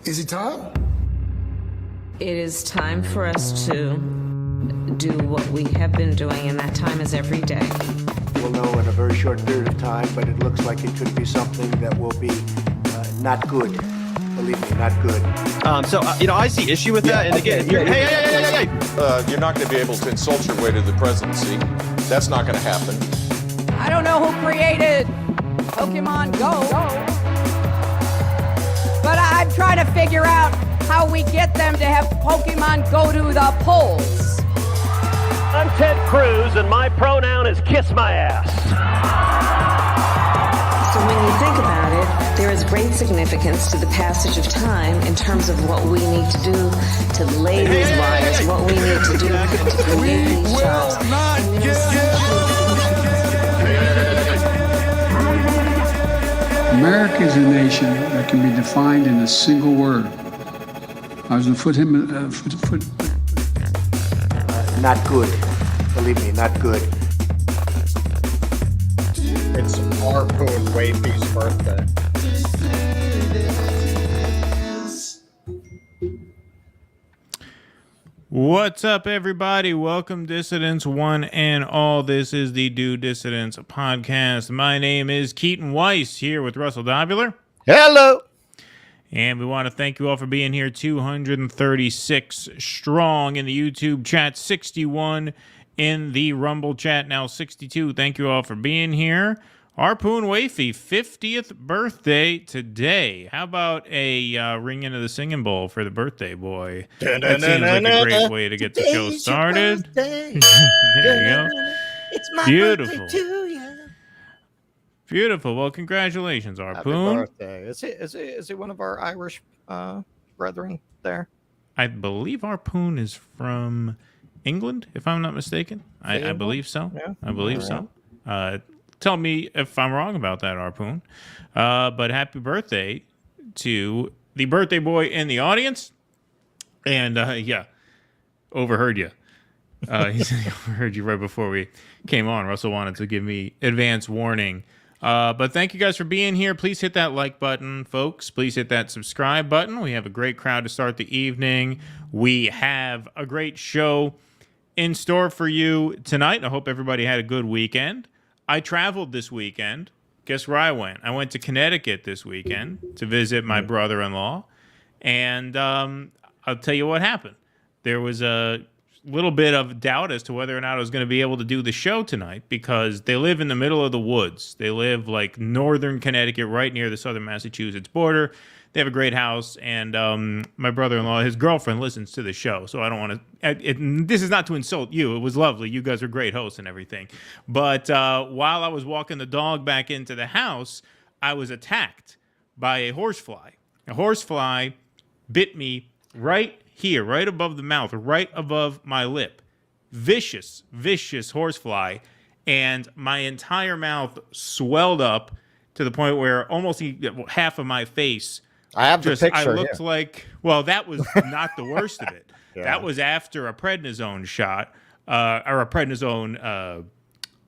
Is it time? It is time for us to do what we have been doing, and that time is every day. We'll know in a very short period of time, but it looks like it could be something that will be not good. Believe me, not good. I see issue with that. And again, hey. You're not going to be able to insult your way to the presidency. That's not going to happen. I don't know who created Pokemon Go, but I'm trying to figure out how we get them to have Pokemon go to the polls. I'm Ted Cruz, and my pronoun is kiss my ass. So when you think about it, there is great significance to the passage of time in terms of what we need to do to lay these wires, what we need to do to create these jobs. America is a nation that can be defined in a single word. I was going to foot. Not good. Believe me, not good. It's Harpoon Wafey's birthday. What's up, everybody? Welcome, dissidents, one and all. This is the Do Dissidents podcast. My name is Keaton Weiss, here with Russell Dobular. Hello. And we want to thank you all for being here. 236 strong in the YouTube chat, 61 in the Rumble chat, now 62. Thank you all for being here. Harpoon Wafey, 50th birthday today. How about a ring into the singing bowl for the birthday boy? That seems like a great way to get the show started. There you go. It's my Beautiful. birthday to you. Beautiful. Well, congratulations, Harpoon. Happy birthday. Is he one of our Irish brethren there? I believe Harpoon is from England, if I'm not mistaken. I believe so. Yeah. I believe so. Tell me if I'm wrong about that, Harpoon. But happy birthday to the birthday boy in the audience. And, overheard you. He said he overheard you right before we came on. Russell wanted to give me advance warning. But thank you guys for being here. Please hit that like button, folks. Please hit that subscribe button. We have a great crowd to start the evening. We have a great show in store for you tonight. I hope everybody had a good weekend. I traveled this weekend. Guess where I went? I went to Connecticut this weekend to visit my brother-in-law. And I'll tell you what happened. There was a little bit of doubt as to whether or not I was going to be able to do the show tonight because they live in the middle of the woods. They live like northern Connecticut, right near the southern Massachusetts border. They have a great house, and my brother-in-law, his girlfriend, listens to the show, so I don't want to... This is not to insult you. It was lovely. You guys are great hosts and everything. But while I was walking the dog back into the house, I was attacked by a horsefly. A horsefly bit me right here, right above the mouth, right above my lip. Vicious, vicious horsefly, and my entire mouth swelled up to the point where almost half of my face... I have the picture. I looked here. like, well, that was not the worst of it. Yeah. That was after a prednisone shot, or a prednisone.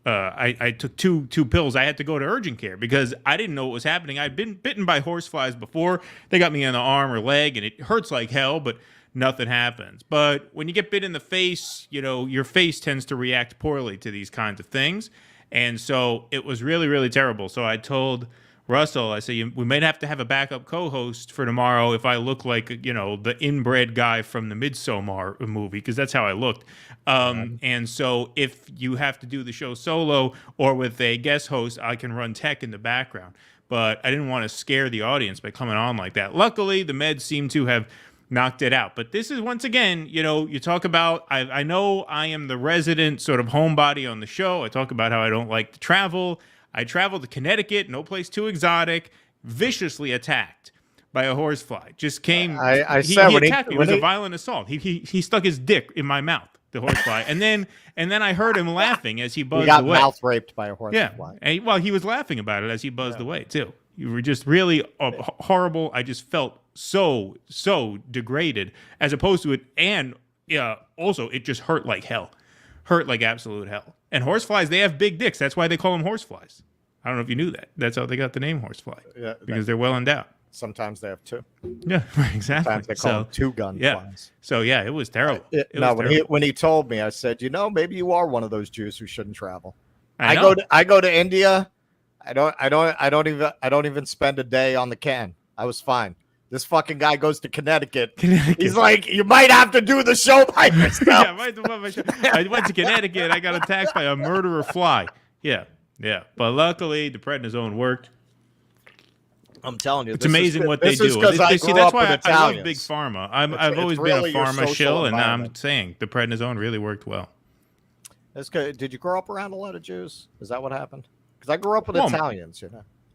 I took two pills. I had to go to urgent care because I didn't know what was happening. I'd been bitten by horseflies before. They got me in the arm or leg, and it hurts like hell, but nothing happens. But when you get bit in the face, your face tends to react poorly to these kinds of things. And so it was really, really terrible. So I told Russell, I say, we might have to have a backup co-host for tomorrow if I look like, the inbred guy from the Midsommar movie, because that's how I looked. And so if you have to do the show solo or with a guest host, I can run tech in the background. But I didn't want to scare the audience by coming on like that. Luckily, the meds seem to have knocked it out. But this is, once again, you talk about, I know I am the resident sort of homebody on the show. I talk about how I don't like to travel. I traveled to Connecticut, no place too exotic, viciously attacked by a horsefly. Just came. He attacked me. It was a violent assault. He stuck his dick in my mouth, the horsefly, and then I heard him laughing as he buzzed away. He got mouth raped by a horsefly. Yeah, and, well, he was laughing about it as he buzzed away too. You were just really horrible. I just felt so degraded, as opposed to it, and also it just hurt like hell. Hurt like absolute hell. And horseflies, they have big dicks. That's why they call them horseflies. I don't know if you knew that. That's how they got the name horsefly. Yeah, because they're well endowed. Sometimes they have two. Yeah, exactly. Sometimes they call them two-gun yeah. flies. So yeah, it was terrible. When he told me, I said, maybe you are one of those Jews who shouldn't travel. I go to India. I don't even spend a day on the can. I was fine. This fucking guy goes to Connecticut. He's like, you might have to do the show by yourself. I went to Connecticut. I got attacked by a murderer fly. Yeah. But luckily, the prednisone worked. I'm telling you, it's amazing what they do. That's why I love big pharma. I've always been a pharma shill, and now I'm saying the prednisone really worked well. Did you grow up around a lot of Jews? Is that what happened? Because I grew up with Italians,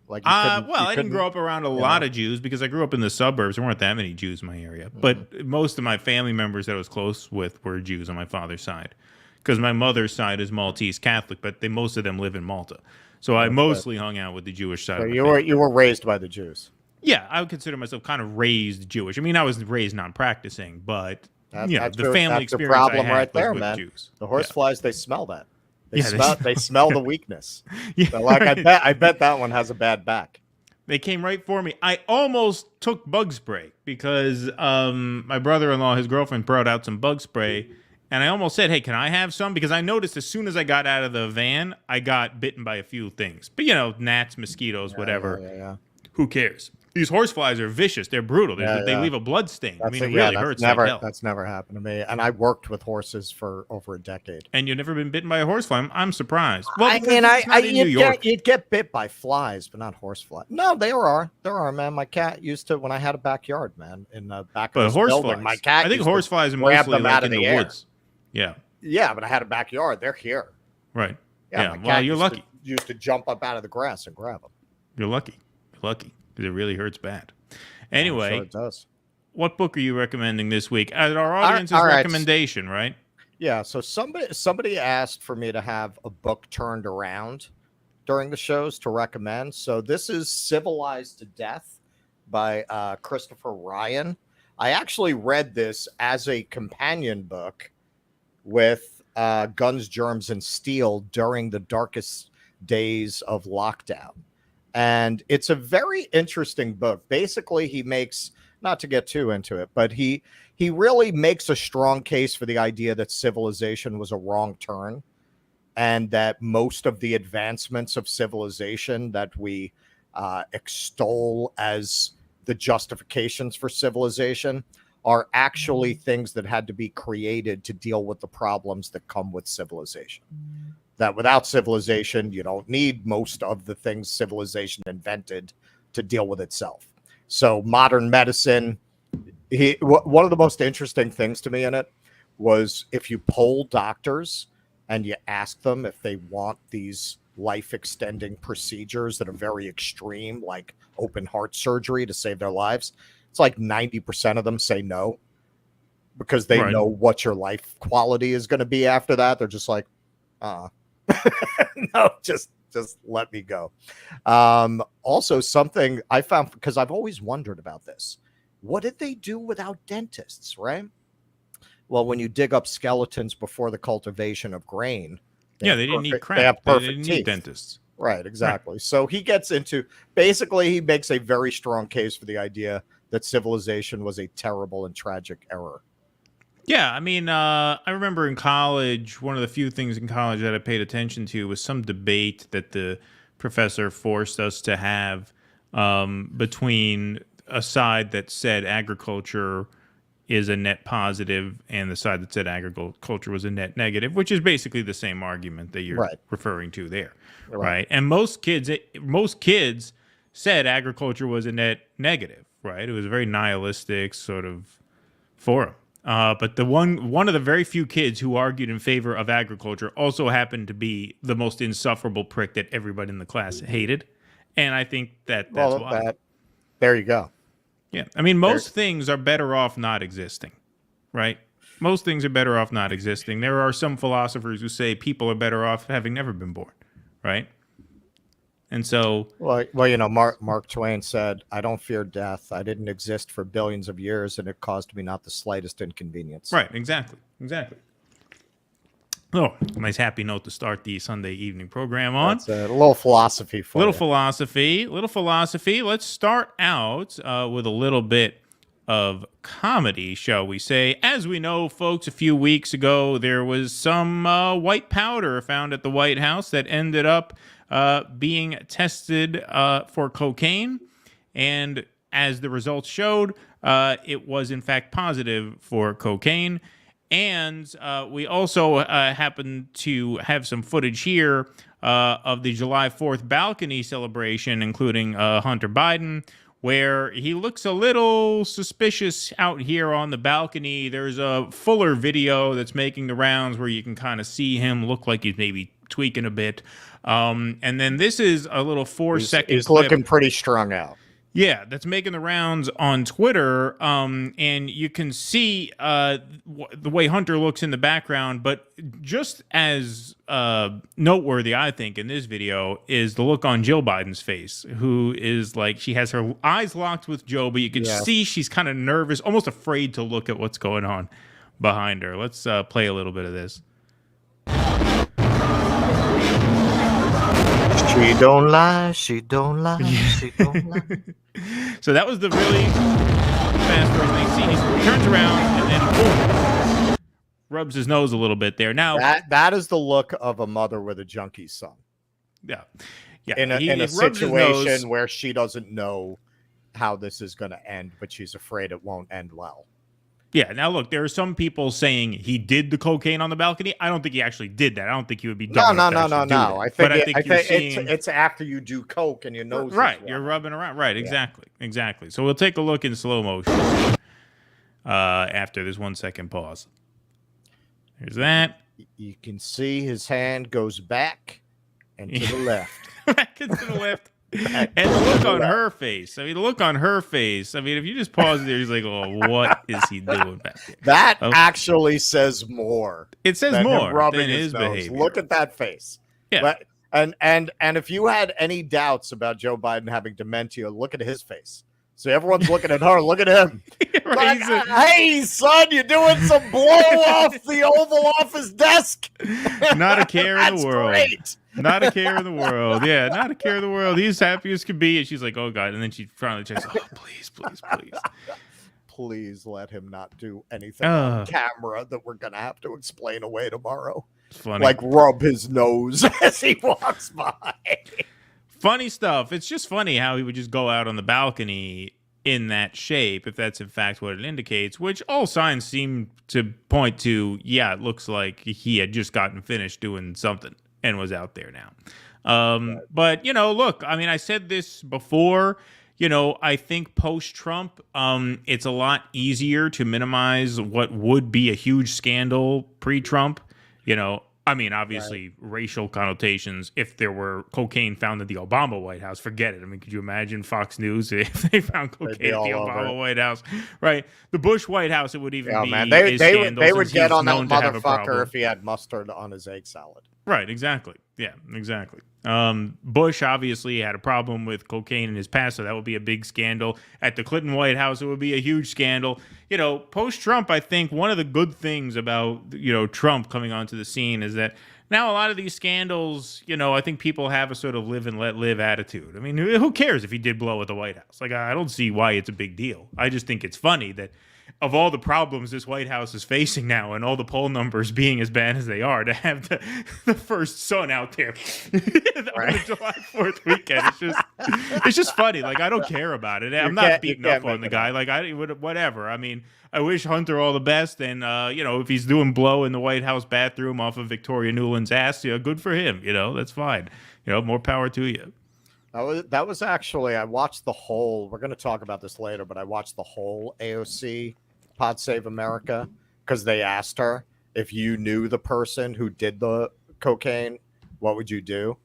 Like I didn't grow up around a lot of Jews because I grew up in the suburbs. There weren't that many Jews in my area. But most of my family members that I was close with were Jews on my father's side. Because my mother's side is Maltese Catholic, but most of them live in Malta. So I mostly hung out with the Jewish side. So you were raised by the Jews. Yeah, I would consider myself kind of raised Jewish. I mean, I was raised non-practicing, but the family experience problem I had right there, was man. with Jews. The horseflies, they smell that. They They smell the weakness. So I bet that one has a bad back. They came right for me. I almost took bug spray because my brother-in-law, his girlfriend, brought out some bug spray. And I almost said, hey, can I have some? Because I noticed as soon as I got out of the van, I got bitten by a few things. But, gnats, mosquitoes, whatever. Yeah. Who cares? These horseflies are vicious. They're brutal. They leave a blood stain. It really hurts like hell. That's never happened to me. And I worked with horses for over a decade. And you've never been bitten by a horsefly? I'm surprised. Well, you'd get bit by flies, but not horseflies. No, there are, man. My cat used to, when I had a backyard, man, in the back of the building. My cat. I think horseflies are mostly like in the woods. Yeah. Yeah, but I had a backyard. They're here. Right. Yeah. Well, you're lucky. Used to jump up out of the grass and grab them. You're lucky. Because it really hurts bad. Anyway, sure it does. What book are you recommending this week? Our audience's recommendation, right? Yeah. So somebody asked for me to have a book turned around during the shows to recommend. So this is Civilized to Death by Christopher Ryan. I actually read this as a companion book with Guns, Germs, and Steel during the darkest days of lockdown. And it's a very interesting book. Basically, he makes, not to get too into it, but he really makes a strong case for the idea that civilization was a wrong turn and that most of the advancements of civilization that we extol as the justifications for civilization are actually things that had to be created to deal with the problems that come with civilization. That without civilization, you don't need most of the things civilization invented to deal with itself. So modern medicine, one of the most interesting things to me in it was if you poll doctors and you ask them if they want these life-extending procedures that are very extreme, like open heart surgery to save their lives, it's like 90% of them say no because they know what your life quality is going to be after that. They're just like, no, just let me go. Also, something I found, because I've always wondered about this, what did they do without dentists, right? Well, when you dig up skeletons before the cultivation of grain, they didn't need crap. They have perfect they didn't teeth. Need dentists. Right, exactly. Right. So he gets into, basically, he makes a very strong case for the idea that civilization was a terrible and tragic error. Yeah, I mean, I remember in college, one of the few things in college that I paid attention to was some debate that the professor forced us to have between a side that said agriculture is a net positive and the side that said agriculture was a net negative, which is basically the same argument that you're referring to there, right? And most kids said agriculture was a net negative, right? It was a very nihilistic sort of forum. But the one of the very few kids who argued in favor of agriculture also happened to be the most insufferable prick that everybody in the class hated. And I think that's why. There you go. Yeah. I mean, most things are better off not existing, right? Most things are better off not existing. There are some philosophers who say people are better off having never been born, right? And so... Well, you know, Mark Twain said, I don't fear death. I didn't exist for billions of years, and it caused me not the slightest inconvenience. Right, exactly. Oh, nice happy note to start the Sunday evening program on. That's a little philosophy for Little you. philosophy. Let's start out with a little bit of comedy, shall we say. As we know, folks, a few weeks ago, there was some white powder found at the White House that ended up being tested for cocaine. And as the results showed, it was in fact positive for cocaine. And we also happen to have some footage here of the July 4th balcony celebration, including Hunter Biden, where he looks a little suspicious out here on the balcony. There's a fuller video that's making the rounds where you can kind of see him look like he's maybe tweaking a bit. And then this is a little 4-second He's clip. looking pretty strung out. Yeah, that's making the rounds on Twitter, and you can see the way Hunter looks in the background, but just as noteworthy, I think, in this video is the look on Jill Biden's face, who is like, she has her eyes locked with Joe, but you can see she's kind of nervous, almost afraid to look at what's going on behind her. Let's play a little bit of this. She don't lie, she don't lie, she don't lie. So that was the really fast first thing. See, he turns around and then boom, rubs his nose a little bit there. Now that is the look of a mother with a junkie son. Yeah. In a situation where she doesn't know how this is going to end, but she's afraid it won't end well. Yeah. Now, look, there are some people saying he did the cocaine on the balcony. I don't think he actually did that. I don't think he would be dumb enough to actually do that. I think it's after you do coke and your nose. Right. You're rubbing around. Right. Exactly. Yeah. Exactly. So we'll take a look in slow motion after this 1 second pause. Here's that. You can see his hand goes back and to the left. Back and to the left. And the look on her face. I mean, if you just pause there, he's like, oh, what is he doing back there? That actually says more. It says more than his behavior. Look at that face. Yeah. And if you had any doubts about Joe Biden having dementia, look at his face. So everyone's looking at her. Look at him. Right, like, hey, son, you're doing some blow off the Oval Office desk. Not a care in the world. Great. Not a care in the world. Yeah, not a care in the world. He's happy as can be. And she's like, oh, God. And then she finally checks, oh, please. Please let him not do anything on camera that we're going to have to explain away tomorrow. Funny. Like rub his nose as he walks by. Funny stuff. It's just funny how he would just go out on the balcony in that shape, if that's in fact what it indicates, which all signs seem to point to, yeah, it looks like he had just gotten finished doing something and was out there now. But, look, I mean, I said this before, I think post-Trump, it's a lot easier to minimize what would be a huge scandal pre-Trump, I mean, obviously, racial connotations. If there were cocaine found in the Obama White House, forget it. I mean, could you imagine Fox News if they found cocaine in the Obama White House? Right. The Bush White House, it would even be a scandal. They would get on that motherfucker if he had mustard on his egg salad. Right. Exactly. Yeah, exactly. Bush obviously had a problem with cocaine in his past, so that would be a big scandal. At the Clinton White House, it would be a huge scandal. Post-Trump, I think one of the good things about, Trump coming onto the scene is that now a lot of these scandals, I think people have a sort of live and let live attitude. I mean, who cares if he did blow at the White House? Like, I don't see why it's a big deal. I just think it's funny that of all the problems this White House is facing now and all the poll numbers being as bad as they are, to have the first son out there on the July 4th weekend, it's just funny. Like, I don't care about it. I'm not beating up on the guy. Like, whatever. I mean, I wish Hunter all the best. And, if he's doing blow in the White House bathroom off of Victoria Nuland's ass, good for him. That's fine. More power to you. That was actually, I watched the whole, we're going to talk about this later, but I watched the whole AOC Pod Save America because they asked her, if you knew the person who did the cocaine, what would you do?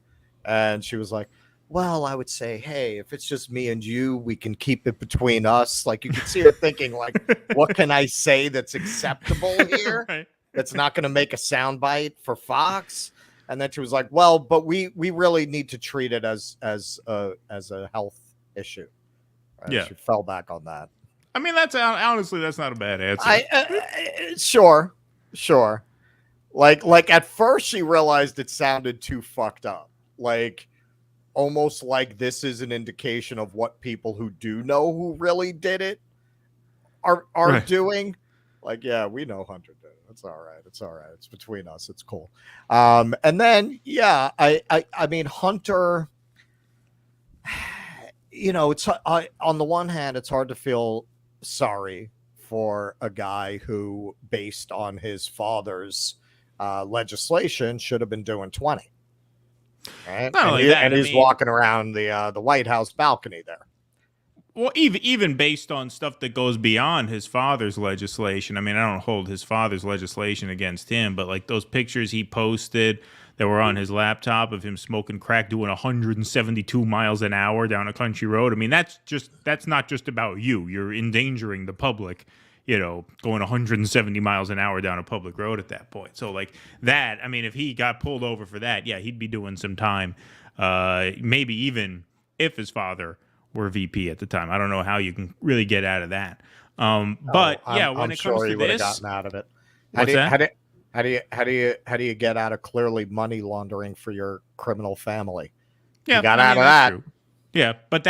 And she was like, well, I would say, hey, if it's just me and you, we can keep it between us. Like, you can see her thinking, like, what can I say that's acceptable here? Right. That's not going to make a soundbite for Fox. And then she was like, well, but we really need to treat it as a health issue. Yeah. She fell back on that. I mean, honestly, that's not a bad answer. Sure. Like at first she realized it sounded too fucked up. Like almost like this is an indication of what people who do know who really did it are Right. doing. Like, yeah, we know Hunter did it. It's all right. It's all right. It's between us. It's cool. And then, yeah, I mean, Hunter, you know, it's on the one hand, it's hard to feel sorry for a guy who, based on his father's legislation, should have been doing 20. Right? Not only that, and I he's mean- walking around the White House balcony there. Well, even based on stuff that goes beyond his father's legislation. I mean, I don't hold his father's legislation against him, but like those pictures he posted that were on his laptop of him smoking crack doing 172 miles an hour down a country road. I mean, that's not just about you. You're endangering the public, you know, going 170 miles an hour down a public road at that point. So like that, I mean, if he got pulled over for that, yeah, he'd be doing some time. Maybe even if his father were VP at the time. I don't know how you can really get out of that. But yeah, when it comes to this, gotten out of it. What's that? How do you get out of clearly money laundering for your criminal family? Yeah, You got I out mean, of that's that. true. Yeah, but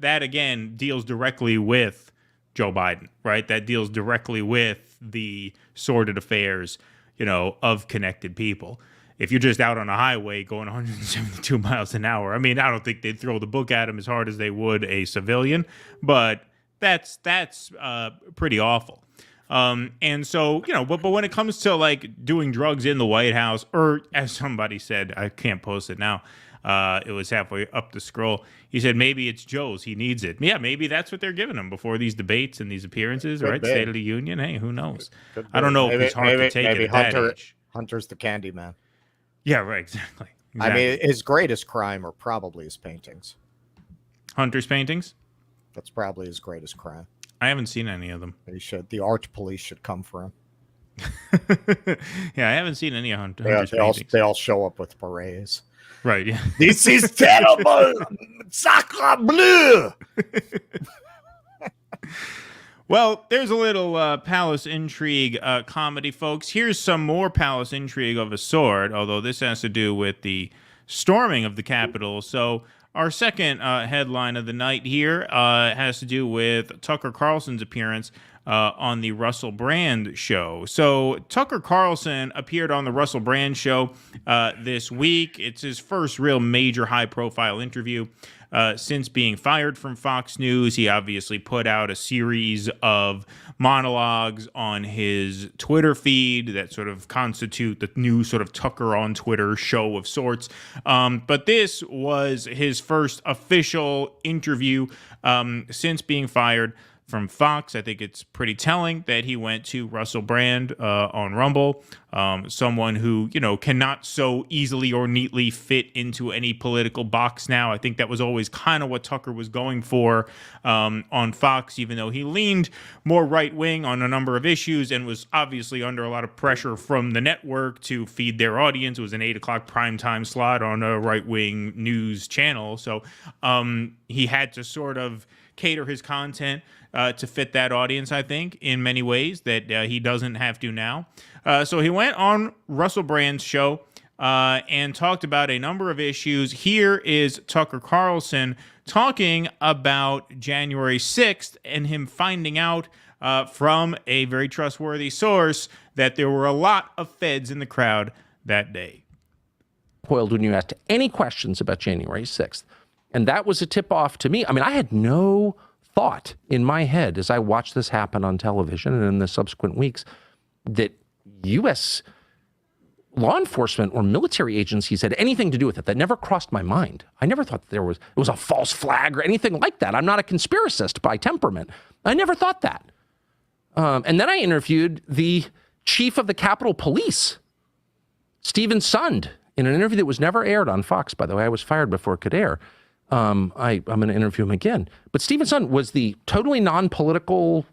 that again deals directly with Joe Biden, right? That deals directly with the sordid affairs, you know, of connected people. If you're just out on a highway going 172 miles an hour, I mean, I don't think they'd throw the book at him as hard as they would a civilian, but that's pretty awful. And so, you know, but when it comes to like doing drugs in the White House, or as somebody said, I can't post it now. It was halfway up the scroll. He said, maybe it's Joe's. He needs it. Yeah, maybe that's what they're giving him before these debates and these appearances, Could right? be. State of the Union. Hey, who knows? Could I don't be. know if Maybe- it's hard to take it at that age. Hunter's the candy man. Yeah, right. Exactly. I mean, his greatest crime are probably his paintings. Hunter's paintings. That's probably his greatest crime. I haven't seen any of them. The art police should come for him. Yeah, I haven't seen any of Hunter's paintings. They all show up with berets. Right. Yeah. This is terrible. Sacre bleu. Well, there's a little palace intrigue comedy, folks. Here's some more palace intrigue of a sort, although this has to do with the storming of the Capitol. So our second headline of the night here has to do with Tucker Carlson's appearance on the Russell Brand show. So Tucker Carlson appeared on the Russell Brand show this week. It's his first real major high-profile interview since being fired from Fox News. He obviously put out a series of monologues on his Twitter feed that sort of constitute the new sort of Tucker on Twitter show of sorts. But this was his first official interview since being fired from Fox. I think it's pretty telling that he went to Russell Brand on Rumble, someone who, you know, cannot so easily or neatly fit into any political box now. I think that was always kind of what Tucker was going for on Fox, even though he leaned more right-wing on a number of issues and was obviously under a lot of pressure from the network to feed their audience. It was an 8 o'clock primetime slot on a right-wing news channel. So he had to sort of cater his content to fit that audience, I think, in many ways that he doesn't have to now. So he went on Russell Brand's show and talked about a number of issues. Here is Tucker Carlson talking about January 6th and him finding out from a very trustworthy source that there were a lot of feds in the crowd that day. Spoiled when you asked any questions about January 6th. And that was a tip-off to me. I mean, I had no thought in my head as I watched this happen on television and in the subsequent weeks that U.S. law enforcement or military agencies had anything to do with it. That never crossed my mind. I never thought that it was a false flag or anything like that. I'm not a conspiracist by temperament. I never thought that. And then I interviewed the chief of the Capitol Police, Stephen Sund, in an interview that was never aired on Fox, by the way. I was fired before it could air. I'm going to interview him again. But Stephen Sund was the totally non-political,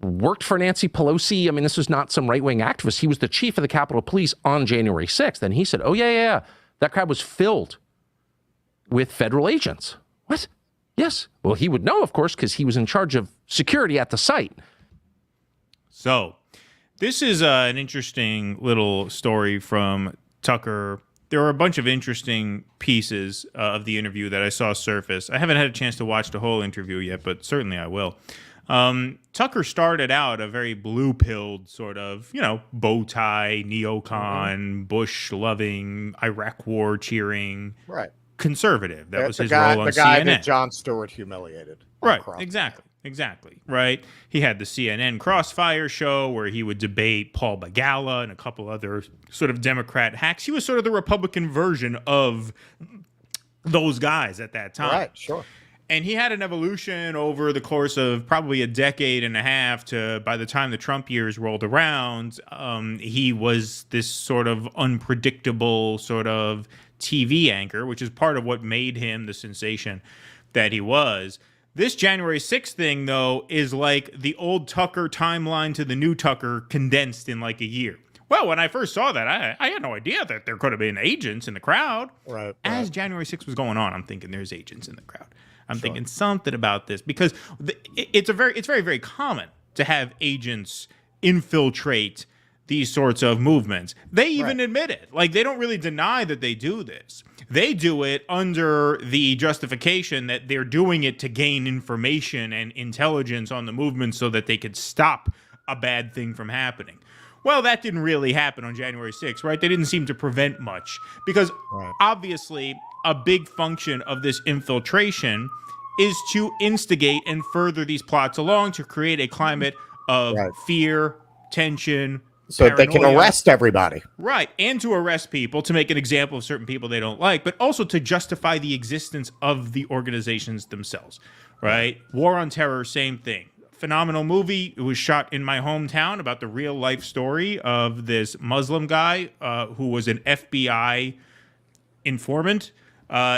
worked for Nancy Pelosi. I mean, this was not some right-wing activist. He was the chief of the Capitol Police on January 6th. And he said, oh, yeah. That crowd was filled with federal agents. What? Yes. Well, he would know, of course, because he was in charge of security at the site. So This is an interesting little story from Tucker. There were a bunch of interesting pieces of the interview that I saw surface. I haven't had a chance to watch the whole interview yet, but certainly I will. Tucker started out a very blue-pilled sort of, bow tie, neocon, Bush-loving, Iraq war cheering, right, conservative. That was his guy, role on the guy CNN. that Jon Stewart humiliated. Right, exactly, right? He had the CNN Crossfire show where he would debate Paul Begala and a couple other sort of Democrat hacks. He was sort of the Republican version of those guys at that time. Right, sure. And he had an evolution over the course of probably a decade and a half to by the time the Trump years rolled around, he was this sort of unpredictable sort of TV anchor, which is part of what made him the sensation that he was. This January 6th thing, though, is like the old Tucker timeline to the new Tucker condensed in like a year. Well, when I first saw that, I had no idea that there could have been agents in the crowd. Right. As January 6th was going on, I'm thinking there's agents in the crowd. I'm thinking something about this because it's very, very common to have agents infiltrate these sorts of movements. They even admit it. Like, they don't really deny that they do this. They do it under the justification that they're doing it to gain information and intelligence on the movement so that they could stop a bad thing from happening. Well, that didn't really happen on January 6th, right? They didn't seem to prevent much because obviously a big function of this infiltration is to instigate and further these plots along to create a climate of fear, tension, so that they can arrest everybody. Right, and to arrest people, to make an example of certain people they don't like, but also to justify the existence of the organizations themselves, right? War on Terror, same thing. Phenomenal movie. It was shot in my hometown about the real life story of this Muslim guy who was an FBI informant.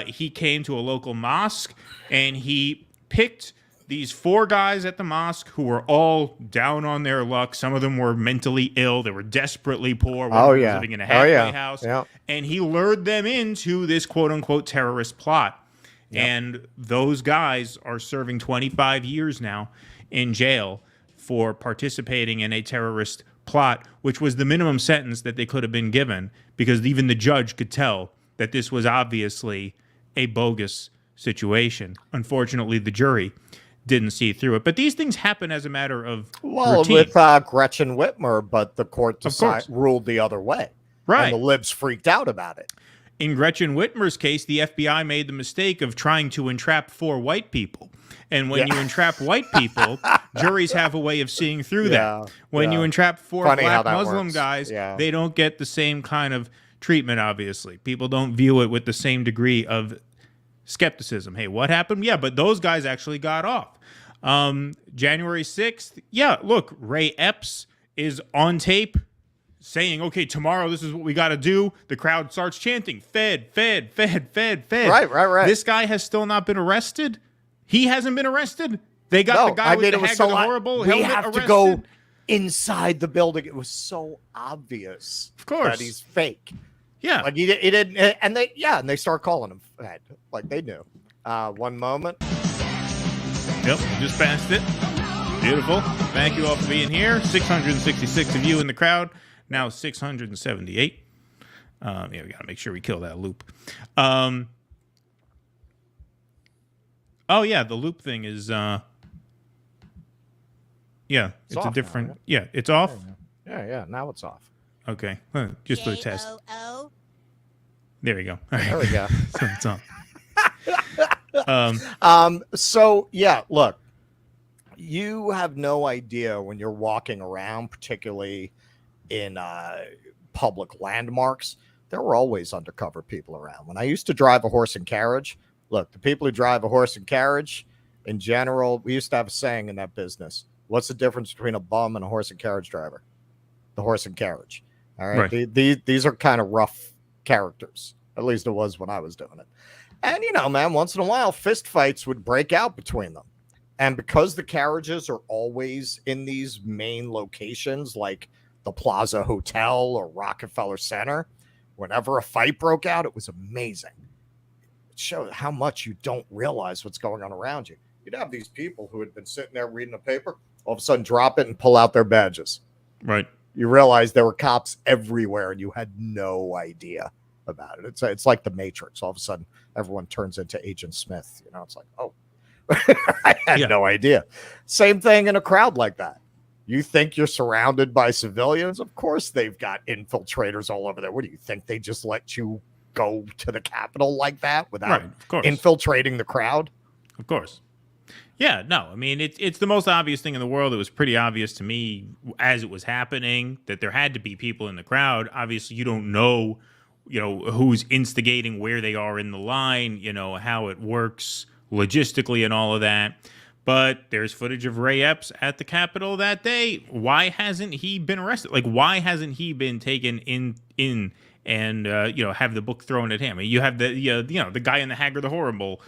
He came to a local mosque and he picked these 4 guys at the mosque who were all down on their luck. Some of them were mentally ill. They were desperately poor. One was living in a halfway house. And he lured them into this quote-unquote terrorist plot. And those guys are serving 25 years now in jail for participating in a terrorist plot, which was the minimum sentence that they could have been given because even the judge could tell that this was obviously a bogus situation. Unfortunately, the jury didn't see through it. But these things happen as a matter of routine. With Gretchen Whitmer, but the court ruled the other way. Right. And the libs freaked out about it. In Gretchen Whitmer's case, the FBI made the mistake of trying to entrap 4 white people. And when you entrap white people, juries have a way of seeing through that. When you entrap 4 black Muslim guys, they don't get the same kind of treatment, obviously. People don't view it with the same degree of skepticism. Hey, what happened? Yeah, but those guys actually got off. January 6th, look, Ray Epps is on tape saying, okay, tomorrow this is what we got to do. The crowd starts chanting, Fed, Fed, Fed, Fed, Fed. Right. This guy has still not been arrested. He hasn't been arrested. They got the guy with the haggard, horrible helmet arrested. We have to go inside the building. It was so obvious, of course, that he's fake. Yeah, like he didn't, and they start calling him Fed, like they knew. One moment. Yep, just passed it. Beautiful. Thank you all for being here. 666 of you in the crowd. Now 678. We got to make sure we kill that loop. The loop thing is, it's off a different, now, it's off. Yeah, now it's off. Okay, just for the test. There we go. All right. There we go. So it's off. Look, you have no idea when you're walking around, particularly in public landmarks. There were always undercover people around. When I used to drive a horse and carriage, look, the people who drive a horse and carriage, in general, we used to have a saying in that business. What's the difference between a bum and a horse and carriage driver? The horse and carriage. All right. These are kind of rough characters. At least it was when I was doing it. And, man, once in a while, fist fights would break out between them. And because the carriages are always in these main locations, like the Plaza Hotel or Rockefeller Center, whenever a fight broke out, it was amazing. It showed how much you don't realize what's going on around you. You'd have these people who had been sitting there reading a paper, all of a sudden drop it and pull out their badges. Right. you realize there were cops everywhere and you had no idea about it. It's like the Matrix. All of a sudden, everyone turns into Agent Smith. You know, it's like, oh, I had no idea. Same thing in a crowd like that. You think you're surrounded by civilians? Of course, they've got infiltrators all over there. What do you think? They just let you go to the Capitol like that without infiltrating the crowd? Of course. Yeah, no, I mean, it's the most obvious thing in the world. It was pretty obvious to me as it was happening that there had to be people in the crowd. Obviously, you don't know, who's instigating, where they are in the line, how it works logistically and all of that. But there's footage of Ray Epps at the Capitol that day. Why hasn't he been arrested? Like, why hasn't he been taken in and have the book thrown at him? You have the guy in the Haggard the Horrible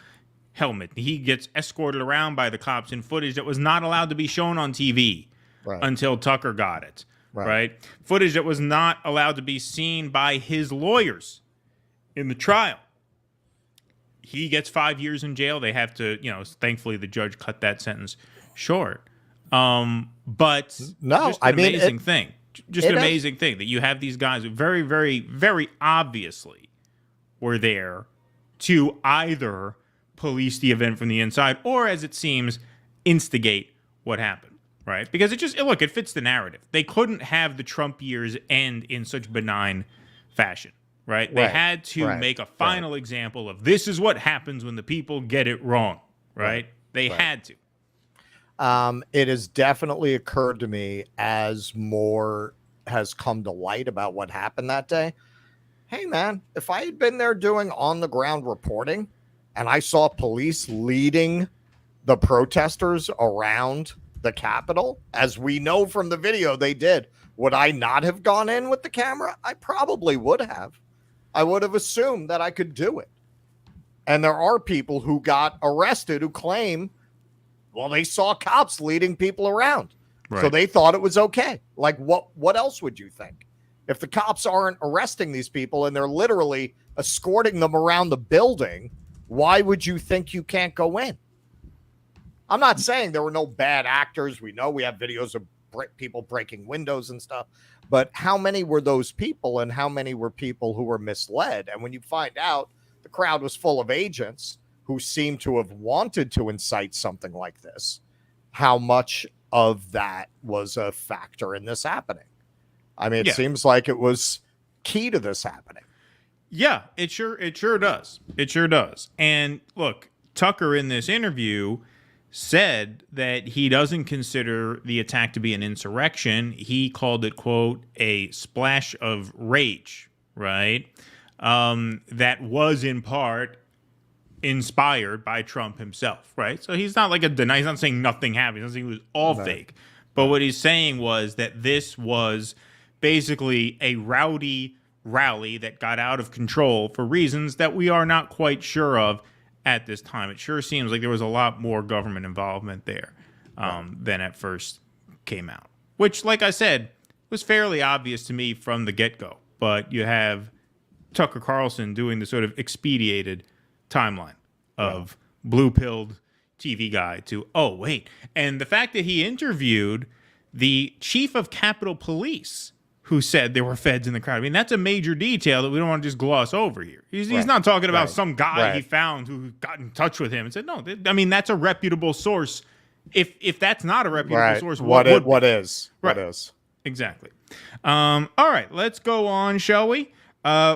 helmet. He gets escorted around by the cops in footage that was not allowed to be shown on TV until Tucker got it. Right? Footage that was not allowed to be seen by his lawyers in the trial. He gets 5 years in jail. They have to, thankfully the judge cut that sentence short. But no, just an amazing thing. Just an amazing thing that you have these guys who very, very, very obviously were there to either police the event from the inside or, as it seems, instigate what happened, right? Because it fits the narrative. They couldn't have the Trump years end in such benign fashion. Right? They had to make a final example of this is what happens when the people get it wrong. Right? They had to. It has definitely occurred to me as more has come to light about what happened that day. Hey, man, if I had been there doing on-the-ground reporting and I saw police leading the protesters around the Capitol, as we know from the video they did, would I not have gone in with the camera? I probably would have. I would have assumed that I could do it. And there are people who got arrested who claim, well, they saw cops leading people around. So they thought it was okay. Like, what else would you think? If the cops aren't arresting these people and they're literally escorting them around the building, why would you think you can't go in? I'm not saying there were no bad actors. We know we have videos of people breaking windows and stuff. But how many were those people and how many were people who were misled? And when you find out the crowd was full of agents who seemed to have wanted to incite something like this, how much of that was a factor in this happening? I mean, it seems like it was key to this happening. Yeah, it sure does. It sure does. And look, Tucker in this interview said that he doesn't consider the attack to be an insurrection. He called it, quote, a splash of rage, right? That was in part inspired by Trump himself, right? So he's not like he's not saying nothing happened. He's not saying it was all fake. But what he's saying was that this was basically a rowdy rally that got out of control for reasons that we are not quite sure of at this time. It sure seems like there was a lot more government involvement there than at first came out, which, like I said, was fairly obvious to me from the get-go. But you have Tucker Carlson doing the sort of expedited timeline of blue-pilled TV guy to, oh, wait. And the fact that he interviewed the chief of Capitol Police who said there were feds in the crowd. I mean, that's a major detail that we don't want to just gloss over here. He's not talking about some guy he found who got in touch with him and said, no, I mean, that's a reputable source. If that's not a reputable source, what is? What is? Exactly. All right, let's go on, shall we?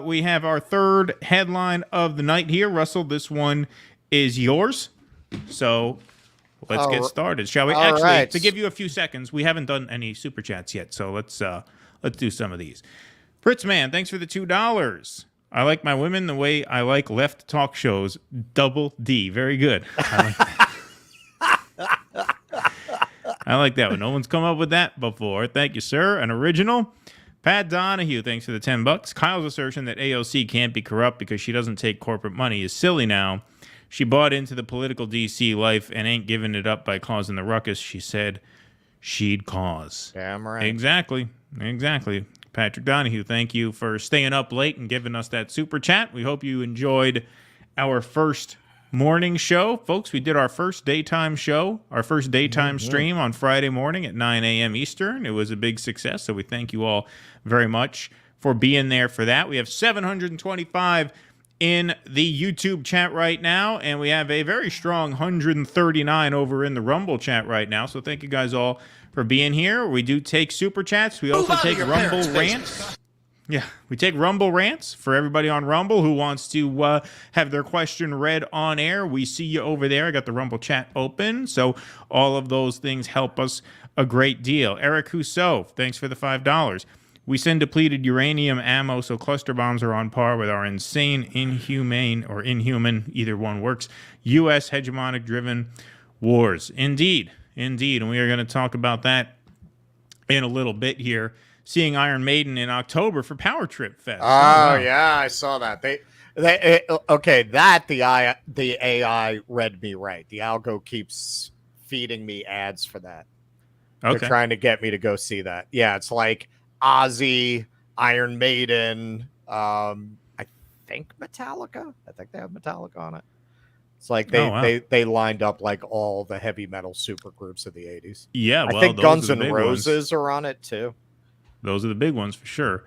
We have our third headline of the night here. Russell, this one is yours. So let's get started, shall we? Actually, to give you a few seconds, we haven't done any super chats yet, so let's do some of these. Fritz Man, thanks for the $2. I like my women the way I like left talk shows. Double D. Very good. I like that. I like that one. No one's come up with that before. Thank you, sir. An original. Pat Donahue, thanks for the $10. Kyle's assertion that AOC can't be corrupt because she doesn't take corporate money is silly now. She bought into the political DC life and ain't giving it up by causing the ruckus she said she'd cause. Damn right. Exactly. Patrick Donahue, thank you for staying up late and giving us that super chat. We hope you enjoyed our first morning show. Folks, we did our first daytime show, our first daytime stream on Friday morning at 9 a.m. Eastern. It was a big success, so we thank you all very much for being there for that. We have 725 in the YouTube chat right now, and we have a very strong 139 over in the Rumble chat right now, so thank you guys all for being here. We do take super chats. We also take Rumble rants. Yeah, we take Rumble rants for everybody on Rumble who wants to have their question read on air. We see you over there. I got the Rumble chat open, so all of those things help us a great deal. Eric Husso, thanks for the $5. We send depleted uranium ammo, so cluster bombs are on par with our insane, inhuman, either one works, U.S. hegemonic-driven wars. Indeed, and we are going to talk about that in a little bit here. Seeing Iron Maiden in October for Power Trip Fest. Oh, yeah, I saw that. The AI read me right. The algo keeps feeding me ads for that. Okay. They're trying to get me to go see that. Yeah, it's like Ozzy, Iron Maiden, I think Metallica. I think they have Metallica on it. It's like they lined up like all the heavy metal supergroups of the 80s. Yeah, well, I think Guns N' Roses Roses are on it too. Those are the big ones for sure.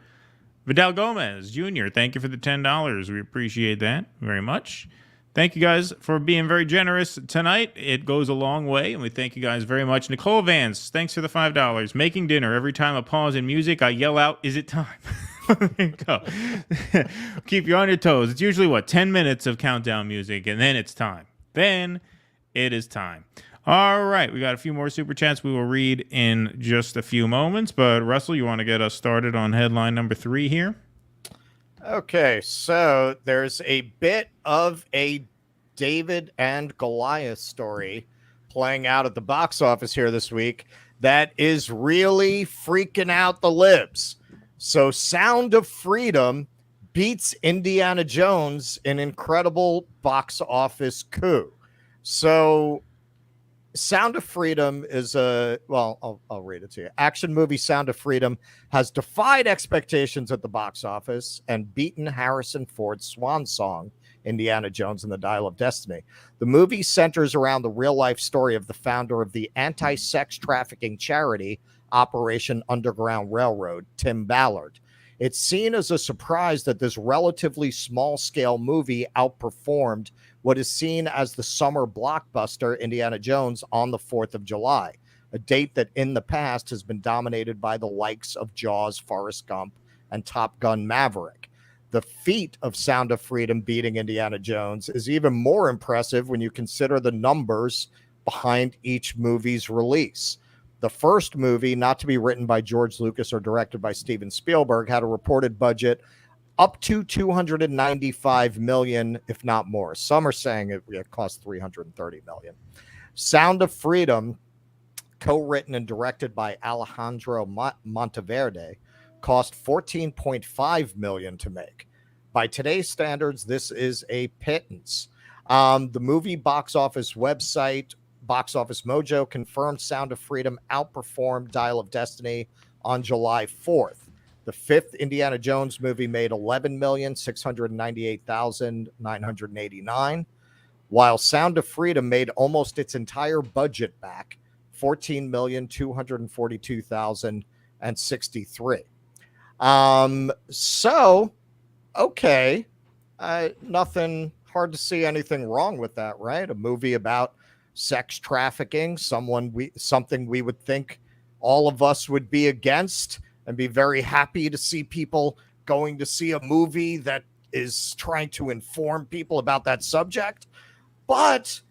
Vidal Gomez Jr., thank you for the $10. We appreciate that very much. Thank you guys for being very generous tonight. It goes a long way, and we thank you guys very much. Nicole Vance, thanks for the $5. Making dinner. Every time I pause in music, I yell out, "Is it time?" There you go. Keep you on your toes. It's usually, 10 minutes of countdown music, and then it's time. Then it is time. All right, we got a few more super chats we will read in just a few moments. But Russell, you want to get us started on headline number 3 here? Okay, so there's a bit of a David and Goliath story playing out at the box office here this week that is really freaking out the libs. So Sound of Freedom beats Indiana Jones in incredible box office coup. So Sound of Freedom is I'll read it to you. Action movie Sound of Freedom has defied expectations at the box office and beaten Harrison Ford's swan song, Indiana Jones and the Dial of Destiny. The movie centers around the real-life story of the founder of the anti-sex trafficking charity Operation Underground Railroad, Tim Ballard. It's seen as a surprise that this relatively small-scale movie outperformed what is seen as the summer blockbuster Indiana Jones on the 4th of July, a date that in the past has been dominated by the likes of Jaws, Forrest Gump, and Top Gun Maverick. The feat of Sound of Freedom beating Indiana Jones is even more impressive when you consider the numbers behind each movie's release. The first movie, not to be written by George Lucas or directed by Steven Spielberg, had a reported budget up to $295 million, if not more. Some are saying it cost $330 million. Sound of Freedom, co-written and directed by Alejandro Monteverde, cost $14.5 million to make. By today's standards, this is a pittance. The movie box office website, Box Office Mojo, confirmed Sound of Freedom outperformed Dial of Destiny on July 4th. The fifth Indiana Jones movie made $11,698,989, while Sound of Freedom made almost its entire budget back, $14,242,063. Okay, nothing hard to see anything wrong with that, right? A movie about sex trafficking, something we would think all of us would be against and be very happy to see people going to see a movie that is trying to inform people about that subject. But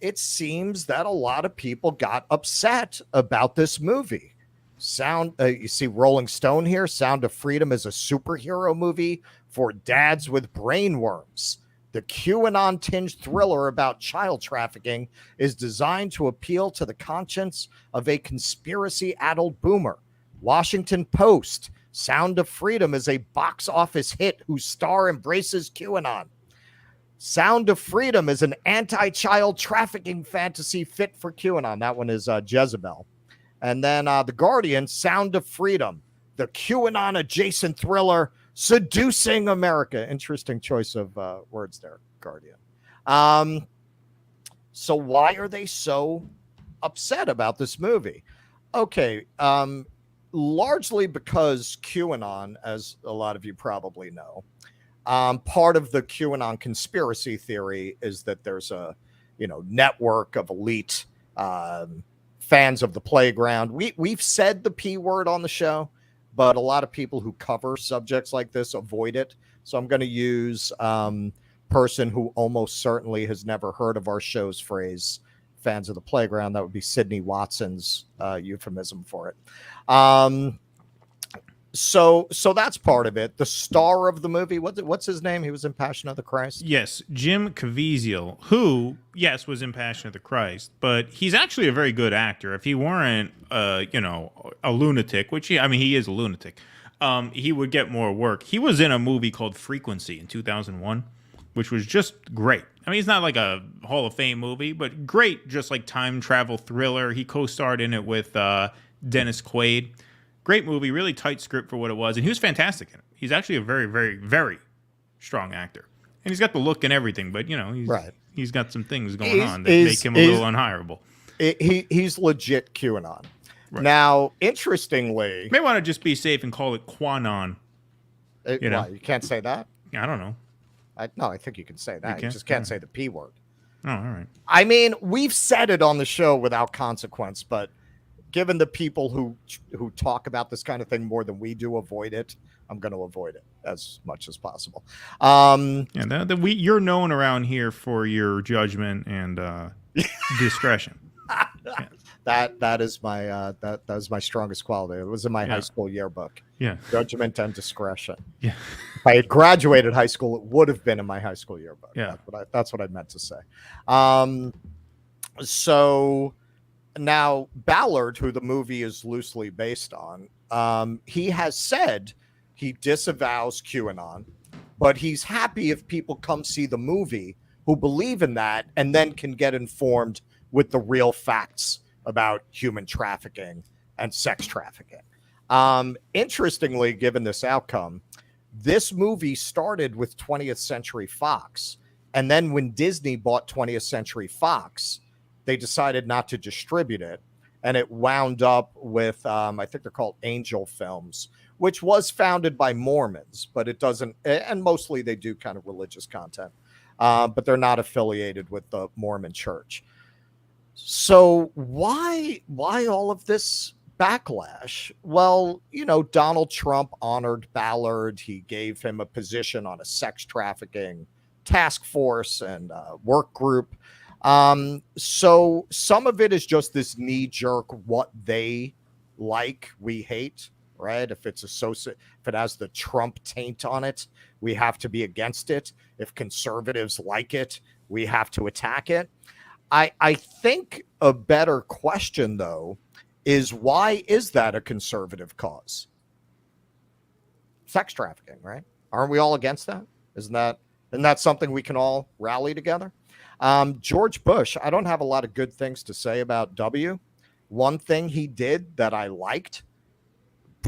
it seems that a lot of people got upset about this movie. You see Rolling Stone here. Sound of Freedom is a superhero movie for dads with brainworms. The QAnon-tinged thriller about child trafficking is designed to appeal to the conscience of a conspiracy-addled boomer. Washington Post, Sound of Freedom is a box office hit whose star embraces QAnon. Sound of Freedom is an anti-child trafficking fantasy fit for QAnon. That one is Jezebel. And then The Guardian, Sound of Freedom, the QAnon-adjacent thriller seducing America. Interesting choice of words there, Guardian. So why are they so upset about this movie? Okay, largely because QAnon, as a lot of you probably know, part of the QAnon conspiracy theory is that there's a, network of elite fans of the playground. We've said the P word on the show, but a lot of people who cover subjects like this avoid it. So I'm going to use person who almost certainly has never heard of our show's phrase, fans of the playground. That would be Sydney Watson's euphemism for it. So that's part of it. The star of the movie, what's his name? He was in Passion of the Christ. Yes, Jim Caviezel, who, yes, was in Passion of the Christ, but he's actually a very good actor. If he weren't, a lunatic, which he is a lunatic, he would get more work. He was in a movie called Frequency in 2001, which was just great. I mean, it's not like a Hall of Fame movie, but great, just like time travel thriller. He co-starred in it with Dennis Quaid. Great movie, really tight script for what it was, and he was fantastic in it. He's actually a very, very, very strong actor, and he's got the look and everything. But he's got some things going on that make him a little unhireable. He's legit QAnon. Right. Now, interestingly, you may want to just be safe and call it Quanon. You can't say that. I don't know. I think you can say that. You just can't say the P word. Oh, all right. I mean, we've said it on the show without consequence, but given the people who talk about this kind of thing more than we do avoid it, I'm going to avoid it as much as possible. You're known around here for your judgment and discretion. That is my strongest quality. It was in my high school yearbook. Yeah, judgment and discretion. Yeah, if I had graduated high school, it would have been in my high school yearbook. Yeah, that's what I meant to say. So now Ballard, who the movie is loosely based on, he has said he disavows QAnon, but he's happy if people come see the movie who believe in that and then can get informed with the real facts about human trafficking and sex trafficking. Interestingly, given this outcome, this movie started with 20th Century Fox. And then when Disney bought 20th Century Fox, they decided not to distribute it. And it wound up with, I think they're called Angel Films, which was founded by Mormons, but it doesn't, and mostly they do kind of religious content, but they're not affiliated with the Mormon Church. So why all of this backlash? Well, Donald Trump honored Ballard. He gave him a position on a sex trafficking task force and work group. So some of it is just this knee jerk, what they like, we hate, right? If it's if it has the Trump taint on it, we have to be against it. If conservatives like it, we have to attack it. I think a better question, though, is why is that a conservative cause? Sex trafficking, right? Aren't we all against that? Isn't that something we can all rally together? George Bush, I don't have a lot of good things to say about W. One thing he did that I liked,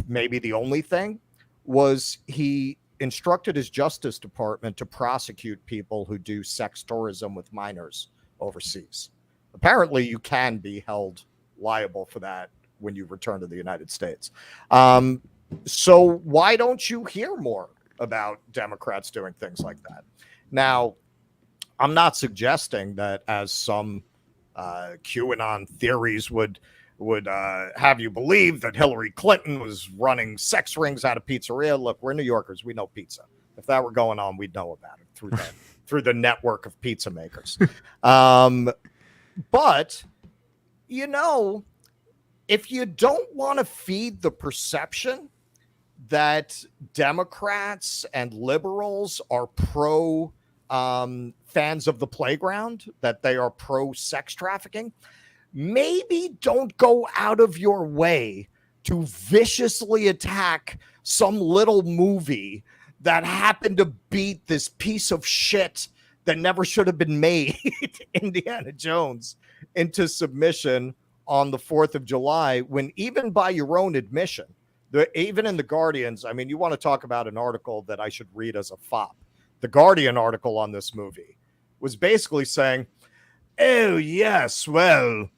maybe the only thing, was he instructed his Justice Department to prosecute people who do sex tourism with minors overseas. Apparently, you can be held liable for that when you return to the United States. So why don't you hear more about Democrats doing things like that? Now, I'm not suggesting that, as some QAnon theories would have you believe, that Hillary Clinton was running sex rings out of pizzeria. Look, we're New Yorkers. We know pizza. If that were going on, we'd know about it through the network of pizza makers. But, if you don't want to feed the perception that Democrats and liberals are pro fans of the playground, that they are pro sex trafficking, maybe don't go out of your way to viciously attack some little movie that happened to beat this piece of shit that never should have been made, Indiana Jones, into submission on the 4th of July, when even by your own admission, even in the Guardians, I mean, you want to talk about an article that I should read as a fop. The Guardian article on this movie was basically saying, Oh, yes, well,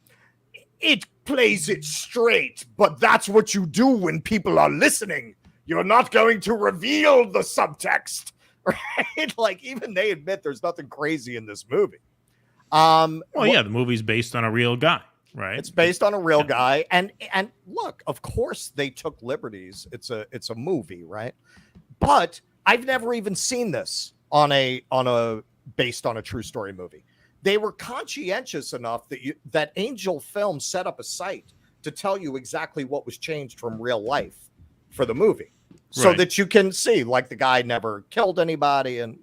it plays it straight, but that's what you do when people are listening. You're not going to reveal the subtext, right? Like, even they admit there's nothing crazy in this movie. Well, yeah, the movie's based on a real guy, right? It's based on a real guy, and look, of course they took liberties. It's a movie, right? But I've never even seen this on a based on a true story movie. They were conscientious enough that Angel Films set up a site to tell you exactly what was changed from real life for the movie, so that you can see, like, the guy never killed anybody, and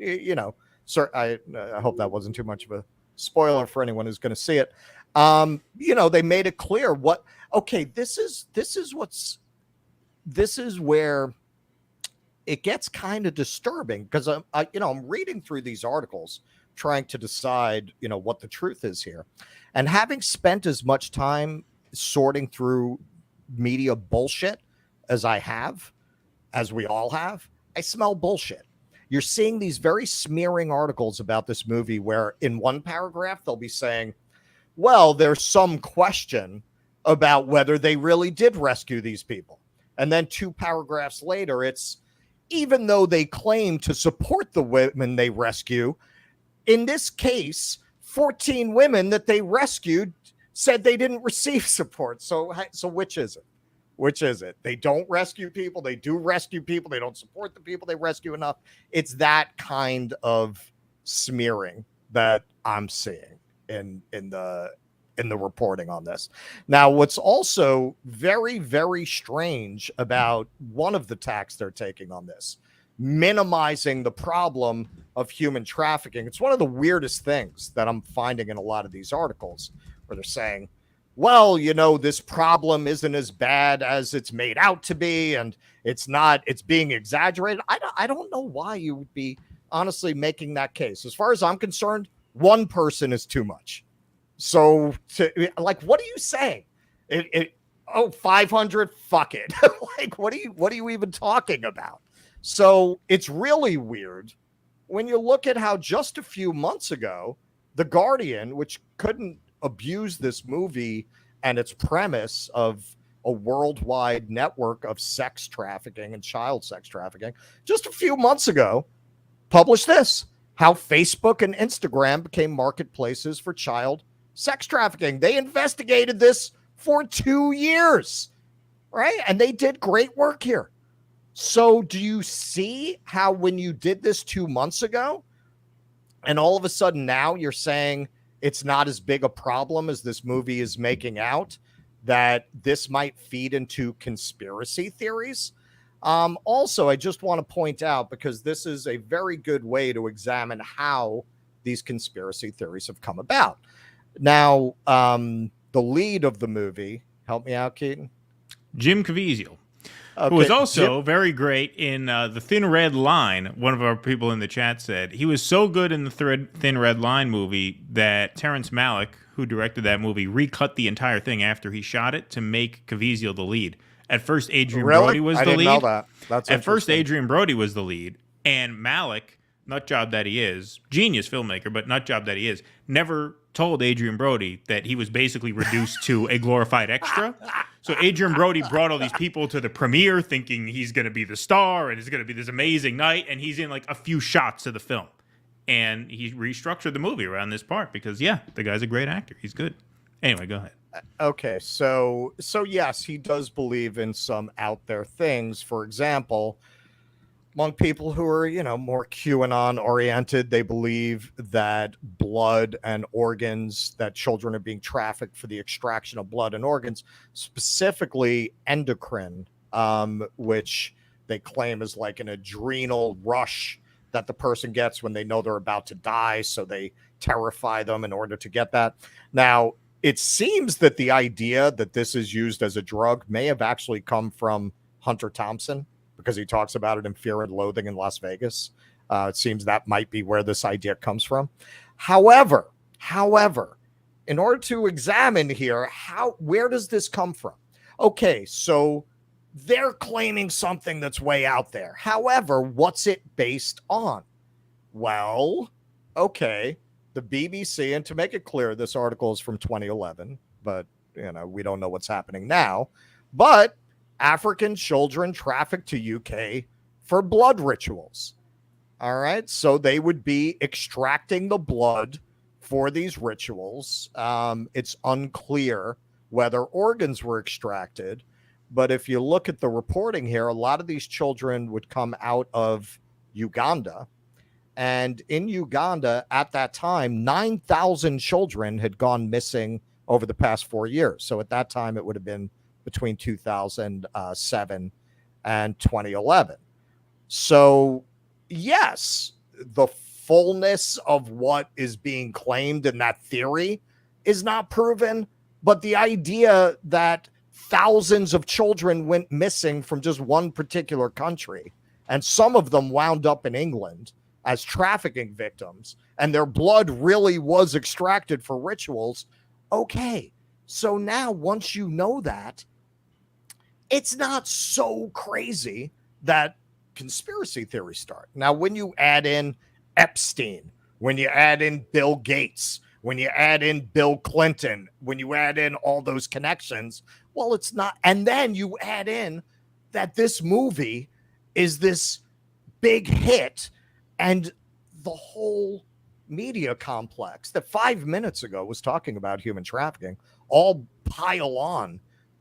sir, I hope that wasn't too much of a spoiler for anyone who's going to see it. They made it clear what. Okay, this is where it gets kind of disturbing, because I'm reading through these articles trying to decide what the truth is here, and having spent as much time sorting through media bullshit as I have, as we all have, I smell bullshit. You're seeing these very smearing articles about this movie where in one paragraph they'll be saying, well, there's some question about whether they really did rescue these people. And then 2 paragraphs later, it's, even though they claim to support the women they rescue, in this case, 14 women that they rescued said they didn't receive support. So which is it? Which is it? They don't rescue people. They do rescue people. They don't support the people they rescue enough. It's that kind of smearing that I'm seeing in the reporting on this. Now, what's also very, very strange about one of the tacks they're taking on this, minimizing the problem of human trafficking. It's one of the weirdest things that I'm finding in a lot of these articles, where they're saying, well, this problem isn't as bad as it's made out to be, and it's being exaggerated. I don't know why you would be honestly making that case. As far as I'm concerned, one person is too much. So, what are you saying? 500, fuck it. Like, what are you even talking about? So it's really weird when you look at how just a few months ago, The Guardian, which couldn't abuse this movie and its premise of a worldwide network of sex trafficking and child sex trafficking, just a few months ago, published this, how Facebook and Instagram became marketplaces for child sex trafficking. They investigated this for 2 years, right? And they did great work here. So do you see how when you did this 2 months ago, and all of a sudden now you're saying it's not as big a problem as this movie is making out, that this might feed into conspiracy theories? Also, I just want to point out, because this is a very good way to examine how these conspiracy theories have come about. Now, the lead of the movie, help me out, Keaton. Jim Caviezel, who was also very great in The Thin Red Line. One of our people in the chat said he was so good in the Thin Red Line movie that Terrence Malick, who directed that movie, recut the entire thing after he shot it to make Caviezel the lead. At first, Adrian Brody was the lead. I didn't know that. At first, Adrian Brody was the lead, and Malick, nut job that he is, genius filmmaker, but nut job that he is, never told Adrian Brody that he was basically reduced to a glorified extra. So Adrian Brody brought all these people to the premiere thinking he's going to be the star and it's going to be this amazing night, and he's in like a few shots of the film. And he restructured the movie around this part because, yeah, the guy's a great actor. He's good. Anyway, go ahead. Okay, so yes, he does believe in some out there things. For example, among people who are, more QAnon oriented, they believe that blood and organs, that children are being trafficked for the extraction of blood and organs, specifically endocrine, which they claim is like an adrenal rush that the person gets when they know they're about to die. So they terrify them in order to get that. Now, it seems that the idea that this is used as a drug may have actually come from Hunter Thompson, because he talks about it in Fear and Loathing in Las Vegas. It seems that might be where this idea comes from. However, in order to examine here, where does this come from? Okay, so they're claiming something that's way out there. However, what's it based on? Well, okay, the BBC, and to make it clear, this article is from 2011, but we don't know what's happening now. But African children trafficked to UK for blood rituals. All right, so they would be extracting the blood for these rituals. It's unclear whether organs were extracted, but if you look at the reporting here, a lot of these children would come out of Uganda. And in Uganda at that time, 9,000 children had gone missing over the past 4 years. So at that time, it would have been between 2007 and 2011. So yes, the fullness of what is being claimed in that theory is not proven, but the idea that thousands of children went missing from just one particular country, and some of them wound up in England as trafficking victims, and their blood really was extracted for rituals. Okay, so now once you know that, it's not so crazy that conspiracy theories start. Now, when you add in Epstein, when you add in Bill Gates, when you add in Bill Clinton, when you add in all those connections, well, it's not. And then you add in that this movie is this big hit, and the whole media complex that 5 minutes ago was talking about human trafficking all pile on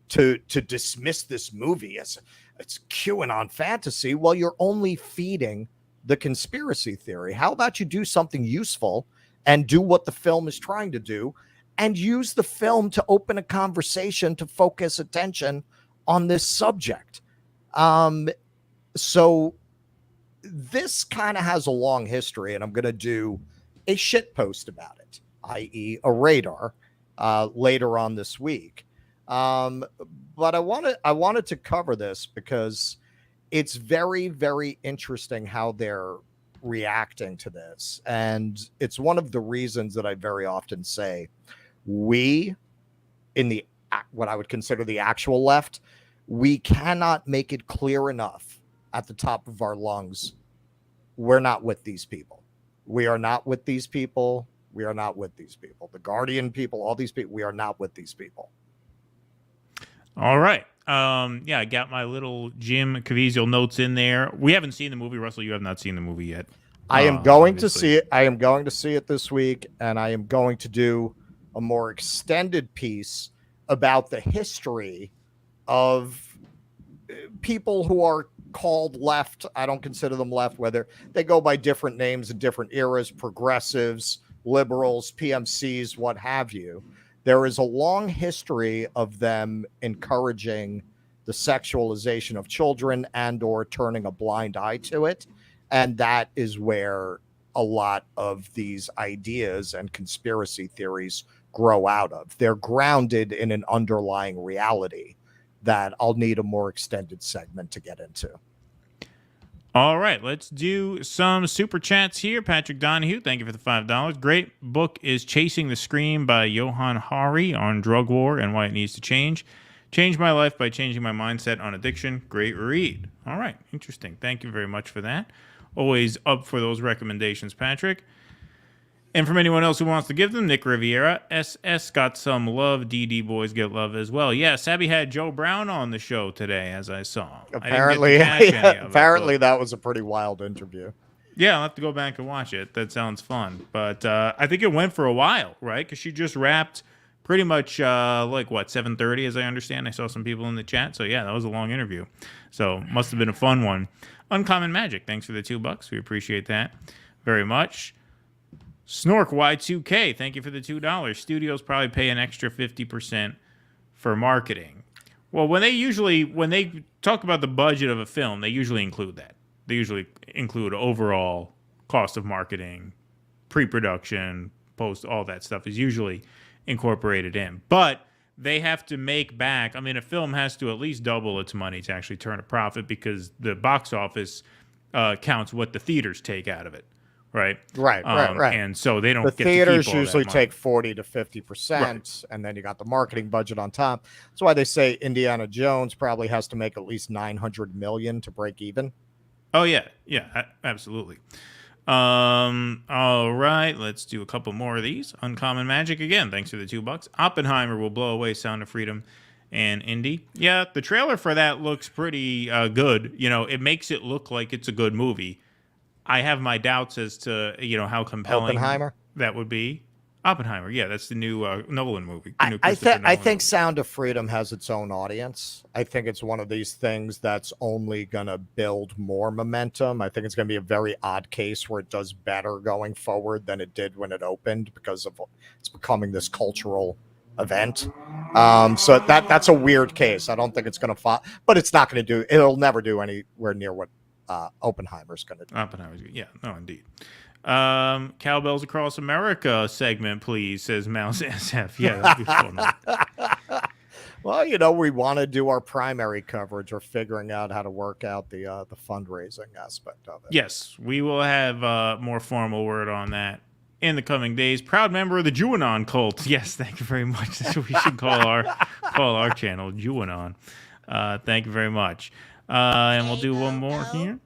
to dismiss this movie as it's QAnon fantasy. Well, you're only feeding the conspiracy theory. How about you do something useful and do what the film is trying to do, and use the film to open a conversation to focus attention on this subject? So this kind of has a long history, and I'm going to do a shit post about it, i.e. a radar, later on this week. But I wanted to cover this because it's very, very interesting how they're reacting to this. And it's one of the reasons that I very often say we, in the what I would consider the actual left, we cannot make it clear enough at the top of our lungs, we're not with these people. We are not with these people. We are not with these people. The Guardian people, all these people, we are not with these people. All right. I got my little Jim Caviezel notes in there. We haven't seen the movie. Russell, you have not seen the movie yet. I am going to see it. I am going to see it this week, and I am going to do a more extended piece about the history of people who are called left. I don't consider them left, whether they go by different names in different eras, progressives, liberals, PMCs, what have you. There is a long history of them encouraging the sexualization of children and or turning a blind eye to it. And that is where a lot of these ideas and conspiracy theories grow out of. They're grounded in an underlying reality that I'll need a more extended segment to get into. All right, let's do some super chats here. Patrick Donahue, thank you for the $5. Great book is Chasing the Scream by Johan Hari on drug war and why it needs to change. Changed my life by changing my mindset on addiction. Great read. All right, interesting. Thank you very much for that. Always up for those recommendations, Patrick. And from anyone else who wants to give them, Nick Riviera, SS got some love. DD boys get love as well. Yeah, Sabby had Joe Brown on the show today, as I saw. Apparently, apparently that was a pretty wild interview. Yeah, I'll have to go back and watch it. That sounds fun. But I think it went for a while, right? Because she just wrapped pretty much 7:30, as I understand. I saw some people in the chat. So yeah, that was a long interview. So must have been a fun one. Uncommon Magic, thanks for the $2. We appreciate that very much. Snork Y2K, thank you for the $2. Studios probably pay an extra 50% for marketing. Well, when they talk about the budget of a film, they usually include that. They usually include overall cost of marketing, pre-production, post, all that stuff is usually incorporated in. But they have to make back. I mean, a film has to at least double its money to actually turn a profit because the box office counts what the theaters take out of it. Right. And so they don't the get theaters to keep all usually that take 40 to 50%, and then you got the marketing budget on top. That's why they say Indiana Jones probably has to make at least $900 million to break even. Oh yeah, absolutely. All right, let's do a couple more of these. Uncommon Magic again. Thanks for the $2. Oppenheimer will blow away Sound of Freedom and Indy. Yeah, the trailer for that looks pretty good. You know, it makes it look like it's a good movie. I have my doubts as to, you know, how compelling that would be. Oppenheimer, yeah, that's the new Nolan movie. I think Sound of Freedom has its own audience. I think it's one of these things that's only going to build more momentum. I think it's going to be a very odd case where it does better going forward than it did when it opened because of it's becoming this cultural event. So that's a weird case. I don't think it's going to fall, but it's not going to do. It'll never do anywhere near what Oppenheimer's going to do. Oppenheimer's, yeah, no, indeed. Cowbells Across America segment, please, says Mouse SF. Yeah, that'd be fun. Well, you know, we want to do our primary coverage. We're figuring out how to work out the fundraising aspect of it. Yes, we will have more formal word on that in the coming days. Proud member of the Juanon cult. Yes, thank you very much. That's what we should call our channel, Juanon. Thank you very much. And we'll do one more here.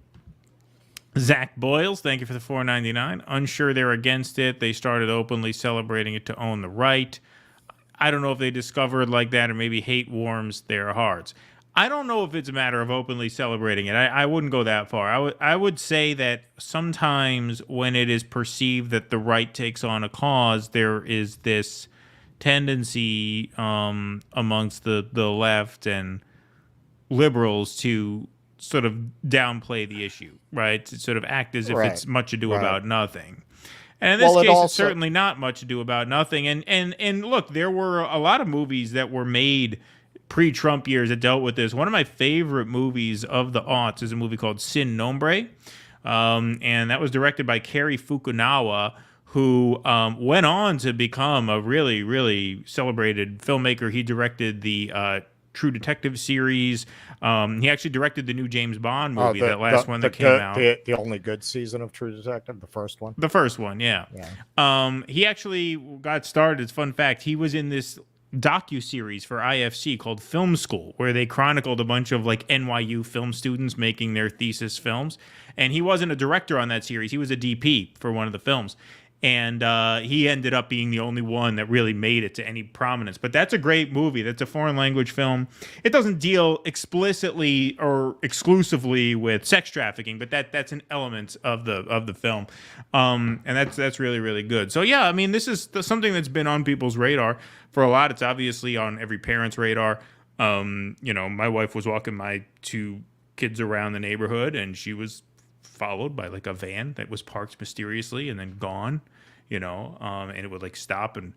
Zach Boyles, thank you for the $4.99. Unsure they're against it. They started openly celebrating it to own the right. I don't know if they discovered like that or maybe hate warms their hearts. I don't know if it's a matter of openly celebrating it. I wouldn't go that far. I would say that sometimes when it is perceived that the right takes on a cause, there is this tendency amongst the left and liberals to sort of downplay the issue, right? To sort of act as if it's much ado about nothing. And in this case, it's certainly not much ado about nothing. And look, there were a lot of movies that were made pre-Trump years that dealt with this. One of my favorite movies of the aughts is a movie called Sin Nombre. And that was directed by Cary Fukunaga, who went on to become a really, really celebrated filmmaker. He directed the True Detective series. He actually directed the new James Bond movie, that last one that came out. The only good season of True Detective, the first one? The first one, yeah. He actually got started, as fun fact, he was in this docu-series for IFC called Film School, where they chronicled a bunch of like NYU film students making their thesis films. And he wasn't a director on that series. He was a DP for one of the films. And he ended up being the only one that really made it to any prominence. But that's a great movie. That's a foreign language film. It doesn't deal explicitly or exclusively with sex trafficking, but that's an element of the film. And that's really, really good. So yeah, I mean, this is something that's been on people's radar for a lot. It's obviously on every parent's radar. You know, my wife was walking my two kids around the neighborhood, and she was followed by like a van that was parked mysteriously and then gone, you know, and it would like stop and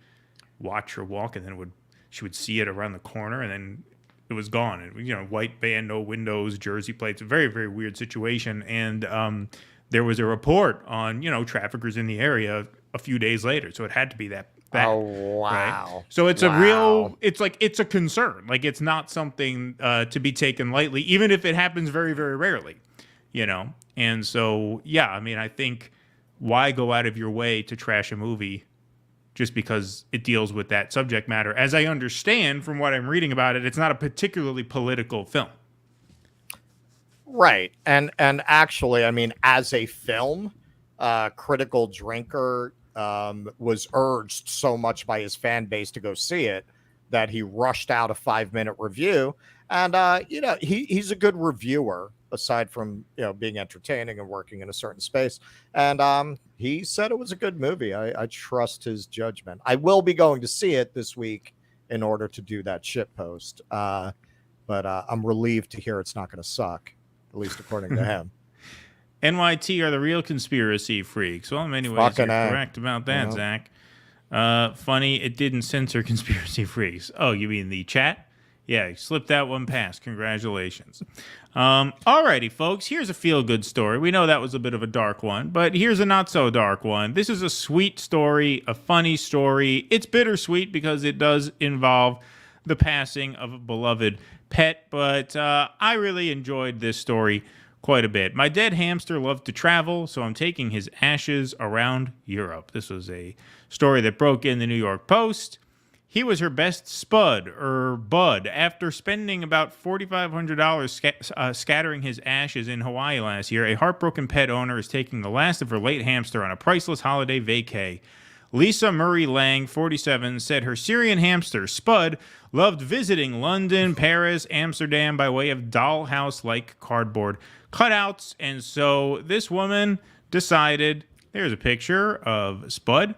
watch her walk, and then she would see it around the corner, and then it was gone. And, you know, white van, no windows, jersey plates, a very, very weird situation. And there was a report on, you know, traffickers in the area a few days later, so it had to be that. Oh, wow. Right? So it's it's a concern. Like, it's not something to be taken lightly, even if it happens very, very rarely, you know? And so, yeah, I mean, I think why go out of your way to trash a movie just because it deals with that subject matter? As I understand from what I'm reading about it, it's not a particularly political film. Right. And actually, I mean, as a film, Critical Drinker was urged so much by his fan base to go see it that he rushed out a 5-minute review. And, you know, he's a good reviewer, aside from, you know, being entertaining and working in a certain space. And he said it was a good movie. I trust his judgment. I will be going to see it this week in order to do that shit post. But I'm relieved to hear it's not going to suck, at least according to him. NYT are the real conspiracy freaks. Well, in many ways, you're correct about that, Zach. Funny, it didn't censor conspiracy freaks. Oh, you mean the chat? Yeah, you slipped that one past. Congratulations. Alrighty, folks, here's a feel-good story. We know that was a bit of a dark one, but here's a not-so-dark one. This is a sweet story, a funny story. It's bittersweet because it does involve the passing of a beloved pet, but I really enjoyed this story quite a bit. My dead hamster loved to travel, so I'm taking his ashes around Europe. This was a story that broke in the New York Post. he was her best spud or bud after spending about $4,500 scattering his ashes in Hawaii last year. A heartbroken pet owner is taking the last of her late hamster on a priceless holiday vacay. Lisa Murray Lang, 47, said her Syrian hamster, Spud, loved visiting London, Paris, Amsterdam by way of dollhouse-like cardboard cutouts. And so this woman decided, there's a picture of Spud.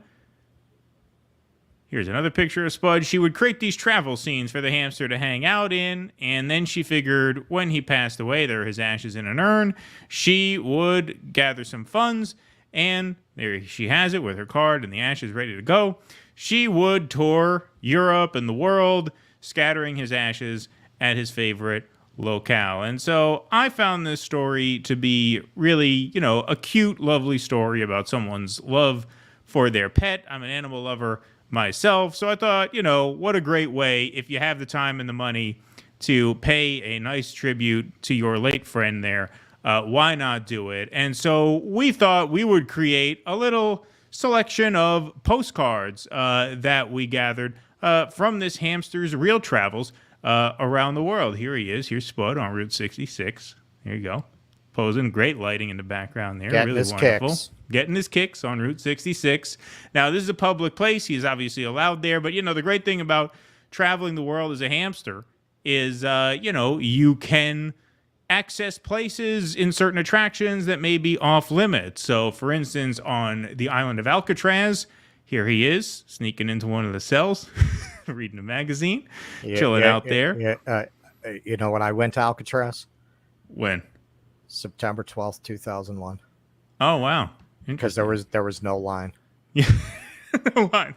Here's another picture of Spud. She would create these travel scenes for the hamster to hang out in, and then she figured when he passed away, there were his ashes in an urn, she would gather some funds, and there she has it with her card and the ashes ready to go. She would tour Europe and the world, scattering his ashes at his favorite locale. And so I found this story to be really, a cute, lovely story about someone's love for their pet. I'm an animal lover myself, so I thought, what a great way, if you have the time and the money, to pay a nice tribute to your late friend there. Why not do it? And so we thought we would create a little selection of postcards that we gathered from this hamster's real travels around the world. Here he is. Here's Spud on Route 66. There you go. Posing. Great lighting in the background there. Getting really his wonderful. kicks. Getting his kicks on Route 66. Now, this is a public place. He's obviously allowed there. But, the great thing about traveling the world as a hamster is, you can access places in certain attractions that may be off limits. So, for instance, on the island of Alcatraz, here he is, sneaking into one of the cells, reading a magazine, chilling out there. When I went to Alcatraz? When? September 12th, 2001. Oh, wow. Because there was no line. Yeah. Why?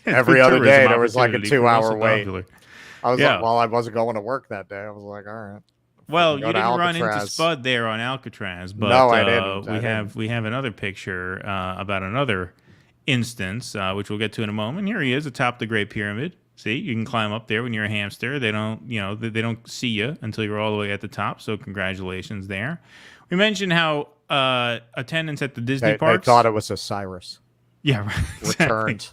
Every other day, there was like a 2-hour wait. I was Yeah. like, well, I wasn't going to work that day. I was like, all right. Well, you didn't run into Spud there on Alcatraz, but no, I didn't. We have another picture about another instance, which we'll get to in a moment. Here he is atop the Great Pyramid. See, you can climb up there when you're a hamster. They don't, they don't see you until you're all the way at the top. So congratulations there. We mentioned how attendance at the Disney parks. They thought it was Osiris. Yeah, right. Returned.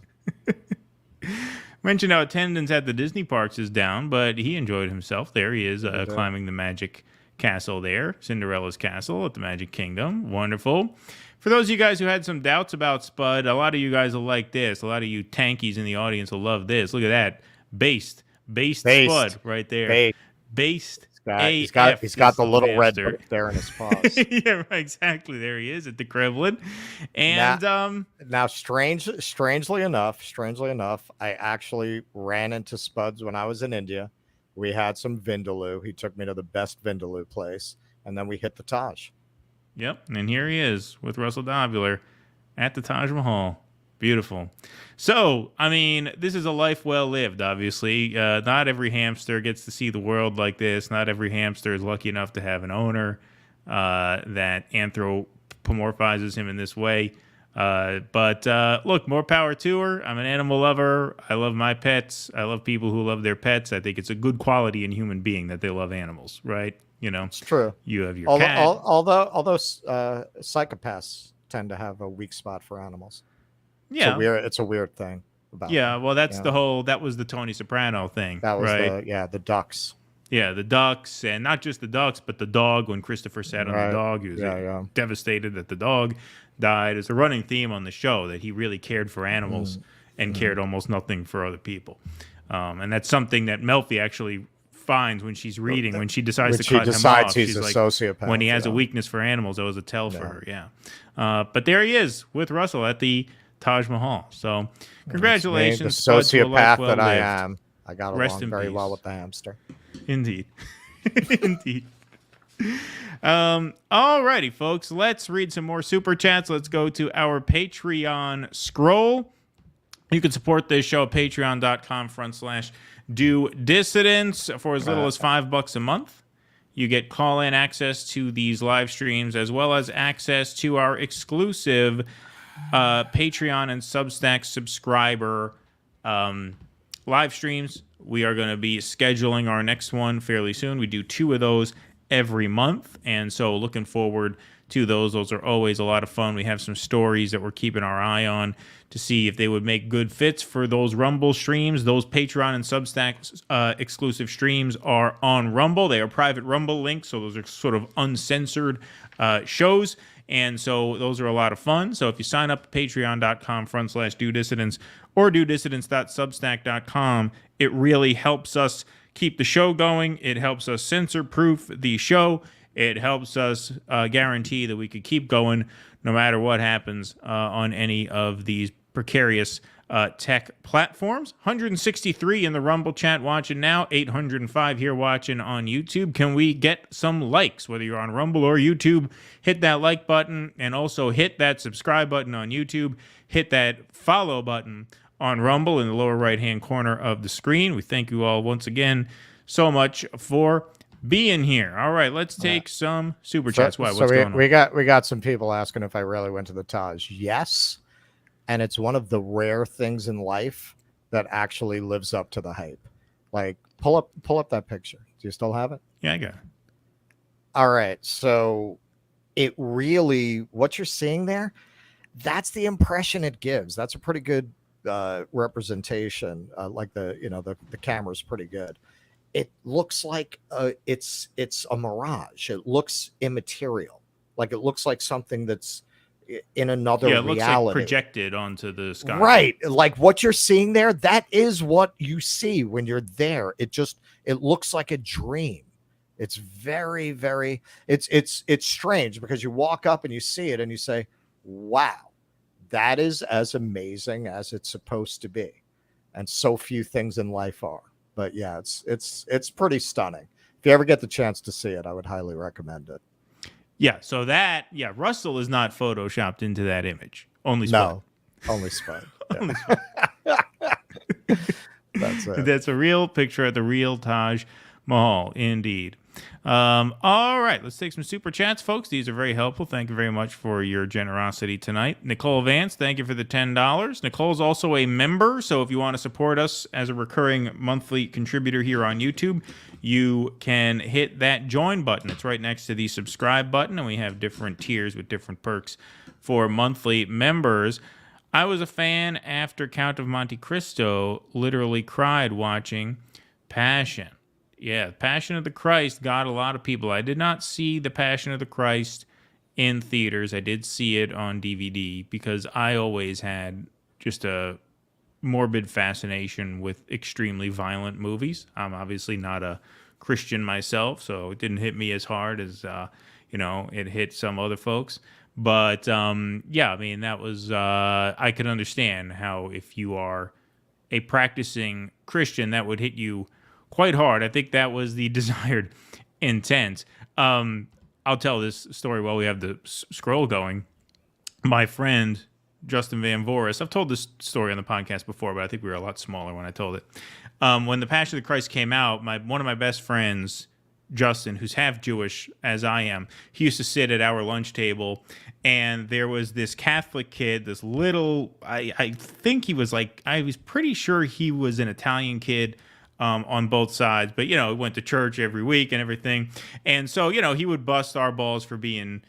Mentioned how attendance at the Disney parks is down, but he enjoyed himself. There he is, climbing the Magic Castle there, Cinderella's castle at the Magic Kingdom. Wonderful. For those of you guys who had some doubts about Spud, a lot of you guys will like this. A lot of you tankies in the audience will love this. Look at that. Based Spud right there. Based. He's got the little red book there in his paws. Yeah, right, exactly. There he is at the Kremlin. And now strangely enough, I actually ran into Spuds when I was in India. We had some Vindaloo. He took me to the best Vindaloo place, and then we hit the Taj. Yep, and here he is with Russell Dobular at the Taj Mahal. Beautiful. So, I mean, this is a life well lived, obviously. Not every hamster gets to see the world like this. Not every hamster is lucky enough to have an owner that anthropomorphizes him in this way. But look, more power to her. I'm an animal lover. I love my pets. I love people who love their pets. I think it's a good quality in human being that they love animals, right? It's true. You have your cat. Although psychopaths tend to have a weak spot for animals. Yeah, it's a weird thing. Well, that's that was the Tony Soprano thing. That was right? The ducks. Yeah, the ducks, and not just the ducks, but the dog. When Christopher sat on the dog, he was devastated that the dog died. It's a running theme on the show that he really cared for animals and cared almost nothing for other people. And that's something that Melfi actually finds when she's reading, when she decides to cut him off. He's she's a like, sociopath. when he has a weakness for animals, that was a tell for her. Yeah. But there he is with Russell at the Taj Mahal. So congratulations, the sociopath that I lived. am. I got along very well with the hamster. Indeed. Indeed. All righty, folks. Let's read some more super chats. Let's go to our Patreon scroll. You can support this show at patreon.com/do dissidents for as little as $5 a month. You get call-in access to these live streams as well as access to our exclusive Patreon and Substack subscriber live streams. We are going to be scheduling our next one fairly soon. We do 2 of those every month, and so looking forward to those. Those are always a lot of fun. We have some stories that we're keeping our eye on to see if they would make good fits for those Rumble streams. Those Patreon and Substack exclusive streams are on Rumble. They are private Rumble links, so those are sort of uncensored shows. And so those are a lot of fun. So if you sign up at patreon.com/DoDissidents or DoDissidents.substack.com, it really helps us keep the show going. It helps us censor-proof the show. It helps us guarantee that we could keep going no matter what happens on any of these precarious tech platforms. 163 in the Rumble chat watching now, 805 here watching on YouTube. Can we get some likes? Whether you're on Rumble or YouTube, hit that like button and also hit that subscribe button on YouTube. Hit that follow button on Rumble in the lower right-hand corner of the screen. We thank you all once again so much for being here. All right, let's take some super chats. What's going on? We got some people asking if I really went to the Taj. Yes. And it's one of the rare things in life that actually lives up to the hype. Like, pull up that picture. Do you still have it? Yeah, I got it. All right. So it really, what you're seeing there, that's the impression it gives. That's a pretty good representation. Like the camera's pretty good. It looks like it's a mirage. It looks immaterial. Like it looks like something that's in another reality. Looks like projected onto the sky. Right. Like what you're seeing there, that is what you see when you're there. It looks like a dream. It's very, very, it's strange because you walk up and you see it and you say, wow, that is as amazing as it's supposed to be. And so few things in life are. But yeah, it's pretty stunning. If you ever get the chance to see it, I would highly recommend it. Yeah, so Russell is not photoshopped into that image. Only Spud. No, only Spud. Only Spud. That's it. That's a real picture at the real Taj Mahal, indeed. All right, let's take some super chats, folks. These are very helpful. Thank you very much for your generosity tonight. Nicole Vance, thank you for the $10. Nicole's also a member, so if you want to support us as a recurring monthly contributor here on YouTube, you can hit that join button. It's right next to the subscribe button, and we have different tiers with different perks for monthly members. I was a fan after Count of Monte Cristo, literally cried watching Passion. Yeah, Passion of the Christ got a lot of people. I did not see The Passion of the Christ in theaters. I did see it on DVD because I always had just a morbid fascination with extremely violent movies. I'm obviously not a Christian myself, so it didn't hit me as hard as, it hit some other folks. But, yeah, I mean, that was, I could understand how if you are a practicing Christian, that would hit you quite hard. I think that was the desired intent. I'll tell this story while we have the scroll going. My friend, Justin Van Voris, I've told this story on the podcast before, but I think we were a lot smaller when I told it. When The Passion of the Christ came out, one of my best friends, Justin, who's half Jewish as I am, he used to sit at our lunch table, and there was this Catholic kid, this little, I think he was like, I was pretty sure he was an Italian kid, on both sides, but, he went to church every week and everything. And so, he would bust our balls for being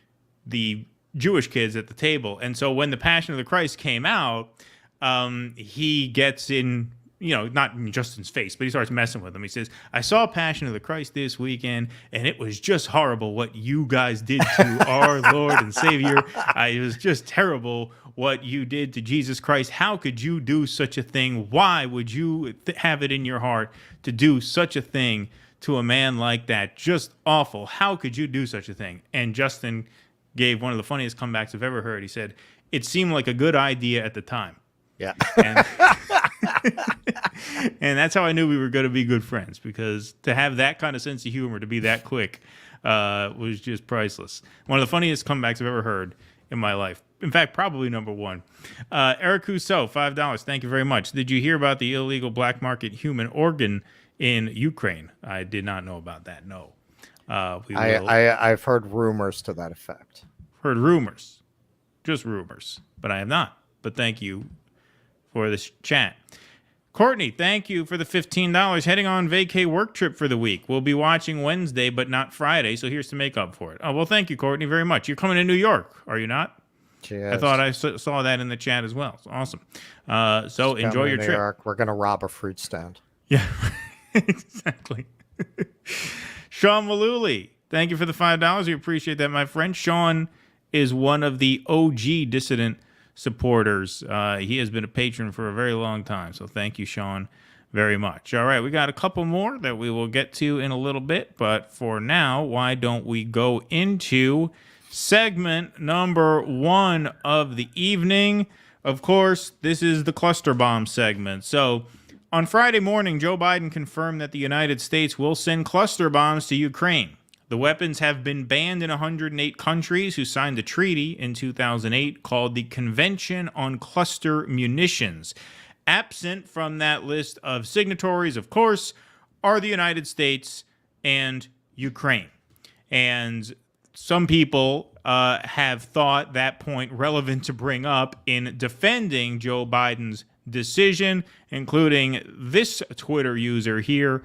the Jewish kids at the table. And so when The Passion of the Christ came out, he gets in, not in Justin's face, but he starts messing with him. He says, I saw Passion of the Christ this weekend, and it was just horrible what you guys did to our Lord and Savior. It was just terrible what you did to Jesus Christ. How could you do such a thing? Why would you have it in your heart to do such a thing to a man like that? Just awful. How could you do such a thing? And Justin gave one of the funniest comebacks I've ever heard. He said, it seemed like a good idea at the time. Yeah. And that's how I knew we were going to be good friends, because to have that kind of sense of humor, to be that quick, was just priceless. One of the funniest comebacks I've ever heard in my life. In fact, probably number one. Eric Rousseau, $5. Thank you very much. Did you hear about the illegal black market human organ in Ukraine? I did not know about that. No. I've heard rumors to that effect. Heard rumors. Just rumors. But I have not. But thank you for this chat. Courtney, thank you for the $15. Heading on vacay work trip for the week. We'll be watching Wednesday, but not Friday, so here's to make up for it. Oh, well, thank you, Courtney, very much. You're coming to New York, are you not? Cheers. I thought I saw that in the chat as well. It's awesome. So enjoy your New trip. York. We're going to rob a fruit stand. Yeah, exactly. Sean Malooly, thank you for the $5. We appreciate that, my friend. Sean is one of the OG dissident supporters. He has been a patron for a very long time, so thank you, Sean, very much. All right, we got a couple more that we will get to in a little bit, but for now, why don't we go into segment number 1 of the evening? Of course, this is the cluster bomb segment. So on Friday morning, Joe Biden confirmed that the United States will send cluster bombs to Ukraine. The weapons have been banned in 108 countries who signed a treaty in 2008 called the Convention on Cluster Munitions. Absent from that list of signatories, of course, are the United States and Ukraine. And some people have thought that point relevant to bring up in defending Joe Biden's decision, including this Twitter user here,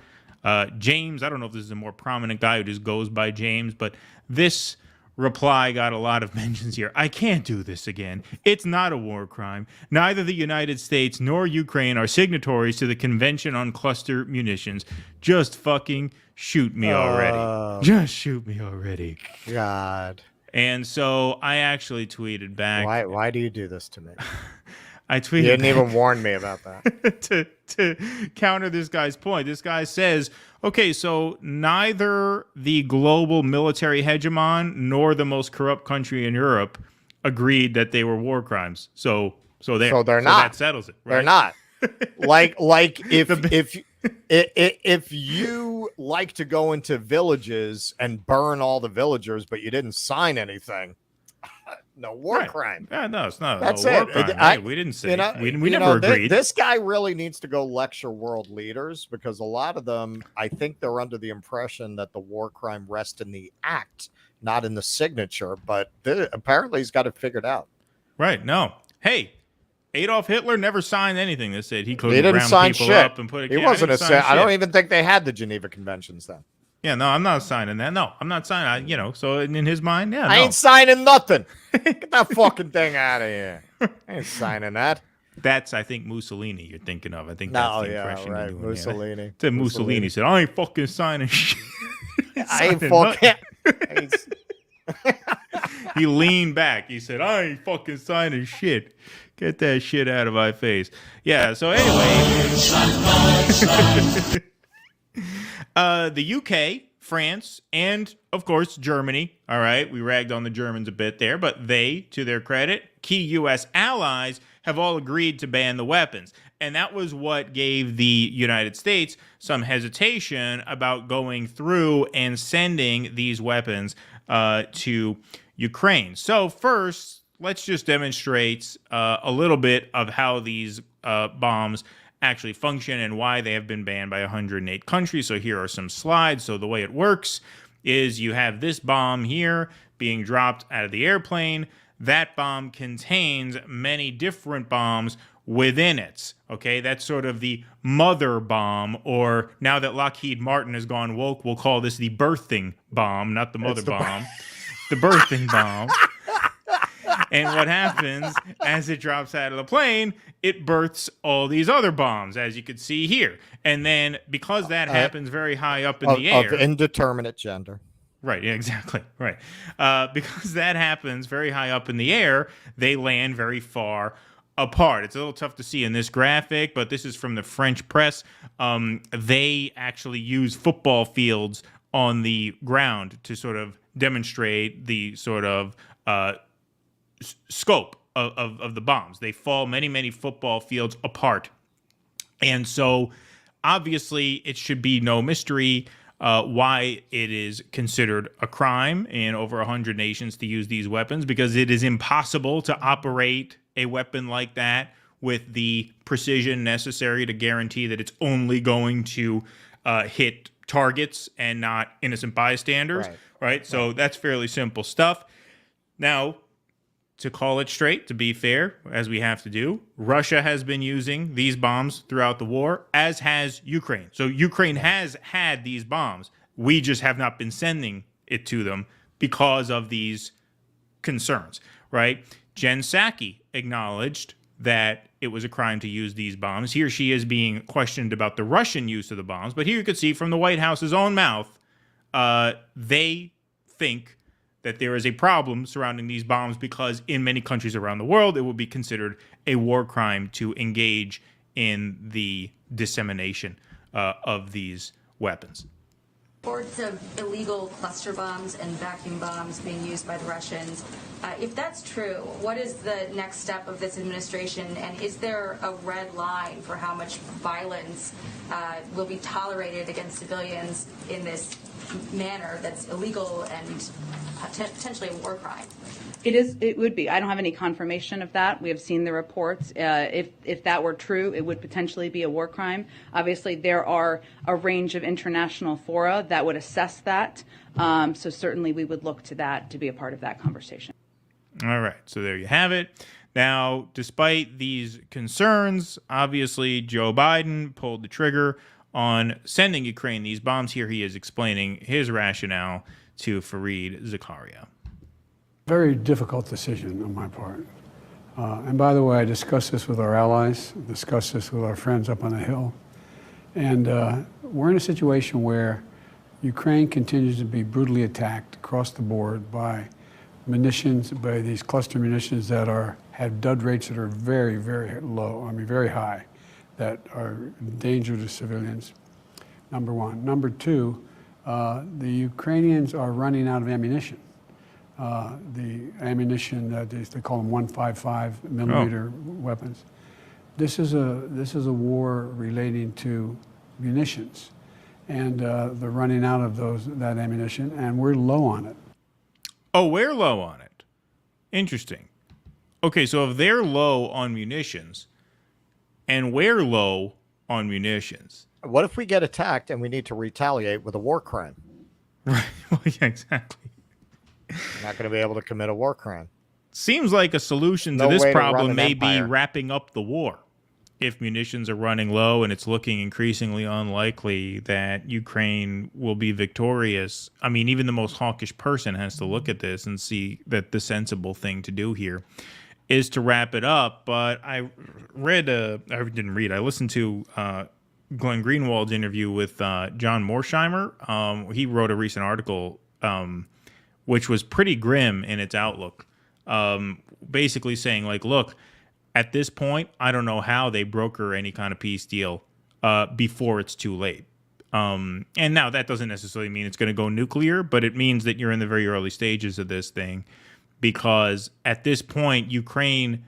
James. I don't know if this is a more prominent guy who just goes by James, but this reply got a lot of mentions here. I can't do this again. It's not a war crime. Neither the United States nor Ukraine are signatories to the Convention on Cluster Munitions. Just fucking shoot me already. Just shoot me already. God. And so I actually tweeted back. Why do you do this to me? I tweeted. You didn't even warn me about that. to counter this guy's point. This guy says, okay, so neither the global military hegemon nor the most corrupt country in Europe agreed that they were war crimes. So they're not. That settles it. Right? They're not. like if you like to go into villages and burn all the villagers, but you didn't sign anything. No war crime. Yeah, no, it's not. That's no war it. crime. We didn't say. We never agreed. This guy really needs to go lecture world leaders, because a lot of them, I think, they're under the impression that the war crime rests in the act, not in the signature. But apparently, he's got it figured out. Right? No. Hey, Adolf Hitler never signed anything that said he couldn't didn't round sign people shit. up and put a. He wasn't a. I don't even think they had the Geneva Conventions then. Yeah, no, I'm not signing that. No, I'm not signing. So in his mind, yeah, I ain't signing nothing. Get that fucking thing out of here. I ain't signing that. That's, I think, Mussolini you're thinking of. I think that's the impression you're doing. Mussolini. Yeah. Mussolini said, I ain't fucking signing shit. I ain't fucking. He leaned back. He said, I ain't fucking signing shit. Get that shit out of my face. Yeah, so anyway. The UK, France, and, of course, Germany. All right, we ragged on the Germans a bit there, but they, to their credit, key U.S. allies, have all agreed to ban the weapons. And that was what gave the United States some hesitation about going through and sending these weapons to Ukraine. So first, let's just demonstrate a little bit of how these bombs actually function and why they have been banned by 108 countries. So here are some slides. So the way it works is you have this bomb here being dropped out of the airplane. That bomb contains many different bombs within it. Okay, that's sort of the mother bomb, or now that Lockheed Martin has gone woke, we'll call this the birthing bomb, not the mother bomb. The birthing bomb. And what happens as it drops out of the plane, it births all these other bombs, as you can see here. And then because that happens very high up in the air. Of indeterminate gender. Right, yeah, exactly. Right. Because that happens very high up in the air, they land very far apart. It's a little tough to see in this graphic, but this is from the French press. They actually use football fields on the ground to sort of demonstrate the sort of scope of the bombs. They fall many, many football fields apart. And so obviously it should be no mystery why it is considered a crime in over 100 nations to use these weapons, because it is impossible to operate a weapon like that with the precision necessary to guarantee that it's only going to hit targets and not innocent bystanders, right? So that's fairly simple stuff. Now, to call it straight, to be fair, as we have to do, Russia has been using these bombs throughout the war, as has Ukraine. So Ukraine has had these bombs. We just have not been sending it to them because of these concerns, right? Jen Psaki acknowledged that it was a crime to use these bombs. Here she is being questioned about the Russian use of the bombs. But here you could see from the White House's own mouth, they think that there is a problem surrounding these bombs because in many countries around the world, it would be considered a war crime to engage in the dissemination of these weapons. Reports of illegal cluster bombs and vacuum bombs being used by the Russians. If that's true, what is the next step of this administration, and is there a red line for how much violence will be tolerated against civilians in this manner that's illegal and potentially a war crime? It would be. I don't have any confirmation of that. We have seen the reports. If that were true, it would potentially be a war crime. Obviously, there are a range of international fora that would assess that. So certainly we would look to that to be a part of that conversation. All right. So there you have it. Now, despite these concerns, obviously Joe Biden pulled the trigger on sending Ukraine these bombs. Here he is explaining his rationale to Fareed Zakaria. Very difficult decision on my part. And by the way, I discussed this with our allies, discussed this with our friends up on the Hill. And we're in a situation where Ukraine continues to be brutally attacked across the board by munitions, by these cluster munitions that have dud rates that are very, very low, I mean, very high, that are a danger to civilians, number one. Number two, the Ukrainians are running out of ammunition. The ammunition that they call them 155 millimeter weapons. This is a war relating to munitions, and they're running out of that ammunition, and we're low on it. Oh, we're low on it. Interesting. Okay, so if they're low on munitions, and we're low on munitions, what if we get attacked and we need to retaliate with a war crime? Right. Well, yeah, exactly. You're not going to be able to commit a war crime. Seems like a solution to this problem may be wrapping up the war. If munitions are running low and it's looking increasingly unlikely that Ukraine will be victorious, I mean, even the most hawkish person has to look at this and see that the sensible thing to do here is to wrap it up. But I listened to Glenn Greenwald's interview with John Morsheimer. He wrote a recent article which was pretty grim in its outlook, basically saying, like, look, at this point, I don't know how they broker any kind of peace deal before it's too late. And now that doesn't necessarily mean it's going to go nuclear, but it means that you're in the very early stages of this thing, because at this point, Ukraine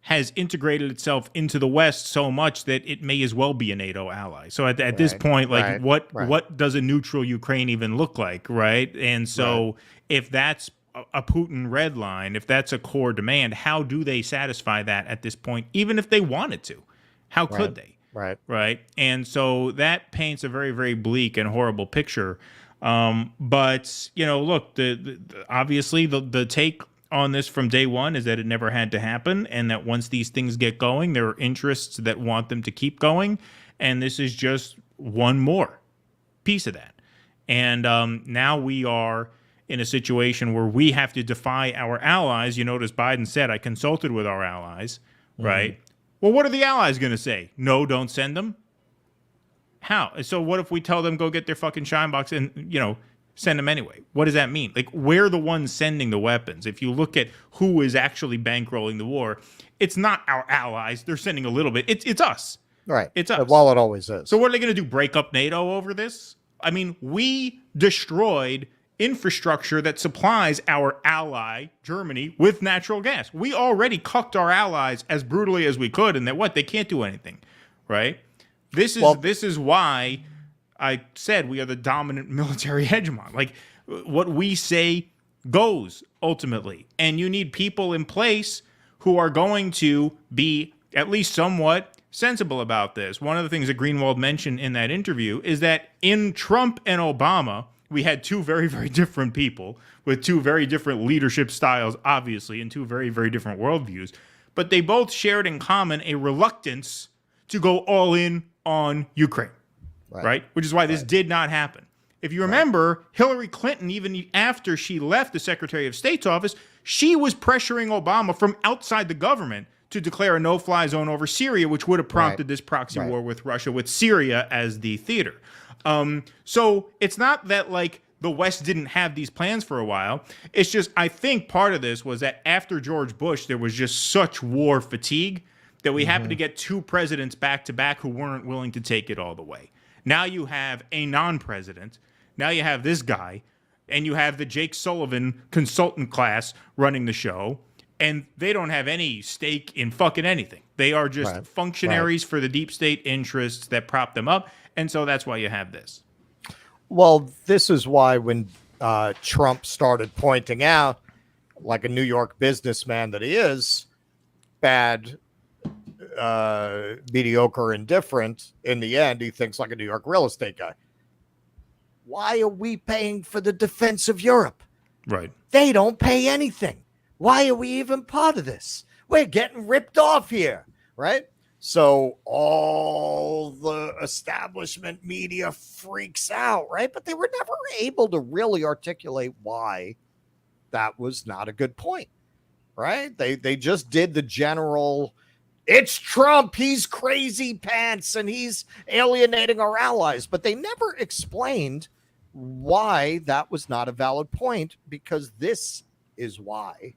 has integrated itself into the West so much that it may as well be a NATO ally. So at this point, like, what does a neutral Ukraine even look like, right? And so if that's a Putin red line, if that's a core demand, how do they satisfy that at this point, even if they wanted to? How could they? Right. And so that paints a very, very bleak and horrible picture. But, you know, look, obviously the take on this from day one is that it never had to happen, and that once these things get going, there are interests that want them to keep going, and this is just one more piece of that. And now we are in a situation where we have to defy our allies. You notice Biden said, I consulted with our allies, right? Well, what are the allies going to say? No, don't send them? How? So what if we tell them go get their fucking shine box and, you know, send them anyway? What does that mean? Like, we're the ones sending the weapons. If you look at who is actually bankrolling the war, it's not our allies. They're sending a little bit. It's us. Right. It's us. Well, it always is. So what are they going to do? Break up NATO over this? I mean, we destroyed infrastructure that supplies our ally, Germany, with natural gas. We already cucked our allies as brutally as we could, and that they can't do anything, right? This is why I said we are the dominant military hegemon. Like, what we say goes, ultimately. And you need people in place who are going to be at least somewhat sensible about this. One of the things that Greenwald mentioned in that interview is that in Trump and Obama, we had two very, very different people with two very different leadership styles, obviously, and two very, very different worldviews. But they both shared in common a reluctance to go all in on Ukraine, right? Which is why this did not happen. If you remember, Hillary Clinton, even after she left the Secretary of State's office, she was pressuring Obama from outside the government to declare a no-fly zone over Syria, which would have prompted this proxy war with Russia, with Syria as the theater. So it's not that like the West didn't have these plans for a while. It's just, I think part of this was that after George Bush, there was just such war fatigue that we happened to get two presidents back to back who weren't willing to take it all the way. Now you have a non-president. Now you have this guy, and you have the Jake Sullivan consultant class running the show, and they don't have any stake in fucking anything. They are just functionaries for the deep state interests that prop them up, and so that's why you have this. Well, this is why when Trump started pointing out, like a New York businessman that he is, bad, mediocre, indifferent, in the end, he thinks like a New York real estate guy. Why are we paying for the defense of Europe? Right. They don't pay anything. Why are we even part of this? We're getting ripped off here, right? So all the establishment media freaks out, right? But they were never able to really articulate why that was not a good point, right? They just did the general, it's Trump, he's crazy pants, and he's alienating our allies. But they never explained why that was not a valid point, because this is why,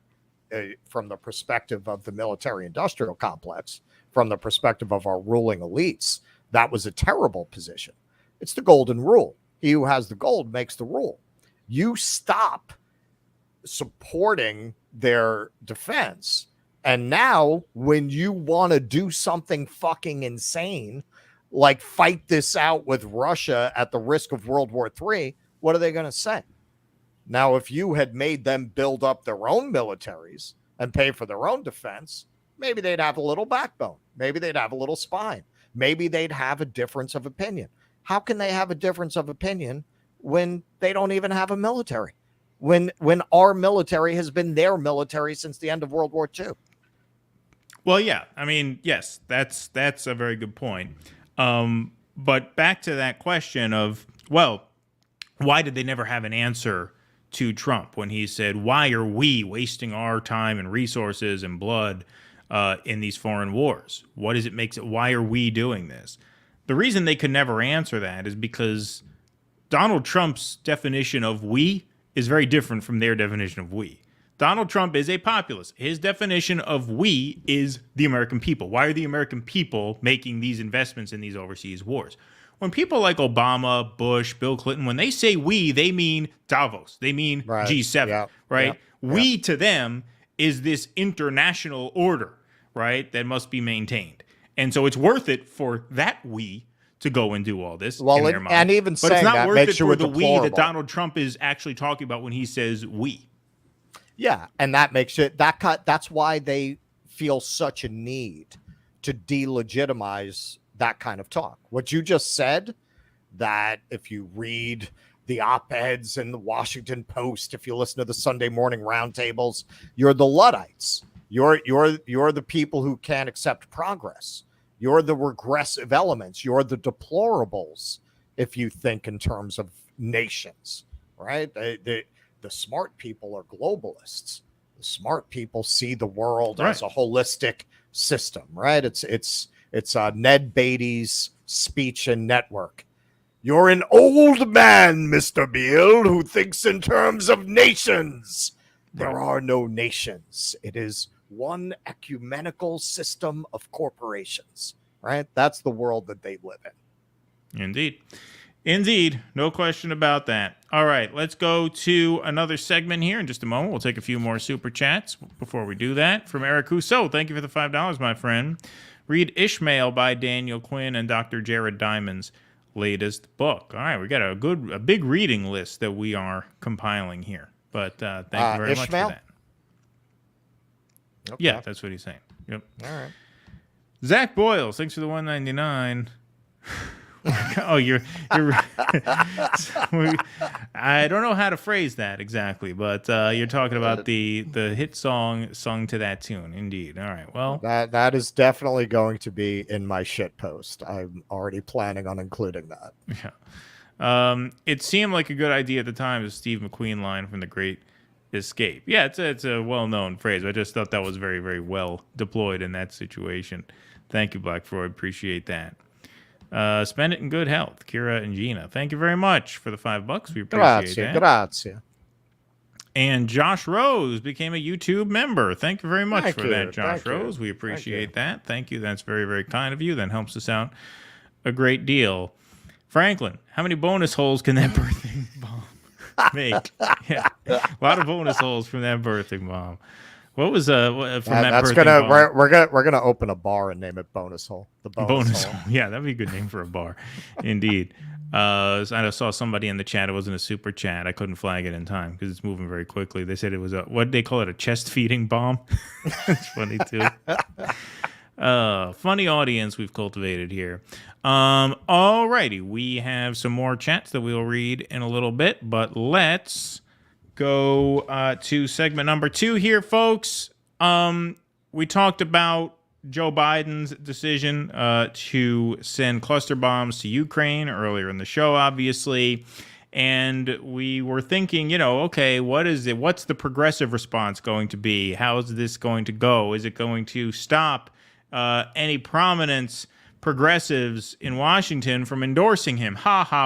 from the perspective of the military-industrial complex, from the perspective of our ruling elites, that was a terrible position. It's the golden rule. He who has the gold makes the rule. You stop supporting their defense, and now when you want to do something fucking insane, like fight this out with Russia at the risk of World War III, what are they going to say? Now, if you had made them build up their own militaries and pay for their own defense, maybe they'd have a little backbone. Maybe they'd have a little spine. Maybe they'd have a difference of opinion. How can they have a difference of opinion when they don't even have a military? When our military has been their military since the end of World War II? Well, yeah. I mean, yes, that's a very good point. But back to that question of, well, why did they never have an answer to Trump when he said, why are we wasting our time and resources and blood in these foreign wars? What is it makes it? Why are we doing this? The reason they could never answer that is because Donald Trump's definition of we is very different from their definition of we. Donald Trump is a populist. His definition of we is the American people. Why are the American people making these investments in these overseas wars? When people like Obama, Bush, Bill Clinton, when they say we, they mean Davos. They mean G7, right? We to them is this international order, right, that must be maintained. And so it's worth it for that we to go and do all this in their mind. And even but it's not that worth makes it you for a the we deplorable. that Donald Trump is actually talking about when he says we. Yeah, and that makes it that's why they feel such a need to delegitimize that kind of talk. What you just said, that if you read the op-eds in the Washington Post, if you listen to the Sunday morning roundtables, you're the Luddites. You're the people who can't accept progress. You're the regressive elements. You're the deplorables if you think in terms of nations, right? The smart people are globalists. The smart people see the world as a holistic system, right? It's Ned Beatty's speech and network. You're an old man, Mr. Beale, who thinks in terms of nations. There are no nations. It is one ecumenical system of corporations, right? That's the world that they live in. Indeed. No question about that. All right, let's go to another segment here in just a moment. We'll take a few more super chats before we do that. From Eric Rousseau, thank you for the $5, my friend. Read Ishmael by Daniel Quinn and Dr. Jared Diamond's latest book. All right, we got a big reading list that we are compiling here. But thank you very much for that. Okay. Yeah, that's what he's saying. Yep. All right. Zach Boyles, thanks for the $1.99. Oh, you're I don't know how to phrase that exactly, but you're talking about the hit song sung to that tune. Indeed. All right. Well, that is definitely going to be in my shit post. I'm already planning on including that. Yeah. It seemed like a good idea at the time. The Steve McQueen line from The Great Escape. Yeah, it's a well-known phrase. I just thought that was very, very well deployed in that situation. Thank you, Black Freud. Appreciate that. Spend it in good health, Kira and Gina. Thank you very much for the $5. We appreciate that. Grazie. And Josh Rose became a YouTube member. Thank you very much Thank for you. that, Josh Thank you. Rose. We appreciate that. Thank you. That's very, very kind of you. That helps us out a great deal. Franklin, how many bonus holes can that birthing bomb make? Yeah, a lot of bonus holes from that birthing bomb. What was from that birthing bomb? We're gonna open a bar and name it Bonus Hole. The bonus hole. Yeah, that'd be a good name for a bar, indeed. I saw somebody in the chat. It wasn't a super chat. I couldn't flag it in time because it's moving very quickly. They said it was what they call it, a chest feeding bomb. It's funny too. Funny audience we've cultivated here. Alrighty, we have some more chats that we'll read in a little bit, but let's go to segment number 2 here, folks. We talked about Joe Biden's decision to send cluster bombs to Ukraine earlier in the show, obviously. And we were thinking, okay, what's the progressive response going to be? How is this going to go? Is it going to stop any prominence progressives in Washington from endorsing him?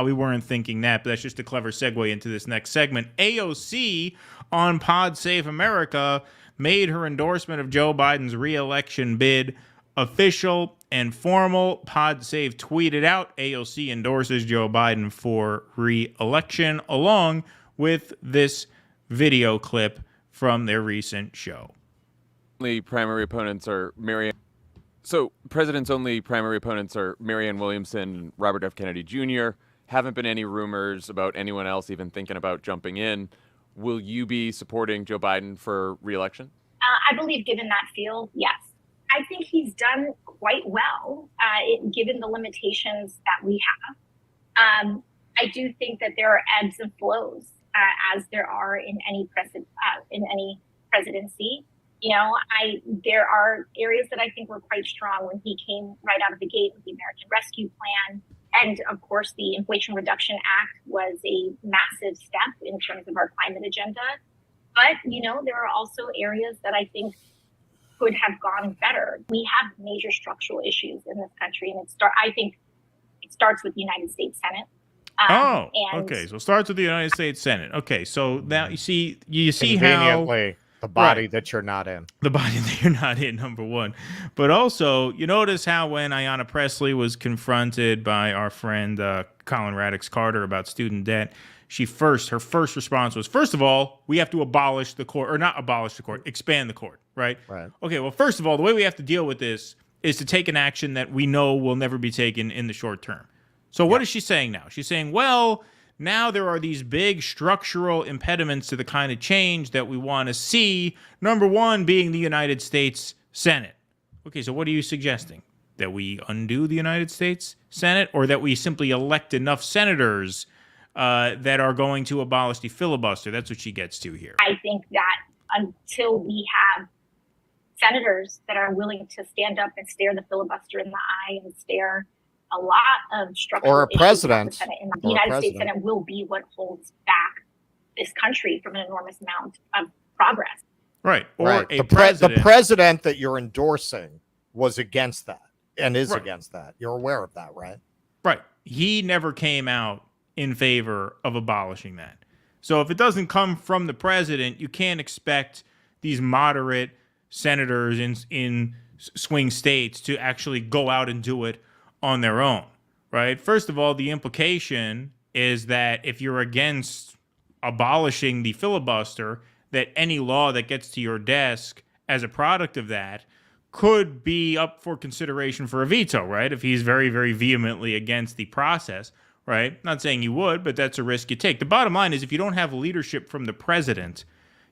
We weren't thinking that, but that's just a clever segue into this next segment. AOC on Pod Save America made her endorsement of Joe Biden's re-election bid official and formal. Pod Save tweeted out, AOC endorses Joe Biden for re-election, along with this video clip from their recent show. The primary opponents are So President's only primary opponents are Marianne Williamson and Robert F. Kennedy Jr. Haven't been any rumors about anyone else even thinking about jumping in. Will you be supporting Joe Biden for re-election? I believe given that field, yes. I think he's done quite well, given the limitations that we have. I do think that there are ebbs and flows, as there are in any presidency. There are areas that I think were quite strong when he came right out of the gate with the American Rescue Plan. And of course, the Inflation Reduction Act was a massive step in terms of our climate agenda. But, there are also areas that I think could have gone better. We have major structural issues in this country. And I think it starts with the United States Senate. Okay. So it starts with the United States Senate. Okay. So now you see Conveniently, how the body that you're not in. The body that you're not in, number one. But also, you notice how when Ayanna Pressley was confronted by our friend Colin Radix Carter about student debt, her first response was, first of all, we have to abolish the court, or not abolish the court, expand the court, right? Right. Okay, well, first of all, the way we have to deal with this is to take an action that we know will never be taken in the short term. So what is she saying now? She's saying, well, now there are these big structural impediments to the kind of change that we want to see. Number one being the United States Senate. Okay, so what are you suggesting? That we undo the United States Senate, or that we simply elect enough senators that are going to abolish the filibuster? That's what she gets to here. I think that until we have senators that are willing to stand up and stare the filibuster in the eye and stare a lot of structural or a president, issues in the United States Senate will be what holds back this country from an enormous amount of progress. Right. Or right. president. The president that you're endorsing was against that and is against that. You're aware of that, right? Right. He never came out in favor of abolishing that. So if it doesn't come from the president, you can't expect these moderate senators in swing states to actually go out and do it on their own, right? First of all, the implication is that if you're against abolishing the filibuster, that any law that gets to your desk as a product of that could be up for consideration for a veto, right? If he's very, very vehemently against the process, right? Not saying you would, but that's a risk you take. The bottom line is if you don't have leadership from the president,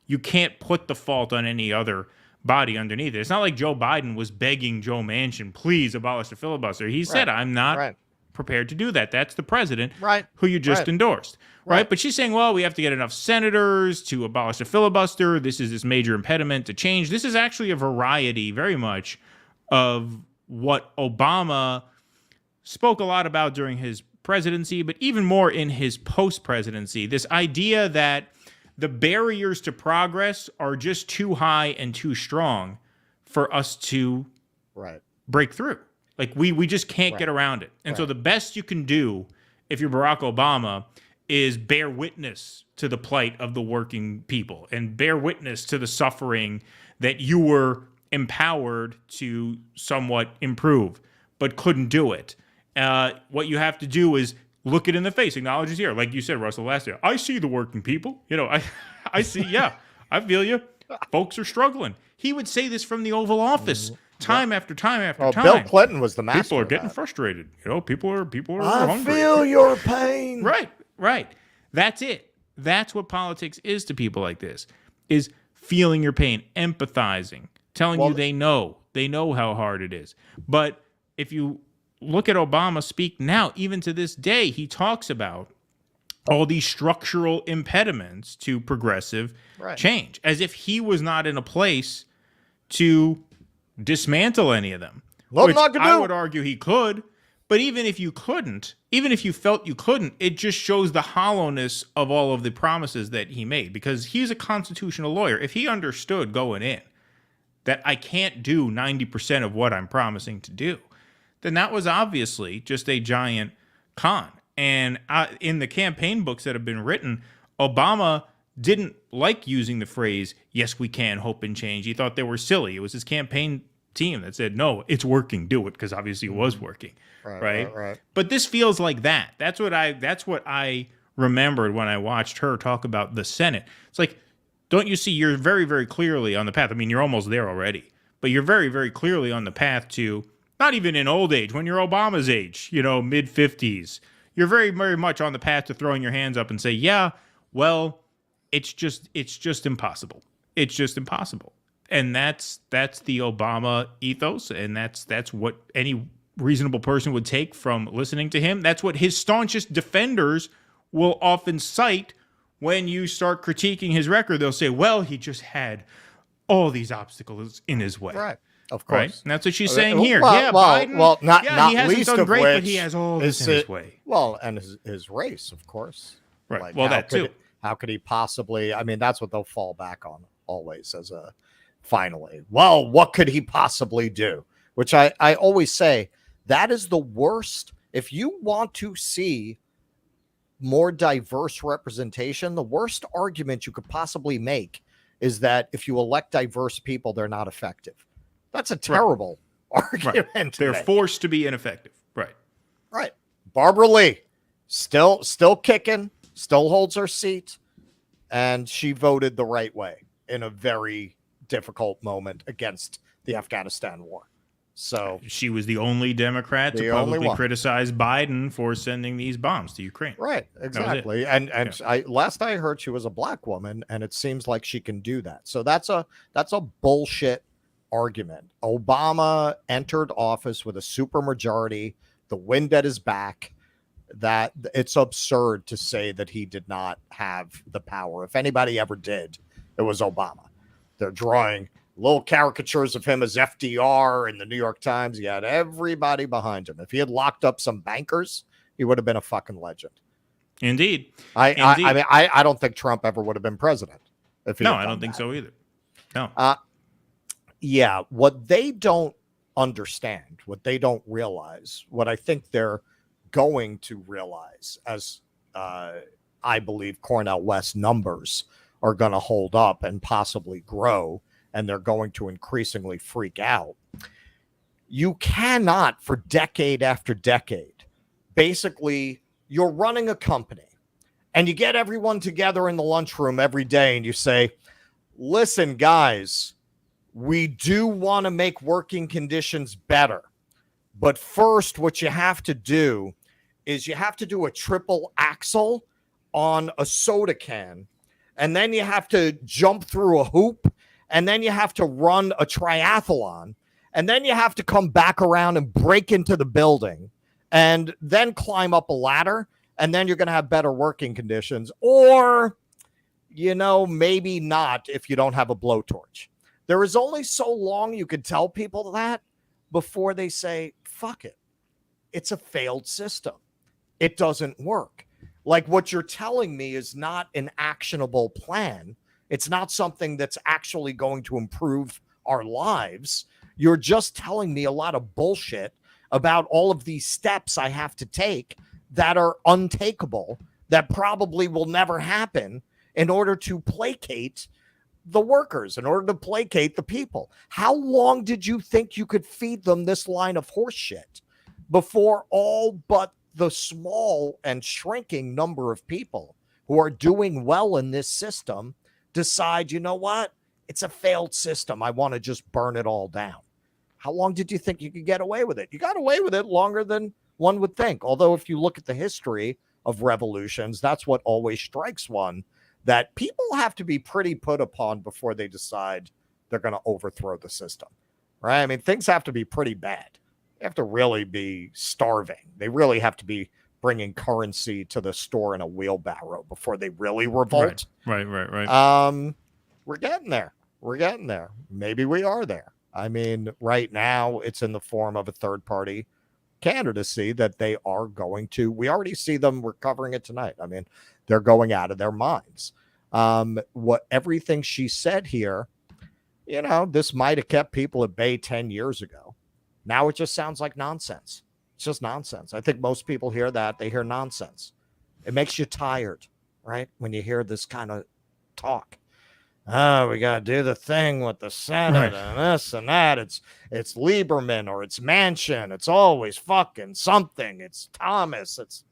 you can't put the fault on any other body underneath it. It's not like Joe Biden was begging Joe Manchin, please abolish the filibuster. He said, I'm not prepared to do that. That's the president right. who you just right. endorsed, right? But she's saying, well, we have to get enough senators to abolish the filibuster. This is this major impediment to change. This is actually a variety, very much, of what Obama spoke a lot about during his presidency, but even more in his post-presidency. This idea that the barriers to progress are just too high and too strong for us to break through. Like we just can't get around it. And so the best you can do if you're Barack Obama is bear witness to the plight of the working people and bear witness to the suffering that you were empowered to somewhat improve, but couldn't do it. What you have to do is look it in the face, acknowledge it's here. Like you said, Russell, last year, I see the working people. You know, I see, yeah, I feel you. Folks are struggling. He would say this from the Oval Office time after time after time. Bill Clinton was the master. People are of getting that. frustrated. You know, people are I hungry. feel your pain. Right. That's it. That's what politics is to people like this, is feeling your pain, empathizing, telling you they know how hard it is. But if you look at Obama speak now, even to this day, he talks about all these structural impediments to progressive change, as if he was not in a place to dismantle any of them. Which I would argue he could, but even if you couldn't, even if you felt you couldn't, it just shows the hollowness of all of the promises that he made, because he's a constitutional lawyer. If he understood going in that I can't do 90% of what I'm promising to do, then that was obviously just a giant con. And in the campaign books that have been written, Obama didn't like using the phrase, yes, we can, hope and change. He thought they were silly. It was his campaign team that said, no, it's working, do it, because obviously it was working. Right. But this feels like that. That's what I remembered when I watched her talk about the Senate. It's like, don't you see, you're very, very clearly on the path. I mean, you're almost there already, but you're very, very clearly on the path to, not even in old age, when you're Obama's age, you know, mid-50s, you're very, very much on the path to throwing your hands up and say, yeah, well, it's just impossible. It's just impossible. And that's the Obama ethos, and that's what any reasonable person would take from listening to him. That's what his staunchest defenders will often cite when you start critiquing his record. They'll say, well, he just had all these obstacles in his way. Right. Of course. Right? And that's what she's saying here. Biden, not he hasn't least done of great, which but he has all this in his way. Well, and his race, of course. Right. Like, well, that too. How could he possibly? I mean, that's what they'll fall back on always as a finally. Well, what could he possibly do? Which I always say, that is the worst. If you want to see more diverse representation, the worst argument you could possibly make is that if you elect diverse people, they're not effective. That's a terrible argument. Right. They're forced to be ineffective. Right. Barbara Lee, still kicking, still holds her seat, and she voted the right way in a very difficult moment against the Afghanistan war. So she was the only Democrat to publicly criticize Biden for sending these bombs to Ukraine. Right, exactly. And last I heard, she was a black woman, and it seems like she can do that. So that's a bullshit argument. Obama entered office with a supermajority, the wind at his back. That it's absurd to say that he did not have the power. If anybody ever did, it was Obama. They're drawing little caricatures of him as FDR in the New York Times. He had everybody behind him. If he had locked up some bankers, he would have been a fucking legend. Indeed. I don't think Trump ever would have been president. If he I don't think so either. No. Yeah. What they don't understand, what they don't realize, what I think they're going to realize, as I believe Cornel West numbers are going to hold up and possibly grow, and they're going to increasingly freak out. You cannot, for decade after decade, basically, you're running a company and you get everyone together in the lunchroom every day and you say, listen, guys, we do want to make working conditions better. But first, what you have to do is you have to do a triple axle on a soda can, and then you have to jump through a hoop, and then you have to run a triathlon, and then you have to come back around and break into the building and then climb up a ladder, and then you're going to have better working conditions. Or, maybe not if you don't have a blowtorch. There is only so long you can tell people that before they say, fuck it. It's a failed system. It doesn't work. Like, what you're telling me is not an actionable plan. It's not something that's actually going to improve our lives. You're just telling me a lot of bullshit about all of these steps I have to take that are untakeable, that probably will never happen, in order to placate the workers, in order to placate the people. How long did you think you could feed them this line of horse shit before all but the small and shrinking number of people who are doing well in this system decide, you know what? It's a failed system. I want to just burn it all down. How long did you think you could get away with it? You got away with it longer than one would think. Although if you look at the history of revolutions, that's what always strikes one, that people have to be pretty put upon before they decide they're going to overthrow the system, right? I mean, things have to be pretty bad. They have to really be starving. They really have to be bringing currency to the store in a wheelbarrow before they really revolt. Right. We're getting there. We're getting there. Maybe we are there. I mean, right now it's in the form of a third-party candidacy that they are going to. We already see them. We're covering it tonight. I mean, they're going out of their minds. Everything she said here, this might have kept people at bay 10 years ago. Now it just sounds like nonsense. It's just nonsense. I think most people hear that. They hear nonsense. It makes you tired, right? When you hear this kind of talk. Oh, we got to do the thing with the Senate and this and that. It's Lieberman or it's Manchin. It's always fucking something. It's Thomas. It's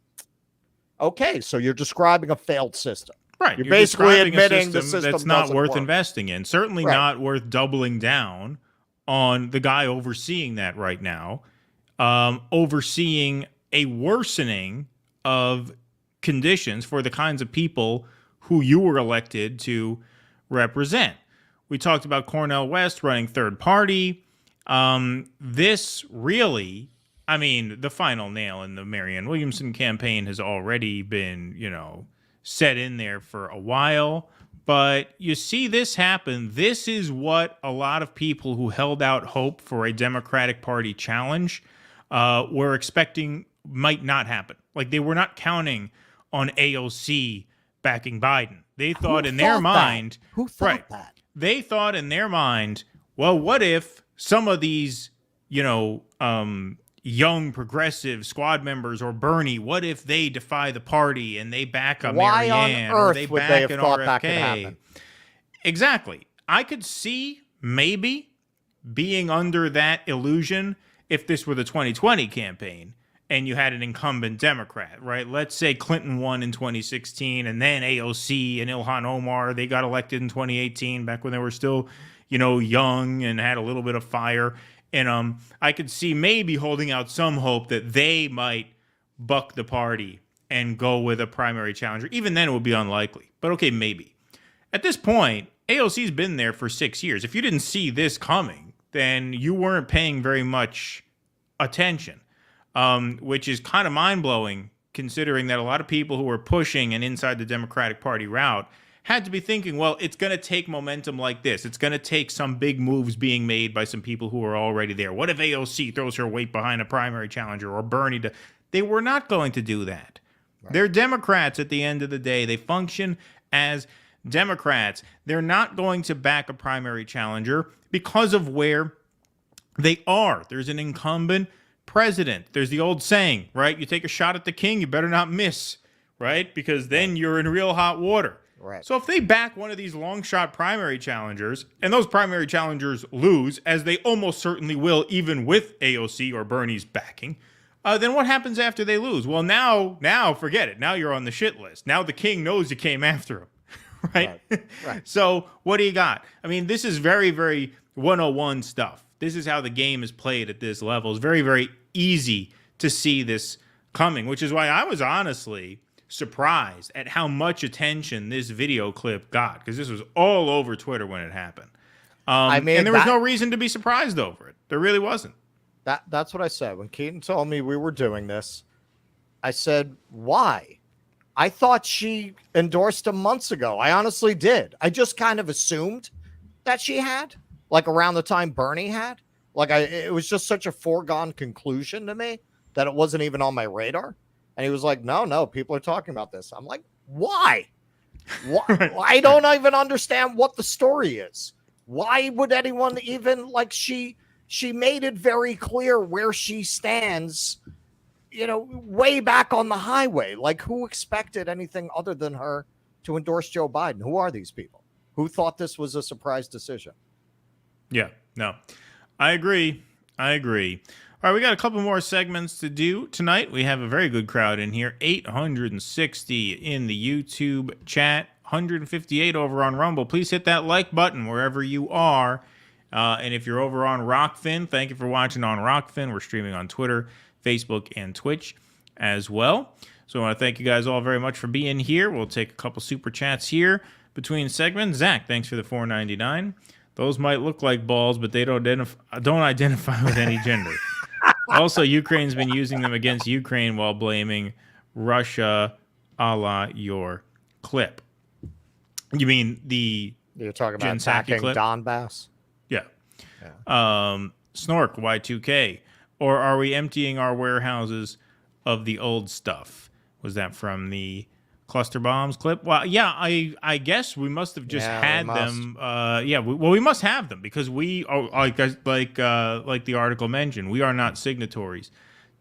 okay. So you're describing a failed system. Right. You're basically admitting the system that's not worth investing in. Certainly not worth doubling down on the guy overseeing that right now, overseeing a worsening of conditions for the kinds of people who you were elected to represent. We talked about Cornel West running third party. This really, I mean, the final nail in the Marianne Williamson campaign has already been, set in there for a while. But you see this happen. This is what a lot of people who held out hope for a Democratic Party challenge were expecting might not happen. Like, they were not counting on AOC backing Biden. They thought in their mind, who thought that? They thought in their mind, well, what if some of these, young progressive squad members or Bernie, what if they defy the party and they back a Marianne or they back an RFK? Exactly. I could see maybe being under that illusion if this were the 2020 campaign and you had an incumbent Democrat, right? Let's say Clinton won in 2016 and then AOC and Ilhan Omar, they got elected in 2018 back when they were still, young and had a little bit of fire. And I could see maybe holding out some hope that they might buck the party and go with a primary challenger. Even then, it would be unlikely. But okay, maybe. At this point, AOC's been there for 6 years. If you didn't see this coming, then you weren't paying very much attention, which is kind of mind-blowing considering that a lot of people who were pushing and inside the Democratic Party route had to be thinking, well, it's going to take momentum like this. It's going to take some big moves being made by some people who are already there. What if AOC throws her weight behind a primary challenger or Bernie? They were not going to do that. Right. They're Democrats at the end of the day. They function as Democrats. They're not going to back a primary challenger because of where they are. There's an incumbent president. There's the old saying, right? You take a shot at the king, you better not miss, right? Because then you're in real hot water. Right. So if they back one of these long shot primary challengers and those primary challengers lose, as they almost certainly will, even with AOC or Bernie's backing, then what happens after they lose? Well, now forget it. Now you're on the shit list. Now the king knows you came after him, right? Right. So what do you got? I mean, this is very, very 101 stuff. This is how the game is played at this level. It's very, very easy to see this coming, which is why I was honestly surprised at how much attention this video clip got, because this was all over Twitter when it happened. And there was no reason to be surprised over it. There really wasn't. That's what I said. When Keaton told me we were doing this, I said, why? I thought she endorsed him months ago. I honestly did. I just kind of assumed that she had, like around the time Bernie had. Like it was just such a foregone conclusion to me that it wasn't even on my radar. And he was like, no, people are talking about this. I'm like, why? Why? I don't even understand what the story is. Why would anyone even like she made it very clear where she stands, way back on the highway. Like, who expected anything other than her to endorse Joe Biden? Who are these people? Who thought this was a surprise decision? Yeah, no, I agree. All right, we got a couple more segments to do tonight. We have a very good crowd in here. 860 in the YouTube chat, 158 over on Rumble. Please hit that like button wherever you are. And if you're over on Rockfin, thank you for watching on Rockfin. We're streaming on Twitter, Facebook, and Twitch as well. So I want to thank you guys all very much for being here. We'll take a couple super chats here between segments. Zach, thanks for the $4.99. Those might look like balls, but they don't identify with any gender. Also, Ukraine's been using them against Ukraine while blaming Russia, a la your clip. You mean you're talking about attacking Donbass? Yeah. Snork, Y2K. Or are we emptying our warehouses of the old stuff? Was that from the cluster bombs clip? Well, yeah, I guess we must have just had them. We must have them because we are like the article mentioned. We are not signatories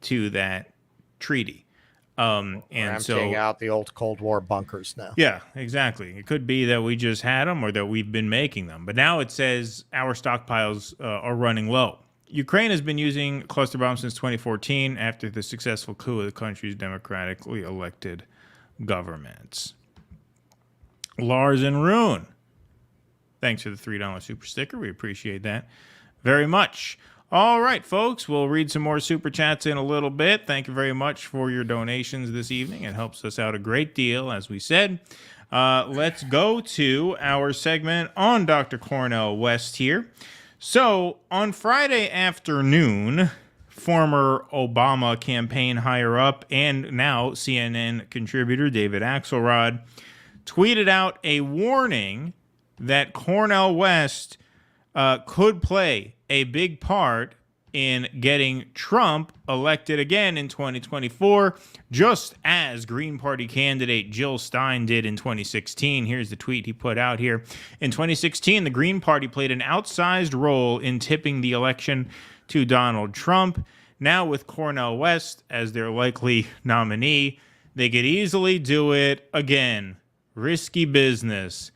to that treaty. And emptying out the old Cold War bunkers now. Yeah, exactly. It could be that we just had them or that we've been making them. But now it says our stockpiles are running low. Ukraine has been using cluster bombs since 2014 after the successful coup of the country's democratically elected governments. Lars and Rune, thanks for the $3 super sticker. We appreciate that very much. All right, folks, we'll read some more super chats in a little bit. Thank you very much for your donations this evening. It helps us out a great deal, as we said. Let's go to our segment on Dr. Cornel West here. So, on Friday afternoon, former Obama campaign higher-up and now CNN contributor David Axelrod tweeted out a warning that Cornel West could play a big part in getting Trump elected again in 2024, just as Green Party candidate Jill Stein did in 2016. Here's the tweet he put out here. In 2016, the Green Party played an outsized role in tipping the election to Donald Trump. Now with Cornel West as their likely nominee, they could easily do it again. Risky business.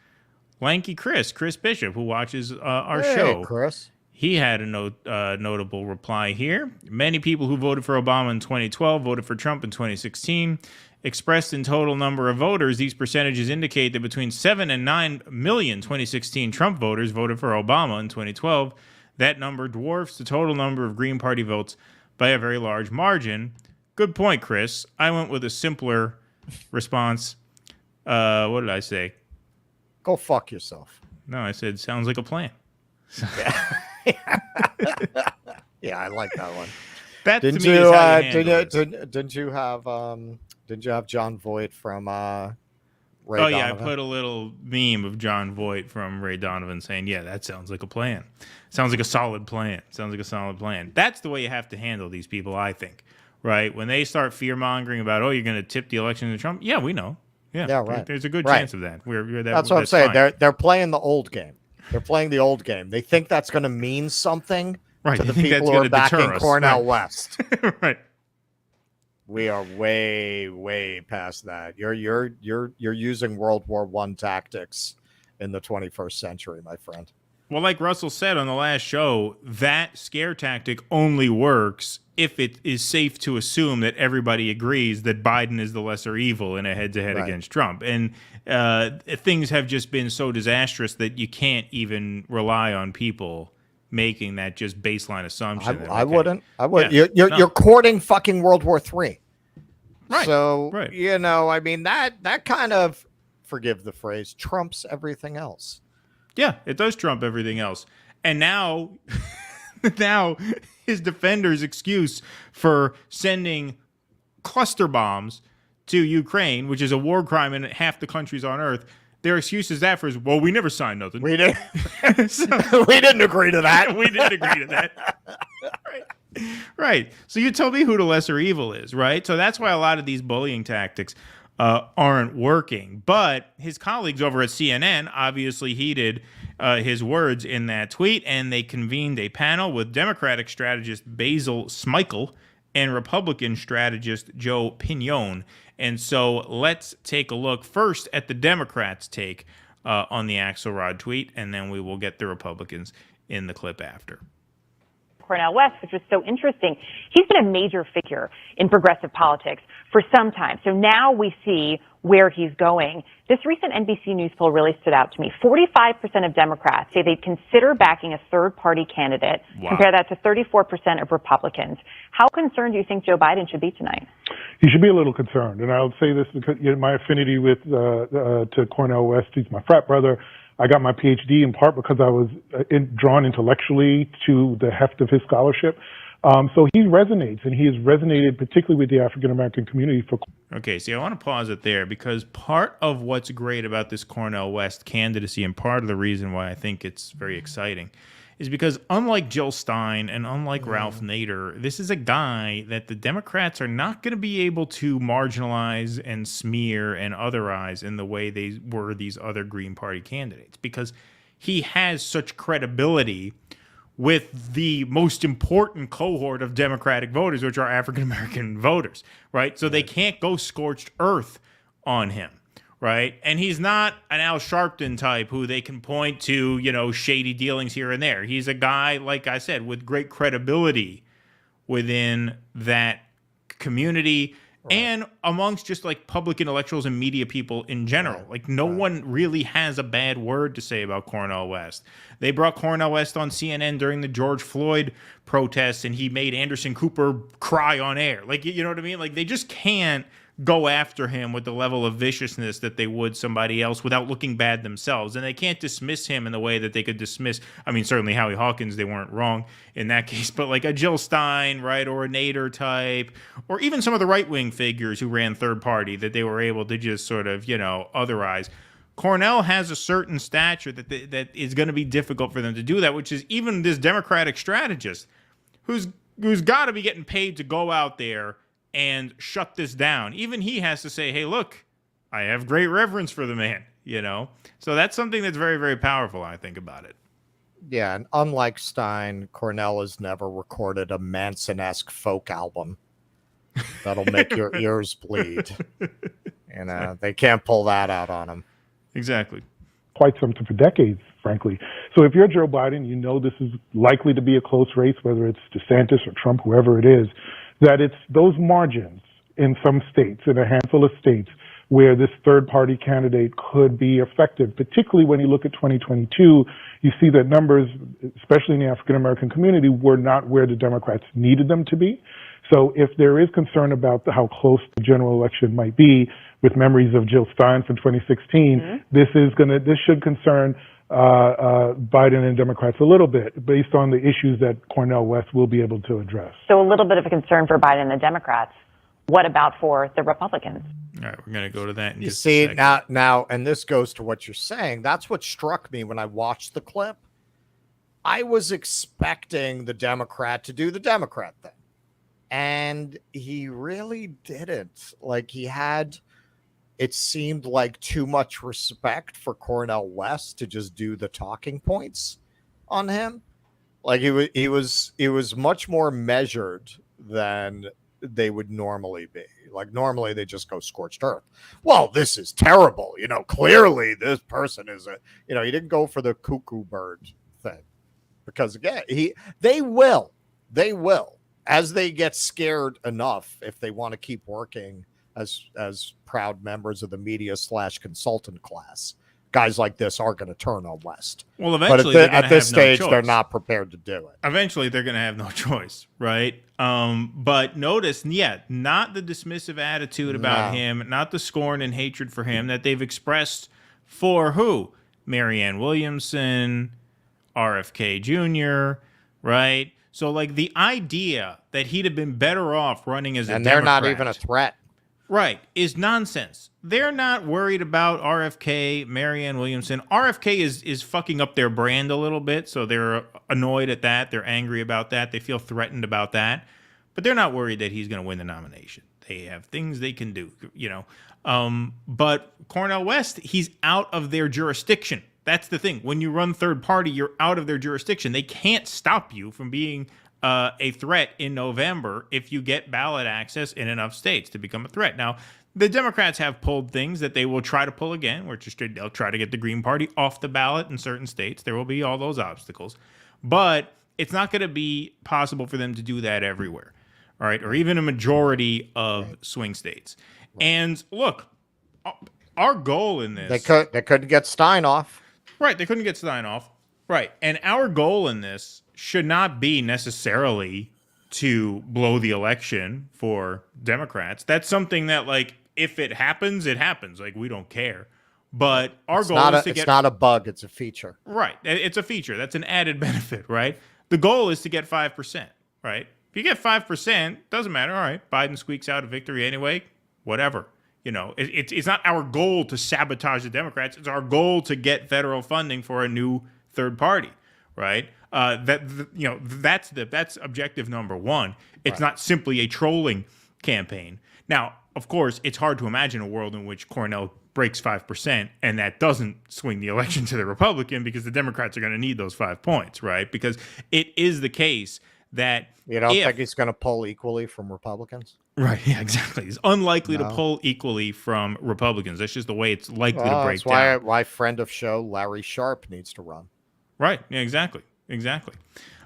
Lanky Chris Bishop, who watches our show. Chris. He had a notable reply here. Many people who voted for Obama in 2012 voted for Trump in 2016. Expressed in total number of voters, these percentages indicate that between 7 and 9 million 2016 Trump voters voted for Obama in 2012. That number dwarfs the total number of Green Party votes by a very large margin. Good point, Chris. I went with a simpler response. What did I say? Go fuck yourself. No, I said sounds like a plan. Yeah, I like that one. That didn't to me is how you didn't you have John Voight from Ray Donovan? Yeah, I put a little meme of John Voight from Ray Donovan saying, yeah, that sounds like a plan. Sounds like a solid plan. That's the way you have to handle these people, I think, right? When they start fear-mongering about, you're going to tip the election to Trump. Yeah, we know. Yeah, right. There's a good chance of that. That's what I'm saying. Fine. They're playing the old game. They're playing the old game. They think that's going to mean something to the people who are backing Cornel West. Right. We are way, way past that. You're using World War I tactics in the 21st century, my friend. Well, like Russell said on the last show, that scare tactic only works if it is safe to assume that everybody agrees that Biden is the lesser evil in a head-to-head against Trump. And things have just been so disastrous that you can't even rely on people making that just baseline assumption. I wouldn't. Yeah, you're courting fucking World War III. Right. So, I mean, that kind of, forgive the phrase, trumps everything else. Yeah, it does trump everything else. And now now his defender's excuse for sending cluster bombs to Ukraine, which is a war crime in half the countries on Earth, their excuse is that for, well, we never signed nothing. We didn't. We didn't agree to that. We didn't agree to that. Right. So you tell me who the lesser evil is, right? So that's why a lot of these bullying tactics aren't working. But his colleagues over at CNN obviously heeded his words in that tweet, and they convened a panel with Democratic strategist Basil Smikle and Republican strategist Joe Pignon. And so let's take a look first at the Democrats' take on the Axelrod tweet, and then we will get the Republicans in the clip after. Cornel West, which was so interesting. He's been a major figure in progressive politics for some time. So now we see where he's going. This recent NBC News poll really stood out to me. 45% of Democrats say they'd consider backing a third-party candidate. Wow. Compare that to 34% of Republicans. How concerned do you think Joe Biden should be tonight? He should be a little concerned, and I'll say this because my affinity with to Cornel West. He's my frat brother. I got my PhD in part because I was drawn intellectually to the heft of his scholarship. So he resonates, and he has resonated particularly with the African-American community. Okay, see, I want to pause it there because part of what's great about this Cornel West candidacy, and part of the reason why I think it's very exciting, is because unlike Jill Stein and unlike Ralph Nader, this is a guy that the Democrats are not going to be able to marginalize and smear and otherize in the way they were these other Green Party candidates, because he has such credibility with the most important cohort of Democratic voters, which are African-American voters, right? So they can't go scorched earth on him. Right. And he's not an Al Sharpton type who they can point to, you know, shady dealings here and there. He's a guy, like I said, with great credibility within that community and amongst just like public intellectuals and media people in general. Like no one really has a bad word to say about Cornel West. They brought Cornel West on CNN during the George Floyd protests, and he made Anderson Cooper cry on air. Like, you know what I mean? Like they just can't go after him with the level of viciousness that they would somebody else without looking bad themselves. And they can't dismiss him in the way that they could dismiss, I mean, certainly Howie Hawkins, they weren't wrong in that case, but like a Jill Stein, right, or a Nader type, or even some of the right-wing figures who ran third party that they were able to just sort of, you know, otherize. Cornel has a certain stature that is going to be difficult for them to do that, which is even this Democratic strategist who's got to be getting paid to go out there and shut this down. Even he has to say, hey, look, I have great reverence for the man, you know? So that's something that's very, very powerful, I think, about it. Yeah, and unlike Stein, Cornel has never recorded a Manson-esque folk album that'll make your ears bleed. You know, they can't pull that out on him. Exactly. Quite something for decades, frankly. So if you're Joe Biden, you know this is likely to be a close race, whether it's DeSantis or Trump, whoever it is, that it's those margins in some states, in a handful of states, where this third-party candidate could be effective, particularly when you look at 2022, you see that numbers, especially in the African-American community, were not where the Democrats needed them to be. So if there is concern about how close the general election might be, with memories of Jill Stein from 2016, this should concern Biden and Democrats a little bit based on the issues that Cornel West will be able to address. So a little bit of a concern for Biden and the Democrats. What about for the Republicans? All right, we're going to go to that in You just see, a second. now, and this goes to what you're saying. That's what struck me when I watched the clip. I was expecting the Democrat to do the Democrat thing, and he really didn't. Like, he had, it seemed like, too much respect for Cornel West to just do the talking points on him. Like, he was much more measured than they would normally be. Like, normally they just go scorched earth. Well, this is terrible. You know, clearly this person is he didn't go for the cuckoo bird thing, because again, they will, as they get scared enough, if they want to keep working as proud members of the media / consultant class, guys like this are going to turn on West. Well, eventually, but at this stage, they're not prepared to do it. Eventually, they're going to have no choice, right? But notice, not the dismissive attitude about him, not the scorn and hatred for him that they've expressed for who? Marianne Williamson, RFK Jr., right? So, like, the idea that he'd have been better off running as a And Democrat, they're not even a threat. right, is nonsense. They're not worried about RFK, Marianne Williamson. RFK is fucking up their brand a little bit, so they're annoyed at that. They're angry about that. They feel threatened about that. But they're not worried that he's going to win the nomination. They have things they can do, you know. But Cornel West, he's out of their jurisdiction. That's the thing. When you run third party, you're out of their jurisdiction. They can't stop you from being a threat in November if you get ballot access in enough states to become a threat. Now, the Democrats have pulled things that they will try to pull again, which is they'll try to get the Green Party off the ballot in certain states. There will be all those obstacles. But it's not going to be possible for them to do that everywhere, all right, or even a majority of swing states. And look, our goal in this... They couldn't get Stein off. Right, they couldn't get Stein off. Right, and our goal in this should not be necessarily to blow the election for Democrats. That's something that, like, if it happens, it happens. Like, we don't care. But our goal is to get... It's not a bug, it's a feature. Right, it's a feature. That's an added benefit, right? The goal is to get 5%, right? If you get 5%, doesn't matter. All right, Biden squeaks out a victory anyway, whatever. You know, it's not our goal to sabotage the Democrats. It's our goal to get federal funding for a new third party, right? That's objective number one. It's not simply a trolling campaign. Now, of course, it's hard to imagine a world in which Cornel breaks 5% and that doesn't swing the election to the Republican, because the Democrats are going to need those 5 points, right? Because it is the case that you don't think he's going to pull equally from Republicans? Right, yeah, exactly. He's unlikely to pull equally from Republicans. That's just the way it's likely to break down. That's why friend of show Larry Sharp needs to run. Right, yeah, exactly.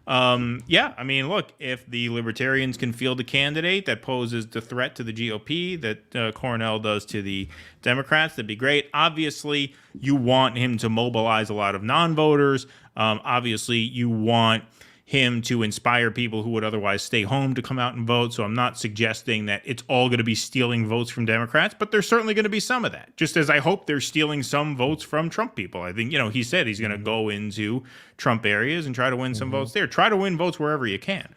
Yeah, I mean, look, if the Libertarians can field a candidate that poses the threat to the GOP that Cornel does to the Democrats, that'd be great. Obviously, you want him to mobilize a lot of non-voters. Obviously, you want him to inspire people who would otherwise stay home to come out and vote. So I'm not suggesting that it's all going to be stealing votes from Democrats, but there's certainly going to be some of that. Just as I hope they're stealing some votes from Trump people. I think, he said he's going to go into Trump areas and try to win some votes there. Try to win votes wherever you can.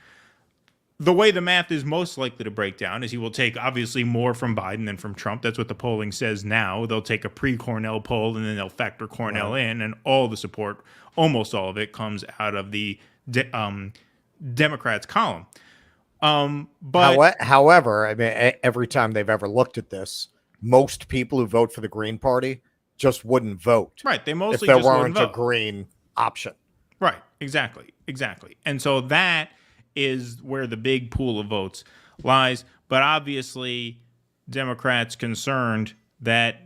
The way the math is most likely to break down is he will take obviously more from Biden than from Trump. That's what the polling says now. They'll take a pre-Cornel poll and then they'll factor Cornel in, and all the support, almost all of it, comes out of the Democrats column. But however, I mean, every time they've ever looked at this, most people who vote for the Green Party just wouldn't vote. Right. They mostly if there just weren't wouldn't a vote. green option. Right. Exactly. And so that is where the big pool of votes lies. But obviously, Democrats concerned that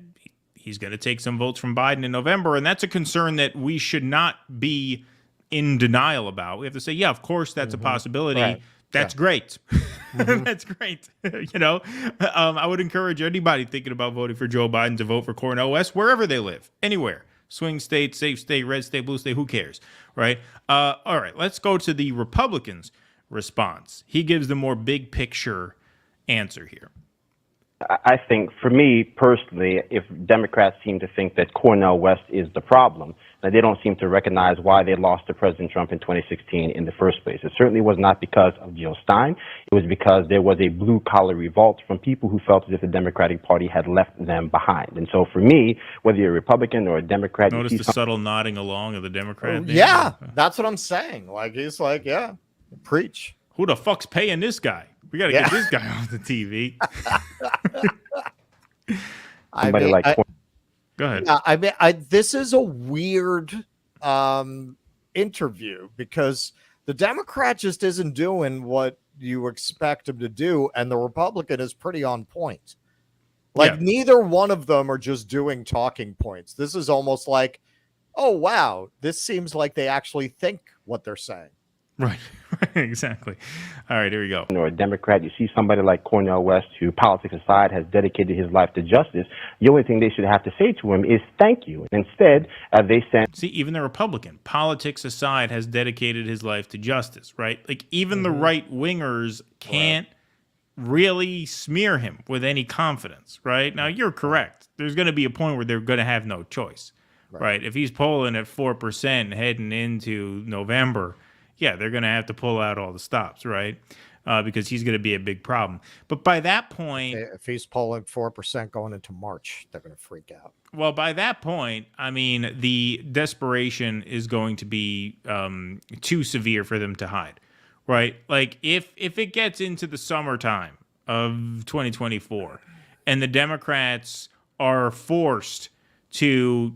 he's going to take some votes from Biden in November. And that's a concern that we should not be in denial about. We have to say, yeah, of course, that's a possibility. Right. That's great. That's great. I would encourage anybody thinking about voting for Joe Biden to vote for Cornel West, wherever they live, anywhere. Swing state, safe state, red state, blue state, who cares, right? All right, let's go to the Republicans' response. He gives the more big picture answer here. I think, for me personally, if Democrats seem to think that Cornel West is the problem, that they don't seem to recognize why they lost to President Trump in 2016 in the first place. It certainly was not because of Jill Stein. It was because there was a blue-collar revolt from people who felt as if the Democratic Party had left them behind. And so for me, whether you're a Republican or a Democrat... Notice the subtle nodding along of the Democrat. Yeah, that's what I'm saying. Like, he's like, yeah, preach. Who the fuck's paying this guy? We got to get this guy on the TV. Go ahead. Yeah, I mean, this is a weird interview because the Democrat just isn't doing what you expect him to do, and the Republican is pretty on point. Like, neither one of them are just doing talking points. This is almost like, oh, wow, this seems like they actually think what they're saying. Right, exactly. All right, here we go. Or a Democrat, you see somebody like Cornel West, who, politics aside, has dedicated his life to justice. The only thing they should have to say to him is thank you. Instead, they sent... See, even the Republican, politics aside, has dedicated his life to justice, right? Like, even the right-wingers can't really smear him with any confidence, right? Now, you're correct. There's going to be a point where they're going to have no choice, right? If he's polling at 4% heading into November... yeah, they're going to have to pull out all the stops, right? Because he's going to be a big problem. But by that point, if he's polling 4% going into March, they're going to freak out. well, by that point, I mean, the desperation is going to be too severe for them to hide, right? Like if it gets into the summertime of 2024 and the Democrats are forced to,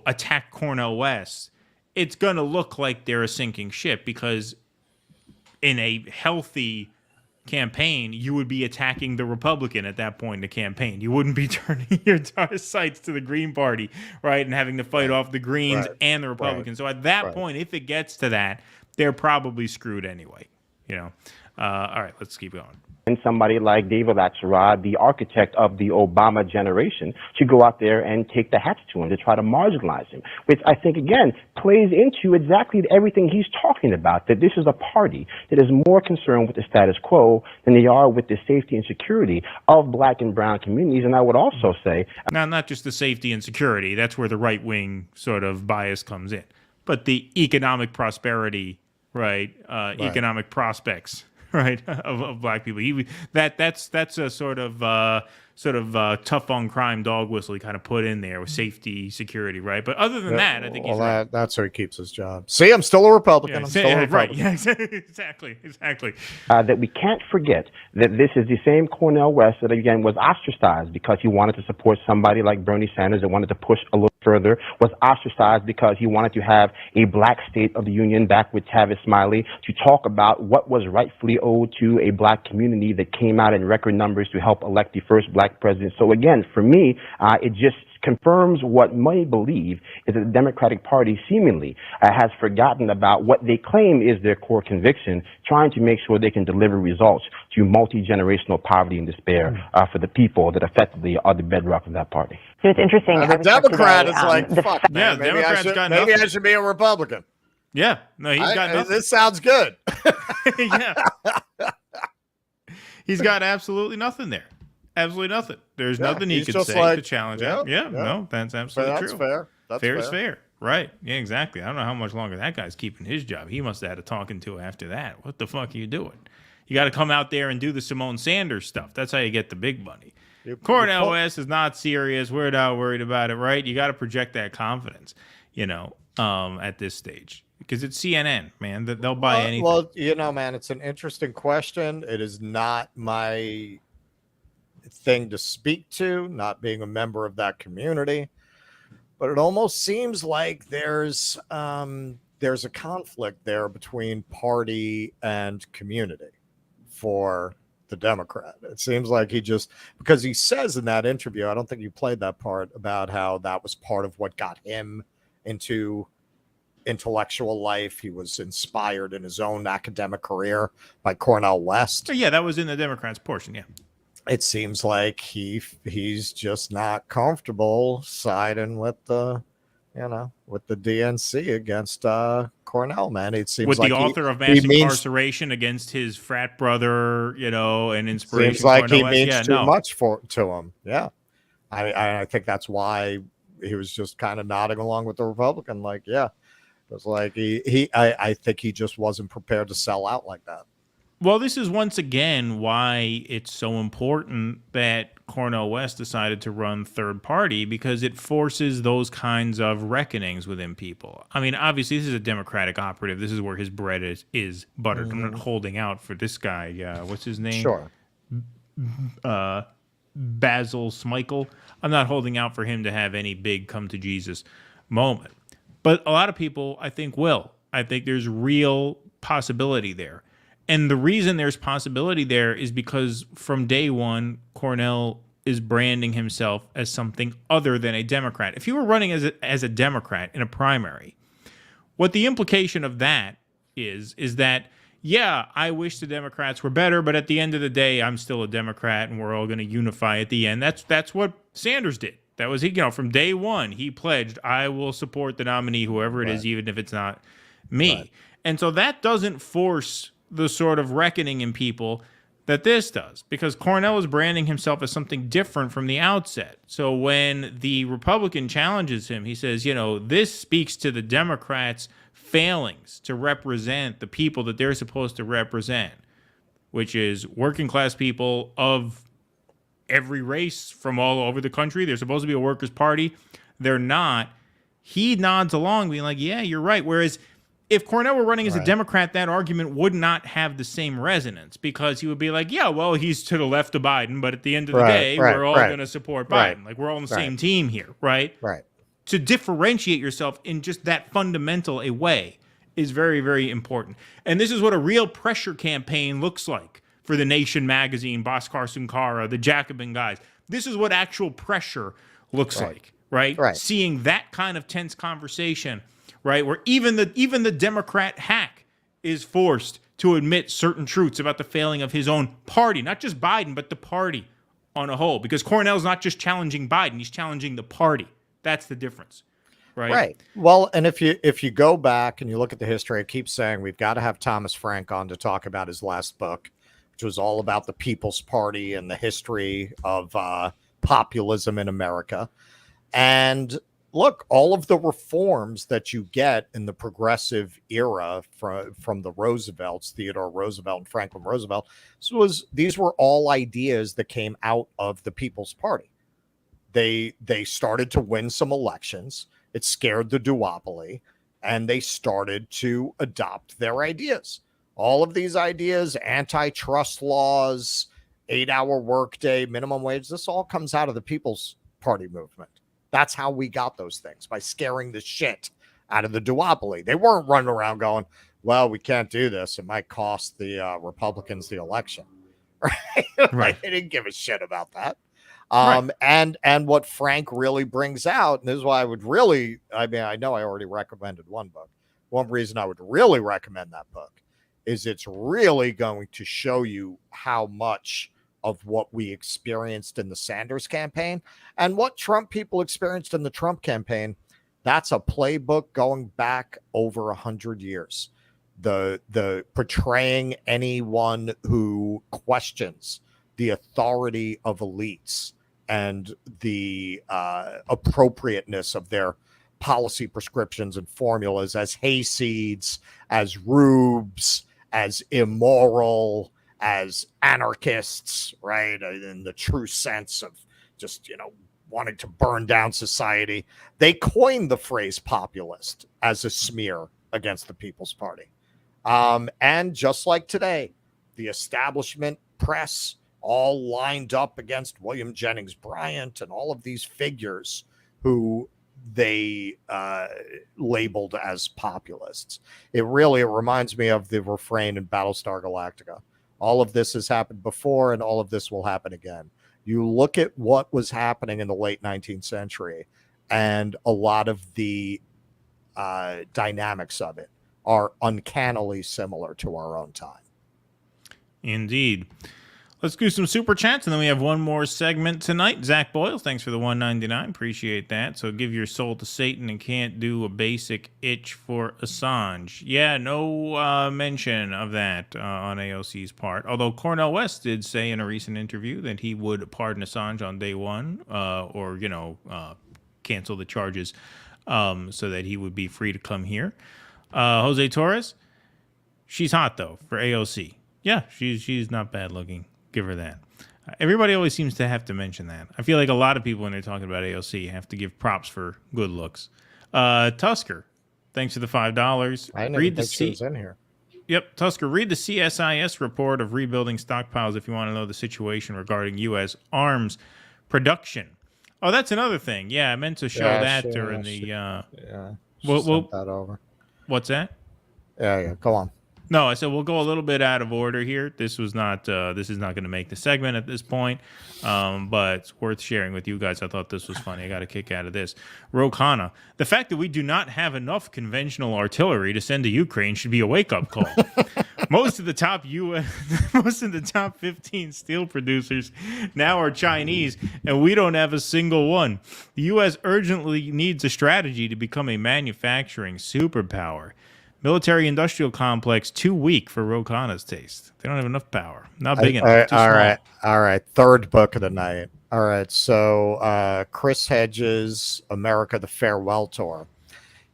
attack Cornel West, it's going to look like they're a sinking ship, because in a healthy campaign, you would be attacking the Republican at that point in the campaign. You wouldn't be turning your sights to the Green Party, right, and having to fight off the Greens and the Republicans. So at that point, if it gets to that, they're probably screwed anyway. All right, let's keep going. And somebody like David Axelrod, the architect of the Obama generation, to go out there and take the hats to him, to try to marginalize him, which I think, again, plays into exactly everything he's talking about, that this is a party that is more concerned with the status quo than they are with the safety and security of black and brown communities. And I would also say... Now, not just the safety and security, that's where the right-wing sort of bias comes in, but the economic prosperity, right, economic prospects, right, of black people. That's a sort of tough on crime dog whistle he kind of put in there with safety, security, right? But other than that, I think he's right. That's how he keeps his job. See, I'm still a Republican. I'm still a Republican. Right, yeah, exactly. That we can't forget that this is the same Cornel West that, again, was ostracized because he wanted to support somebody like Bernie Sanders and wanted to push a little further, was ostracized because he wanted to have a black state of the union back with Tavis Smiley to talk about what was rightfully owed to a black community that came out in record numbers to help elect the first black president. So again, for me, it just confirms what many believe is that the Democratic Party seemingly has forgotten about what they claim is their core conviction, trying to make sure they can deliver results to multi-generational poverty and despair for the people that effectively are the bedrock of that party. So it's interesting. The Democrat is like, fuck, yeah, man, maybe I should be a Republican. Yeah, no, he's got nothing. This sounds good. Yeah. He's got absolutely nothing there. Absolutely nothing. There's nothing he could say to challenge that. Yeah, no, that's absolutely true. That's fair. Fair is fair. Right. Yeah, exactly. I don't know how much longer that guy's keeping his job. He must have had a talking to after that. What the fuck are you doing? You got to come out there and do the Simone Sanders stuff. That's how you get the big money. Cornel West is not serious. We're not worried about it, right? You got to project that confidence, at this stage. Because it's CNN, man. They'll buy anything. Well, man, it's an interesting question. It is not my thing to speak to, not being a member of that community. But it almost seems like there's a conflict there between party and community for the Democrat. It seems like because he says in that interview, I don't think you played that part, about how that was part of what got him into intellectual life. He was inspired in his own academic career by Cornel West. Yeah, that was in the Democrats' portion, yeah. It seems like he's just not comfortable siding with the DNC against Cornel, man. It seems with like the author of Mass Incarceration against his frat brother, and inspiration. Seems like Cornel he means too much to him. Yeah, I think that's why he was just kind of nodding along with the Republican. Like, yeah, it was like I think he just wasn't prepared to sell out like that. Well, this is once again why it's so important that Cornel West decided to run third party, because it forces those kinds of reckonings within people. I mean, obviously, this is a Democratic operative. This is where his bread is buttered. Mm-hmm. I'm not holding out for this guy. What's his name? Sure. Basil Smikle. I'm not holding out for him to have any big come to Jesus moment. But a lot of people, I think, will. I think there's real possibility there. And the reason there's possibility there is because from day one, Cornel is branding himself as something other than a Democrat. If you were running as a Democrat in a primary, what the implication of that is that, yeah, I wish the Democrats were better, but at the end of the day, I'm still a Democrat and we're all going to unify at the end. That's what Sanders did. That was, from day one, he pledged, I will support the nominee, whoever it is, even if it's not me. Right. And so that doesn't force the sort of reckoning in people that this does, because Cornel is branding himself as something different from the outset. So when the Republican challenges him, he says, this speaks to the Democrats' failings to represent the people that they're supposed to represent, which is working class people of every race from all over the country. They're supposed to be a workers' party. They're not. He nods along, being like, yeah, you're right. Whereas if Cornel were running as a Democrat, that argument would not have the same resonance, because he would be like, yeah, well, he's to the left of Biden, but at the end of the day, we're all going to support Biden. Like, we're all on the same team here, right? Right. To differentiate yourself in just that fundamental a way is very, very important. And this is what a real pressure campaign looks like for The Nation magazine, Bhaskar Sunkara, the Jacobin guys. This is what actual pressure looks like, right? Seeing that kind of tense conversation, right, where even the Democrat hack is forced to admit certain truths about the failing of his own party, not just Biden, but the party on a whole. Because Cornell's not just challenging Biden, he's challenging the party. That's the difference, right? Right. Well, and if you go back and you look at the history, I keep saying we've got to have Thomas Frank on to talk about his last book, which was all about the People's Party and the history of populism in America. And look, all of the reforms that you get in the progressive era from the Roosevelts, Theodore Roosevelt and Franklin Roosevelt, these were all ideas that came out of the People's Party. They started to win some elections. It scared the duopoly, and they started to adopt their ideas. All of these ideas, antitrust laws, 8-hour workday, minimum wage, this all comes out of the People's Party movement. That's how we got those things, by scaring the shit out of the duopoly. They weren't running around going, well, we can't do this. It might cost the Republicans the election. Right? They didn't give a shit about that. And what Frank really brings out, and this is why I would really, I know I already recommended one book. One reason I would really recommend that book is it's really going to show you how much of what we experienced in the Sanders campaign and what Trump people experienced in the Trump campaign. That's a playbook going back over 100 years. The portraying anyone who questions the authority of elites and the appropriateness of their policy prescriptions and formulas as hayseeds, as rubes, as immoral, as anarchists, right? In the true sense of just, wanting to burn down society. They coined the phrase populist as a smear against the People's Party. And just like today, the establishment press all lined up against William Jennings Bryant and all of these figures who they labeled as populists. It reminds me of the refrain in Battlestar Galactica. All of this has happened before, and all of this will happen again. You look at what was happening in the late 19th century, and a lot of the dynamics of it are uncannily similar to our own time. Indeed. Let's do some super chats, and then we have one more segment tonight. Zach Boyle, thanks for the $1.99. Appreciate that. So give your soul to Satan and can't do a basic itch for Assange. Yeah, no mention of that on AOC's part. Although Cornel West did say in a recent interview that he would pardon Assange on day one, or cancel the charges, so that he would be free to come here. Jose Torres, she's hot though for AOC. Yeah, she's not bad looking. Give her that. Everybody always seems to have to mention that. I feel like a lot of people, when they're talking about AOC, have to give props for good looks. Tusker, thanks for the $5. I didn't think she was in here. Yep, Tusker, read the CSIS report of rebuilding stockpiles if you want to know the situation regarding U.S. arms production. Oh, that's another thing. Yeah, I meant to show that during the... sent that over. What's that? Yeah, go on. No, I said we'll go a little bit out of order here. This is not going to make the segment at this point, but it's worth sharing with you guys. I thought this was funny. I got a kick out of this. Rokhana, the fact that we do not have enough conventional artillery to send to Ukraine should be a wake-up call. Most of the top 15 steel producers now are Chinese, and we don't have a single one. The U.S. urgently needs a strategy to become a manufacturing superpower. military-industrial complex too weak for Ro Khanna's taste. They don't have enough power. Not big enough. Too small. All right. Third book of the night. All right. So Chris Hedges' America the Farewell Tour.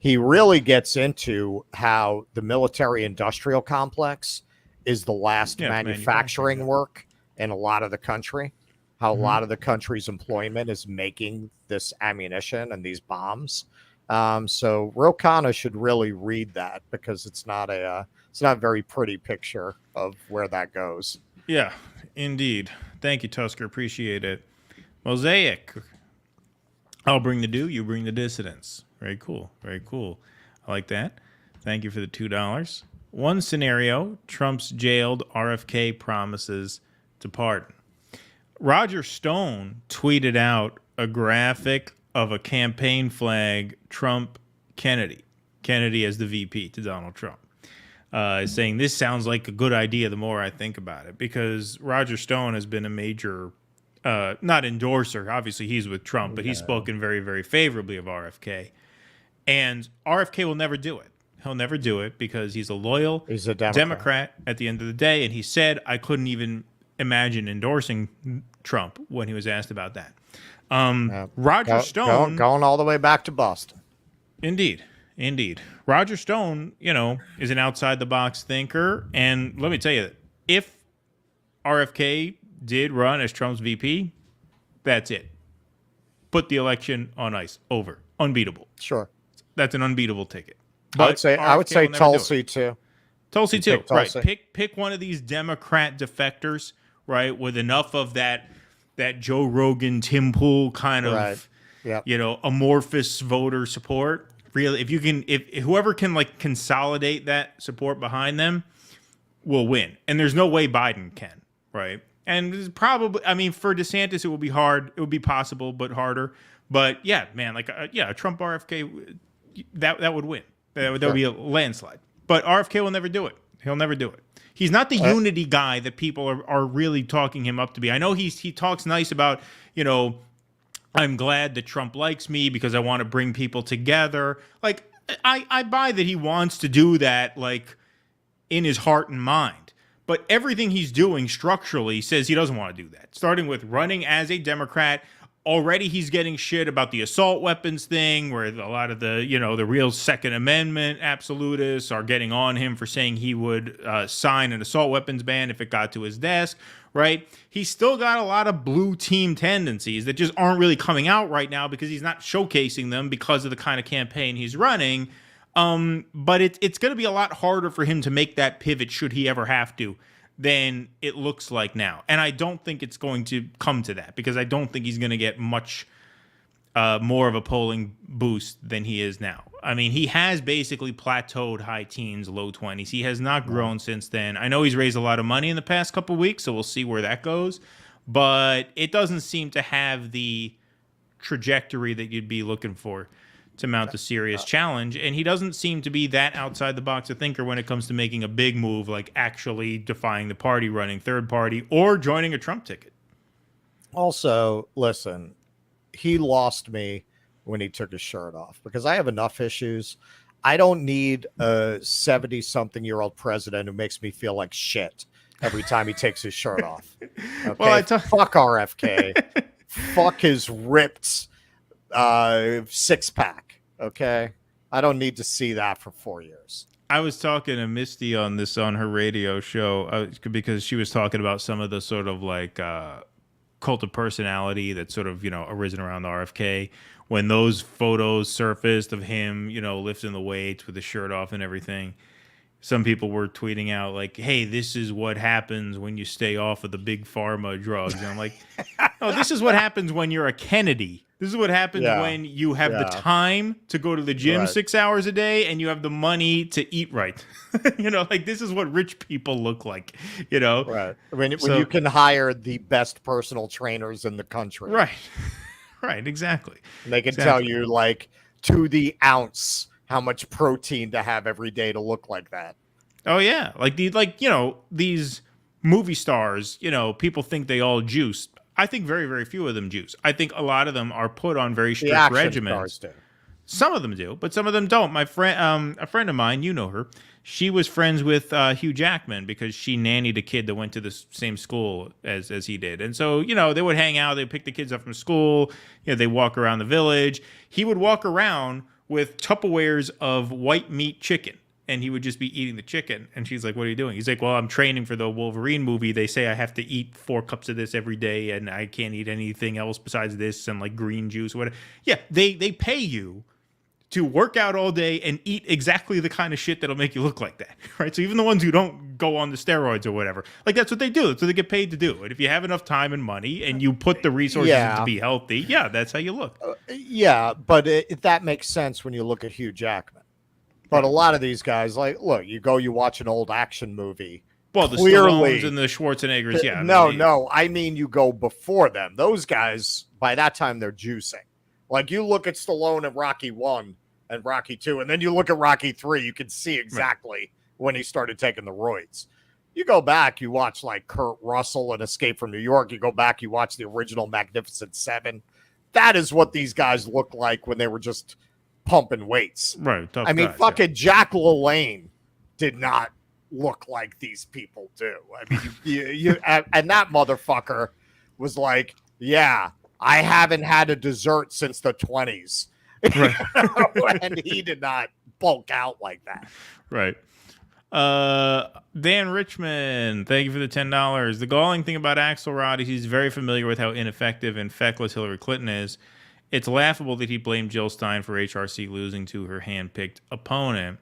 He really gets into how the military-industrial complex is the last manufacturing work in a lot of the country. How a lot of the country's employment is making this ammunition and these bombs. So Ro Khanna should really read that, because it's not a very pretty picture of where that goes. Yeah, indeed. Thank you, Tusker. Appreciate it. Mosaic. I'll bring the do, you bring the dissidents. Very cool. Very cool. I like that. Thank you for the $2. One scenario, Trump's jailed, RFK promises to pardon. Roger Stone tweeted out a graphic of a campaign flag, Trump, Kennedy. Kennedy as the VP to Donald Trump. Saying this sounds like a good idea the more I think about it, because Roger Stone has been a major, not endorser, obviously he's with Trump, but he's spoken very, very favorably of RFK. And RFK will never do it. He'll never do it because he's a Democrat at the end of the day. And he said, I couldn't even imagine endorsing Trump when he was asked about that. Roger Stone. Going all the way back to Boston. Indeed. Roger Stone, is an outside the box thinker. And let me tell you, if RFK did run as Trump's VP, that's it. Put the election on ice. Over. Unbeatable. Sure. That's an unbeatable ticket. But I would say Tulsi too. Tulsi too. Right. Pick one of these Democrat defectors, right, with enough of that Joe Rogan, Tim Pool kind of amorphous voter support. Really, if whoever can consolidate that support behind them will win. And there's no way Biden can, right? And probably, for DeSantis it will be hard. It would be possible, but harder. But yeah, man, a Trump RFK, that would win. That would be a landslide. But RFK will never do it. He'll never do it. He's not the unity guy that people are really talking him up to be. I know he talks nice about, I'm glad that Trump likes me because I want to bring people together. I buy that he wants to do that, in his heart and mind. But everything he's doing structurally says he doesn't want to do that. Starting with running as a Democrat. Already he's getting shit about the assault weapons thing, where a lot of the, the real Second Amendment absolutists are getting on him for saying he would sign an assault weapons ban if it got to his desk, right? He's still got a lot of blue team tendencies that just aren't really coming out right now because he's not showcasing them because of the kind of campaign he's running. But it's going to be a lot harder for him to make that pivot, should he ever have to, than it looks like now. And I don't think it's going to come to that, because I don't think he's going to get much more of a polling boost than he is now. He has basically plateaued high teens, low 20s. He has not grown since then. I know he's raised a lot of money in the past couple of weeks, so we'll see where that goes. But it doesn't seem to have the trajectory that you'd be looking for to mount a serious challenge, and he doesn't seem to be that outside the box a thinker when it comes to making a big move, like actually defying the party, running third party, or joining a Trump ticket. Also, listen, he lost me when he took his shirt off, because I have enough issues. I don't need a 70-something-year-old president who makes me feel like shit every time he takes his shirt off. Okay? Well, fuck RFK. Fuck his ripped six-pack. Okay, I don't need to see that for 4 years. I was talking to Misty on her radio show because she was talking about some of the sort of cult of personality that sort of arisen around the RFK when those photos surfaced of him lifting the weights with the shirt off and everything. Some people were tweeting out hey, this is what happens when you stay off of the big pharma drugs. And I'm like, no, this is what happens when you're a Kennedy. This is what happens when you have the time to go to the gym 6 hours a day and you have the money to eat right. This is what rich people look like, Right. When you can hire the best personal trainers in the country. Right. Right, exactly. And they can tell you to the ounce how much protein to have every day to look like that. Oh yeah. These movie stars, people think they all juice. I think very, very few of them juice. I think a lot of them are put on very strict regimens. Some of them do, but some of them don't. My friend, a friend of mine, you know her, she was friends with Hugh Jackman because she nannied a kid that went to the same school as he did. And so, they would hang out, they'd pick the kids up from school, they walk around the village. He would walk around with Tupperwares of white meat chicken, and he would just be eating the chicken. And she's like, what are you doing? He's like, well, I'm training for the Wolverine movie. They say I have to eat 4 cups of this every day, and I can't eat anything else besides this and like green juice or whatever. Yeah, they pay you to work out all day and eat exactly the kind of shit that'll make you look like that, right? So even the ones who don't go on the steroids or whatever, like that's what they do. That's what they get paid to do. And if you have enough time and money and you put the resources in to be healthy, that's how you look. But that makes sense when you look at Hugh Jackman. But a lot of these guys, like, look, you watch an old action movie. Well, the Stallones and the Schwarzeneggers, yeah. No, I mean you go before them. Those guys, by that time, they're juicing. Like, you look at Stallone in Rocky 1 and Rocky 2, and then you look at Rocky 3, you can see exactly when he started taking the roids. You go back, you watch, like, Kurt Russell and Escape from New York. You go back, you watch the original Magnificent Seven. That is what these guys looked like when they were just pumping weights. Right. I mean, fucking Jack LaLanne did not look like these people do. I mean, you and that motherfucker was like, yeah, I haven't had a dessert since the 20s. Right. And he did not bulk out like that. Right. Dan Richmond, thank you for the $10. The galling thing about Axelrod is he's very familiar with how ineffective and feckless Hillary Clinton is. It's laughable that he blamed Jill Stein for HRC losing to her hand-picked opponent.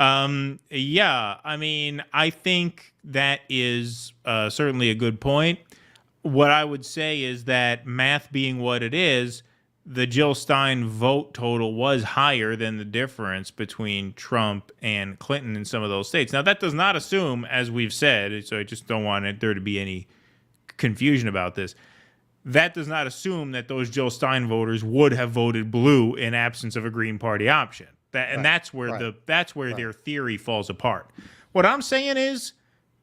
I mean, I think that is certainly a good point. What I would say is that math being what it is, the Jill Stein vote total was higher than the difference between Trump and Clinton in some of those states. Now, that does not assume, as we've said, so I just don't want there to be any confusion about this, that does not assume that those Jill Stein voters would have voted blue in absence of a Green Party option. That's where their theory falls apart. What I'm saying is,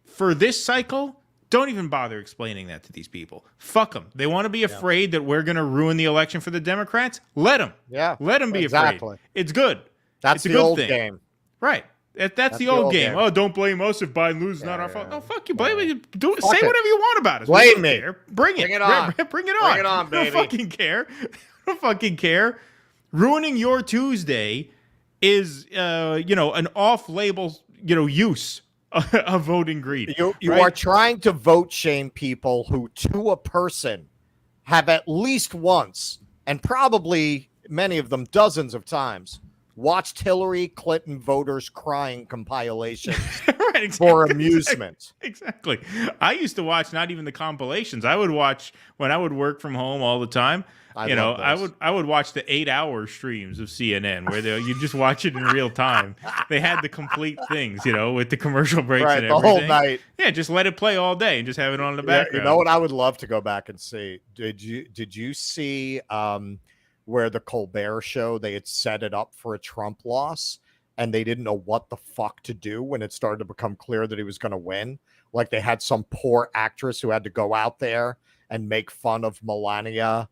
for this cycle, don't even bother explaining that to these people. Fuck them. They want to be afraid that we're going to ruin the election for the Democrats? Let them. Yeah. Let them be afraid. It's good. That's it's the old game. Right. That's the old game. Oh, don't blame us if Biden loses. Not our fault. No, fuck you. Blame me. Say whatever you want about us. Blame me. Bring it. Bring it on. Bring it on. Bring it on, baby. I don't fucking care. I don't fucking care. Ruining your Tuesday is, an off-label, use of voting greed. You are trying to vote shame people who, to a person, have at least once, and probably many of them dozens of times, watched Hillary Clinton voters crying compilations for amusement. Exactly. I used to watch not even the compilations. I would watch when I would work from home all the time. I would watch the 8-hour streams of CNN where you just watch it in real time. They had the complete things, with the commercial breaks and everything. The whole night. Yeah, just let it play all day and just have it on in the background. You know what I would love to go back and see? Did you see where the Colbert Show, they had set it up for a Trump loss and they didn't know what the fuck to do when it started to become clear that he was going to win? Like, they had some poor actress who had to go out there and make fun of Melania,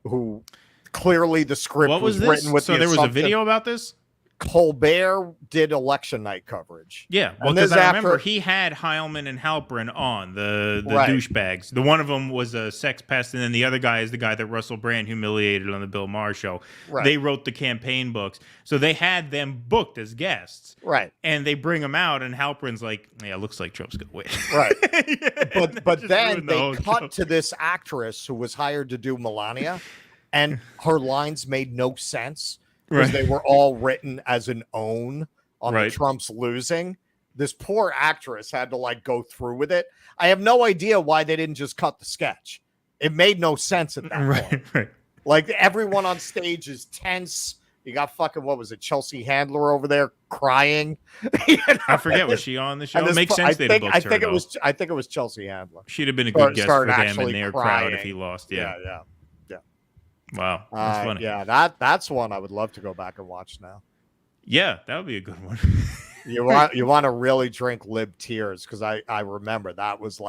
who clearly the script was written with. So there was a video about this? Colbert did election night coverage. Yeah, well, because I remember he had Heilman and Halperin on, the douchebags. The one of them was a sex pest, and then the other guy is the guy that Russell Brand humiliated on the Bill Maher show. Right. They wrote the campaign books. So they had them booked as guests. Right. And they bring them out, and Halperin's like, yeah, looks like Trump's going to win. Right. But then they cut to this actress who was hired to do Melania, and her lines made no sense. Because they were all written as an own on the Trump's losing. This poor actress had to go through with it. I have no idea why they didn't just cut the sketch. It made no sense at that point. Right. Like, everyone on stage is tense. You got fucking, what was it, Chelsea Handler over there crying. I forget, was she on the show? It makes sense. I think it was Chelsea Handler. She'd have been a good guest for them in their crowd if he lost. Yeah. Wow, that's funny. Yeah, that's one I would love to go back and watch now. Yeah, that would be a good one. you want to really drink lib tears, because I remember that was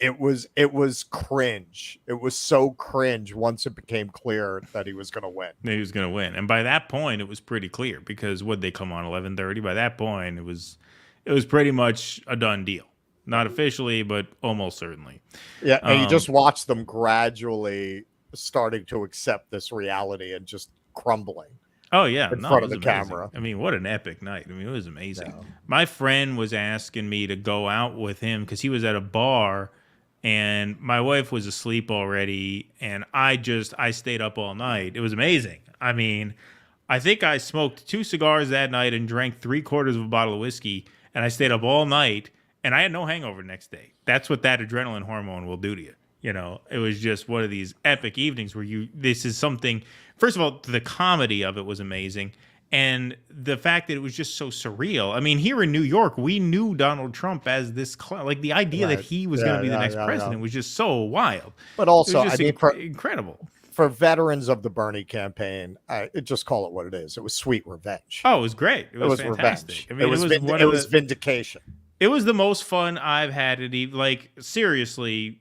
it was cringe. It was so cringe once it became clear that he was going to win. He was going to win, and by that point, it was pretty clear because would they come on 11:30? By that point, it was pretty much a done deal. Not officially, but almost certainly. Yeah, and you just watch them gradually starting to accept this reality and just crumbling. Oh yeah, in front of the camera. I mean, what an epic night! I mean, it was amazing. Yeah. My friend was asking me to go out with him because he was at a bar, and my wife was asleep already, and I stayed up all night. It was amazing. I mean, I think I smoked 2 cigars that night and drank 3/4 of a bottle of whiskey, and I stayed up all night, and I had no hangover the next day. That's what that adrenaline hormone will do to you. You know, it was just one of these epic evenings where this is something, first of all, the comedy of it was amazing. And the fact that it was just so surreal. I mean, here in New York, we knew Donald Trump as this, like the idea that he was going to be the next president was just so wild. But also, I mean, incredible. For veterans of the Bernie campaign, just call it what it is. It was sweet revenge. Oh, it was great. It was fantastic. Revenge. I mean, it was vindication. It was the most fun I've had it. Like, seriously,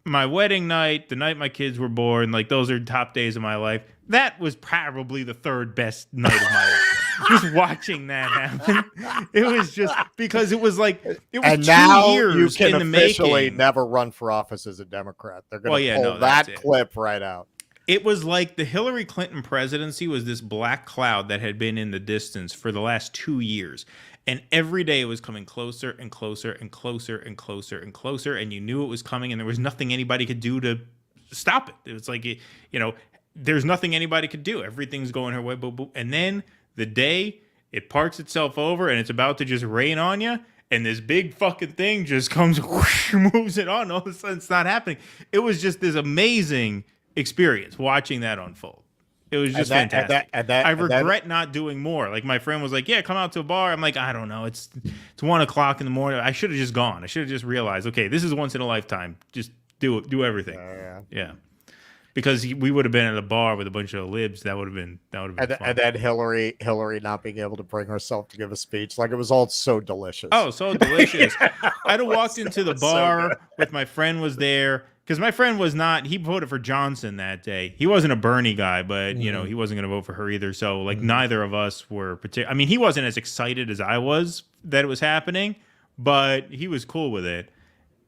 my wedding night, the night my kids were born, like those are top days of my life. That was probably the 3rd best night of my life. Just watching that happen. It was just because it was like, it was and 2 now years you can in the officially making. never run for office as a Democrat. They're going to pull that clip right out. It was like the Hillary Clinton presidency was this black cloud that had been in the distance for the last 2 years. And every day it was coming closer and closer and closer and closer and closer. And you knew it was coming, and there was nothing anybody could do to stop it. It was like, there's nothing anybody could do. Everything's going her way. Boop, boop. And then the day it parks itself over and it's about to just rain on you, and this big fucking thing just comes, whoosh, moves it on. All of a sudden it's not happening. It was just this amazing experience watching that unfold. It was just fantastic. I regret not doing more. Like, my friend was like, yeah, come out to a bar. I'm like, I don't know. It's 1 o'clock in the morning. I should have just gone. I should have just realized, okay, this is once in a lifetime. Just do everything. Yeah. Because we would have been at a bar with a bunch of libs. That would have been fun. And then Hillary not being able to bring herself to give a speech. Like, it was all so delicious. Oh, so delicious. I'd have walked into the bar with my friend was there. Because my friend was not, he voted for Johnson that day. He wasn't a Bernie guy, but, he wasn't going to vote for her either. So, like, neither of us were I mean, he wasn't as excited as I was that it was happening, but he was cool with it.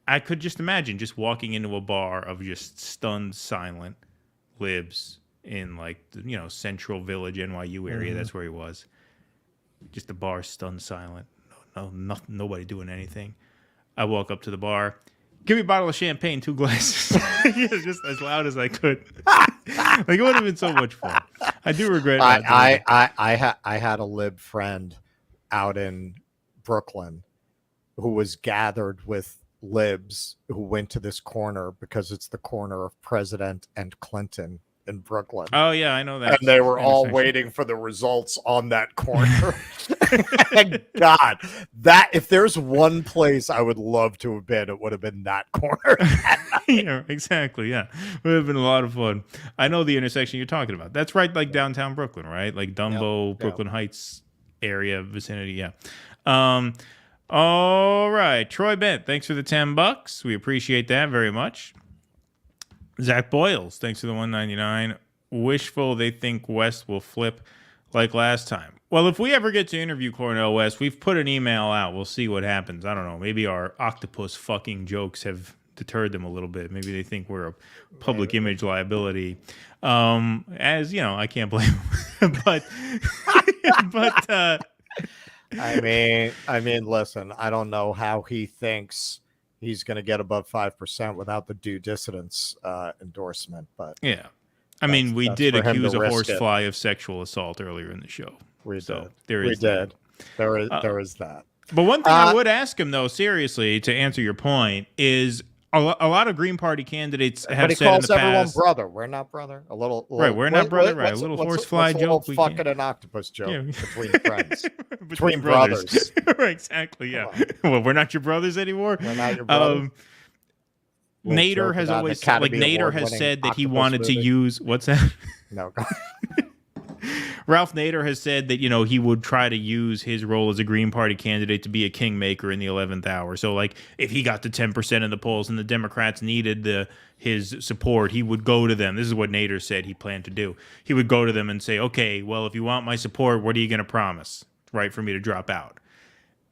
I could just imagine just walking into a bar of just stunned, silent libs in, like, Central Village, NYU area. That's where he was. Just the bar stunned, silent. Nothing, nobody doing anything. I walk up to the bar. Give me a bottle of champagne, 2 glasses. Just as loud as I could. Like, it would have been so much fun. I do regret not doing it. I had a lib friend out in Brooklyn who was gathered with libs who went to this corner because it's the corner of President and Clinton in Brooklyn. Oh, yeah, I know that. And they were all waiting for the results on that corner. And God, that if there's one place I would love to have been, it would have been that corner. Yeah, exactly. Yeah, it would have been a lot of fun. I know the intersection you're talking about. That's right, like downtown Brooklyn, right? Like Dumbo, Brooklyn Heights area vicinity. Yeah. All right, Troy Bent, thanks for the $10. We appreciate that very much. Zach Boyles, thanks for the $1.99. Wishful they think West will flip like last time. Well, if we ever get to interview Cornel West, we've put an email out. We'll see what happens. I don't know. Maybe our octopus fucking jokes have deterred them a little bit. Maybe they think we're a public image liability. As, I can't blame them. but I mean, listen, I don't know how he thinks he's going to get above 5% without the due dissidence endorsement. But yeah, I mean, we did accuse a horsefly of sexual assault earlier in the show. We did. There is that. There is that. But one thing I would ask him, though, seriously, to answer your point, is a lot of Green Party candidates have said in the past. But he calls everyone brother. We're not brother. We're not brother. Right, a little horsefly joke. A fucking an octopus joke between friends. between brothers. Right, exactly, yeah. Well, we're not your brothers anymore. We're not your brothers. Nader has always said, Nader has said that he wanted to use, what's that? No. Ralph Nader has said that, he would try to use his role as a Green Party candidate to be a kingmaker in the 11th hour. So, like, if he got to 10% in the polls and the Democrats needed his support, he would go to them. This is what Nader said he planned to do. He would go to them and say, okay, well, if you want my support, what are you going to promise, right, for me to drop out?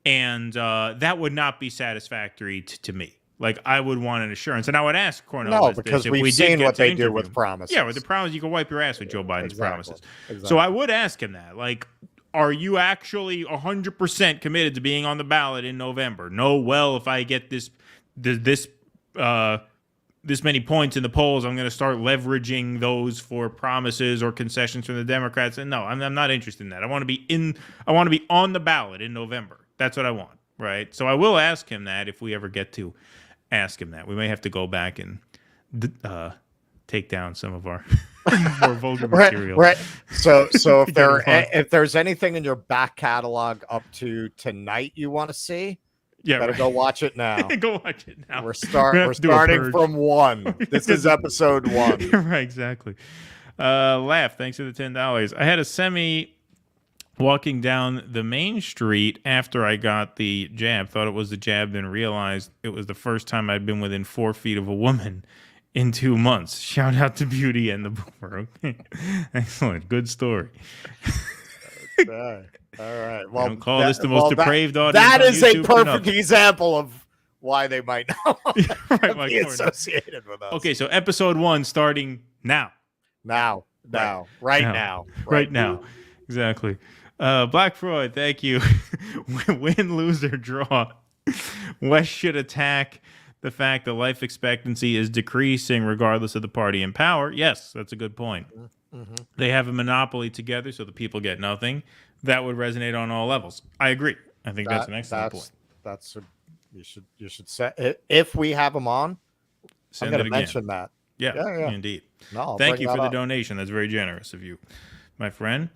And that would not be satisfactory to me. Like, I would want an assurance. And I would ask Cornel. No, because we've seen what they do with promises. Yeah, with the promise, you can wipe your ass with Joe Biden's promises. Exactly. So I would ask him that. Like, are you actually 100% committed to being on the ballot in November? No, well, if I get this many points in the polls, I'm going to start leveraging those for promises or concessions from the Democrats. And no, I'm not interested in that. I want to be on the ballot in November. That's what I want, right? So I will ask him that if we ever get to ask him that. We may have to go back and take down some of our more vulgar material. Right. So if there's anything in your back catalog up to tonight you want to see, better go watch it now. Go watch it now. We're starting from 1. This is episode 1. Right, exactly. Laugh, thanks for the $10. I had a semi walking down the main street after I got the jab. Thought it was the jab, then realized it was the first time I'd been within 4 feet of a woman in 2 months. Shout out to Beauty and the Boomer. Okay. Excellent. Good story. Okay. All right. Well, don't call this the most depraved audience. That is YouTube a perfect example of why they might not right, be associated with us. Okay, so episode 1 starting now. Right now. Exactly. Black Freud, thank you. Win, lose, or draw. West should attack the fact that life expectancy is decreasing regardless of the party in power. Yes, that's a good point. Mm-hmm. They have a monopoly together, so the people get nothing. That would resonate on all levels. I agree. I think that's an excellent point. You should say if we have them on. I'm going to mention that. Yeah, indeed. No, thank you for the donation. That's very generous of you, my friend.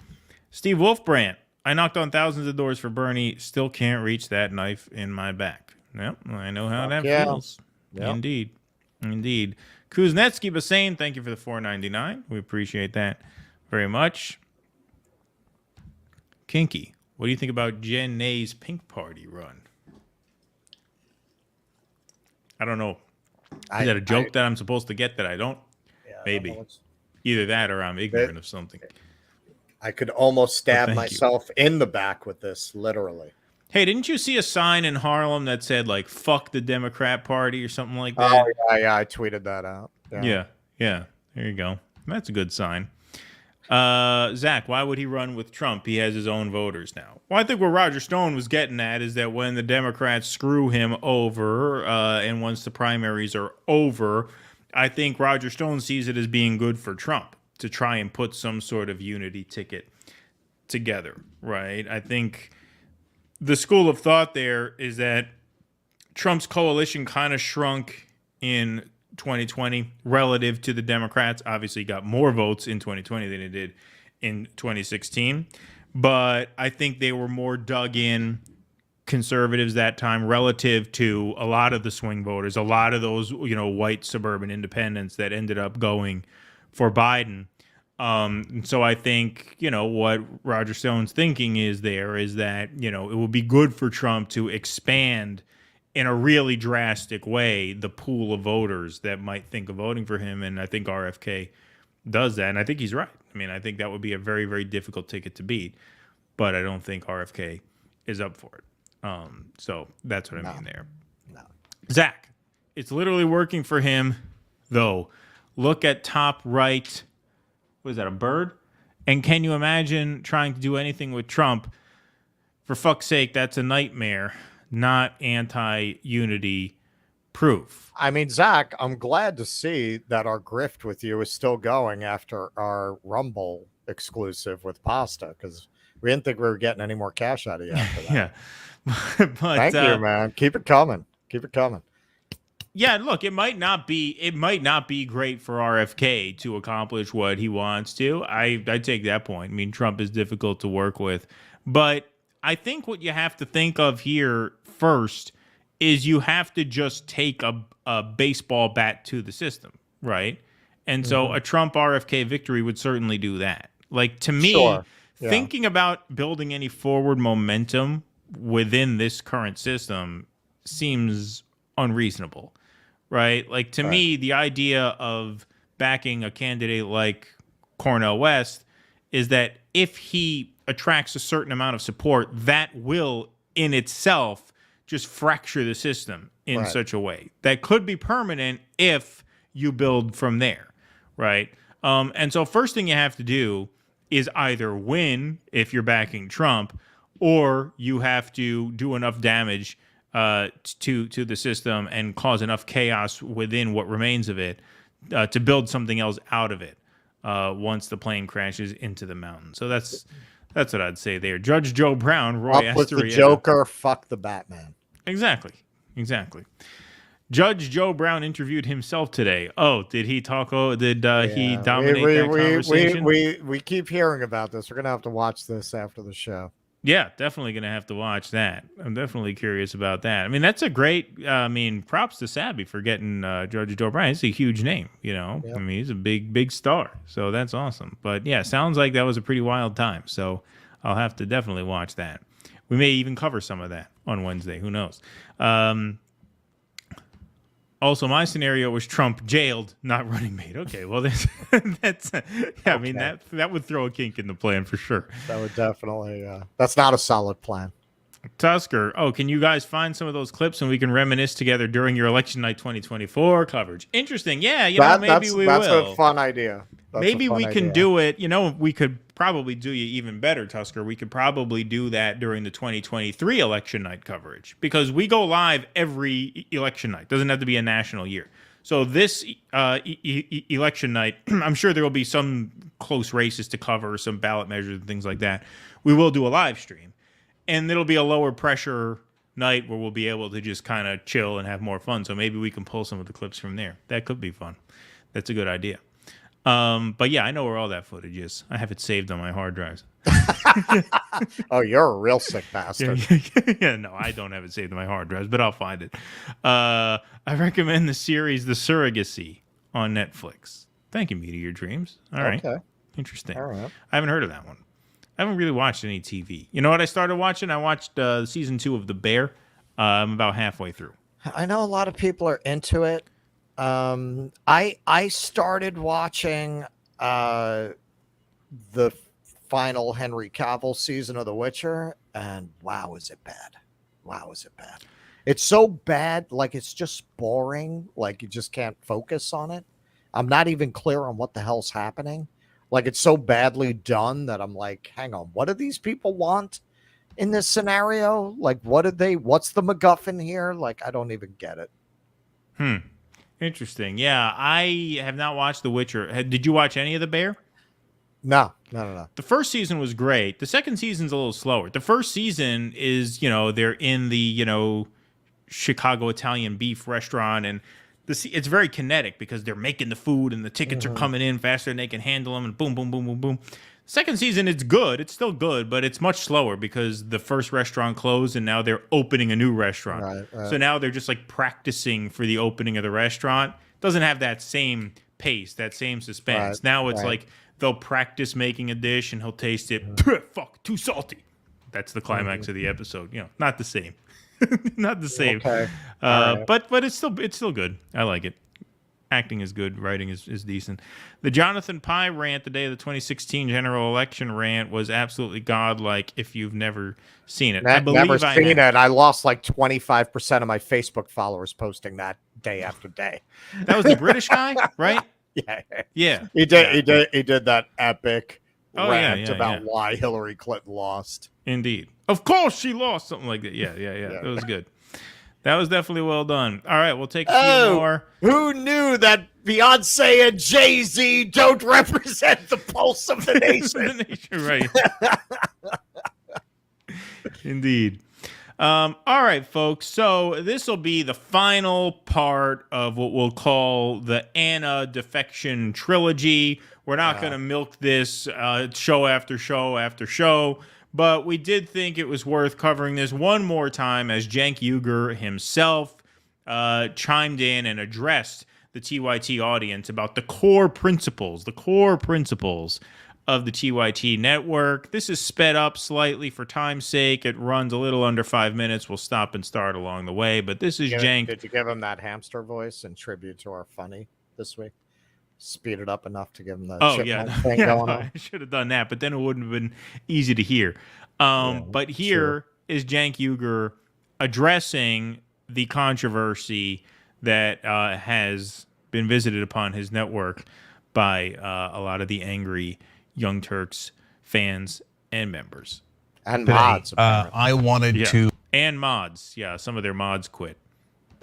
Steve Wolfbrandt. I knocked on thousands of doors for Bernie. Still can't reach that knife in my back. Yep, I know how that feels. Yep. Indeed. Kuznetsky Bassane, thank you for the $4.99. We appreciate that very much. Kinky, what do you think about Jen Nay's Pink Party run? I don't know. Is that a joke that I'm supposed to get that I don't? Yeah, maybe. Either that or I'm ignorant of something. I could almost stab myself in the back with this, literally. Hey, didn't you see a sign in Harlem that said, like, fuck the Democrat Party or something like that? Oh, yeah, I tweeted that out. Yeah. There you go. That's a good sign. Zach, why would he run with Trump? He has his own voters now. Well, I think what Roger Stone was getting at is that when the Democrats screw him over and once the primaries are over, I think Roger Stone sees it as being good for Trump to try and put some sort of unity ticket together, right? I think the school of thought there is that Trump's coalition kind of shrunk in 2020 relative to the Democrats. Obviously got more votes in 2020 than it did in 2016. But I think they were more dug in conservatives that time relative to a lot of the swing voters, a lot of those, white suburban independents that ended up going for Biden. So I think, what Roger Stone's thinking is that, it would be good for Trump to expand in a really drastic way the pool of voters that might think of voting for him. And I think RFK does that. And I think he's right. I mean, I think that would be a very, very difficult ticket to beat. But I don't think RFK is up for it. So that's what I mean there. No. Zach, it's literally working for him, though. Look at top right. What is that, a bird? And can you imagine trying to do anything with Trump? For fuck's sake, that's a nightmare, not anti-unity proof. I mean, Zach, I'm glad to see that our grift with you is still going after our Rumble exclusive with Pasta, because we didn't think we were getting any more cash out of you after that. Yeah. But, thank you, man. Keep it coming. Yeah, look, it might not be great for RFK to accomplish what he wants to. I take that point. I mean, Trump is difficult to work with. But I think what you have to think of here first is you have to just take a baseball bat to the system, right? And so a Trump RFK victory would certainly do that. Like, to me, Yeah. Thinking about building any forward momentum within this current system seems unreasonable, right? Like, to me, the idea of backing a candidate like Cornel West is that if he attracts a certain amount of support, that will in itself just fracture the system in such a way that could be permanent if you build from there, right? And so first thing you have to do is either win if you're backing Trump, or you have to do enough damage to the system and cause enough chaos within what remains of it to build something else out of it once the plane crashes into the mountain. So that's what I'd say there. Judge Joe Brown, Roy Up with the Astor, Joker, fuck the Batman. Exactly. Judge Joe Brown interviewed himself today. Oh, did he talk? Oh, did he dominate that conversation? We keep hearing about this. We're gonna have to watch this after the show. Yeah, definitely gonna have to watch that. I'm definitely curious about that. I mean, that's a great. Props to Sabby for getting Judge Joe Brown. He's a huge name, you know. Yep. I mean, he's a big star. So that's awesome. But yeah, sounds like that was a pretty wild time. So I'll have to definitely watch that. We may even cover some of that on Wednesday. Who knows? Also, my scenario was Trump jailed, not running mate. Okay, well, that's I mean, that would throw a kink in the plan for sure. That would definitely. That's not a solid plan. Tusker, can you guys find some of those clips and we can reminisce together during your election night 2024 coverage? Interesting. Yeah, maybe we will. That's a fun idea. Maybe we can do it. We could probably do you even better, Tusker. We could probably do that during the 2023 election night coverage because we go live every election night. Doesn't have to be a national year. So this election night, I'm sure there will be some close races to cover, some ballot measures and things like that. We will do a live stream. And it'll be a lower pressure night where we'll be able to just kind of chill and have more fun. So maybe we can pull some of the clips from there. That could be fun. That's a good idea. But yeah, I know where all that footage is. I have it saved on my hard drives. Oh, you're a real sick bastard. Yeah, no, I don't have it saved on my hard drives, but I'll find it. I recommend the series The Surrogacy on Netflix. Thank you, Meteor Dreams. All right. Okay. Interesting. All right. I haven't heard of that one. I haven't really watched any TV. You know what I started watching? I watched season 2 of The Bear. I'm about halfway through. I know a lot of people are into it. I started watching the final Henry Cavill season of The Witcher, and wow, is it bad. It's so bad, like it's just boring, like you just can't focus on it. I'm not even clear on what the hell's happening. Like it's so badly done that I'm like, hang on, what do these people want in this scenario? Like, what's the MacGuffin here? Like, I don't even get it. Interesting. Yeah, I have not watched The Witcher. Did you watch any of The Bear? No. The first season was great. The second season's a little slower. The first season is, they're in the, Chicago Italian beef restaurant, and it's very kinetic because they're making the food and the tickets are coming in faster than they can handle them, and boom, boom, boom, boom, boom. Second season, it's good. It's still good, but it's much slower because the first restaurant closed and now they're opening a new restaurant. Right. So now they're just like practicing for the opening of the restaurant. Doesn't have that same pace, that same suspense. Right. Now it's like they'll practice making a dish and he'll taste it. Fuck, too salty. That's the climax of the episode. Not the same. Not the same. Okay. But it's still good. I like it. Acting is good. Writing is decent. The Jonathan Pye rant the day of the 2016 general election rant was absolutely godlike if you've never seen it. I believe never seen it. I lost like 25% of my Facebook followers posting that day after day. That was the British guy, right? Yeah. He did that epic rant about why Hillary Clinton lost. Indeed. Of course she lost. Something like that. Yeah. That was good. That was definitely well done. All right, we'll take a few more. Who knew that Beyonce and Jay-Z don't represent the pulse of the nation? Right. Indeed. All right, folks. So this will be the final part of what we'll call the Anna defection trilogy. We're not going to milk this show after show after show. But we did think it was worth covering this one more time as Cenk Uygur himself chimed in and addressed the TYT audience about the core principles of the TYT network. This is sped up slightly for time's sake. It runs a little under 5 minutes. We'll stop and start along the way. But this is Cenk. Did you give him that hamster voice in tribute to our funny this week? Speed it up enough to give him the thing going on. I should have done that, but then it wouldn't have been easy to hear. But here is Cenk Uygur addressing the controversy that has been visited upon his network by a lot of the angry Young Turks fans and members. And mods. I wanted to... And mods. Yeah, some of their mods quit.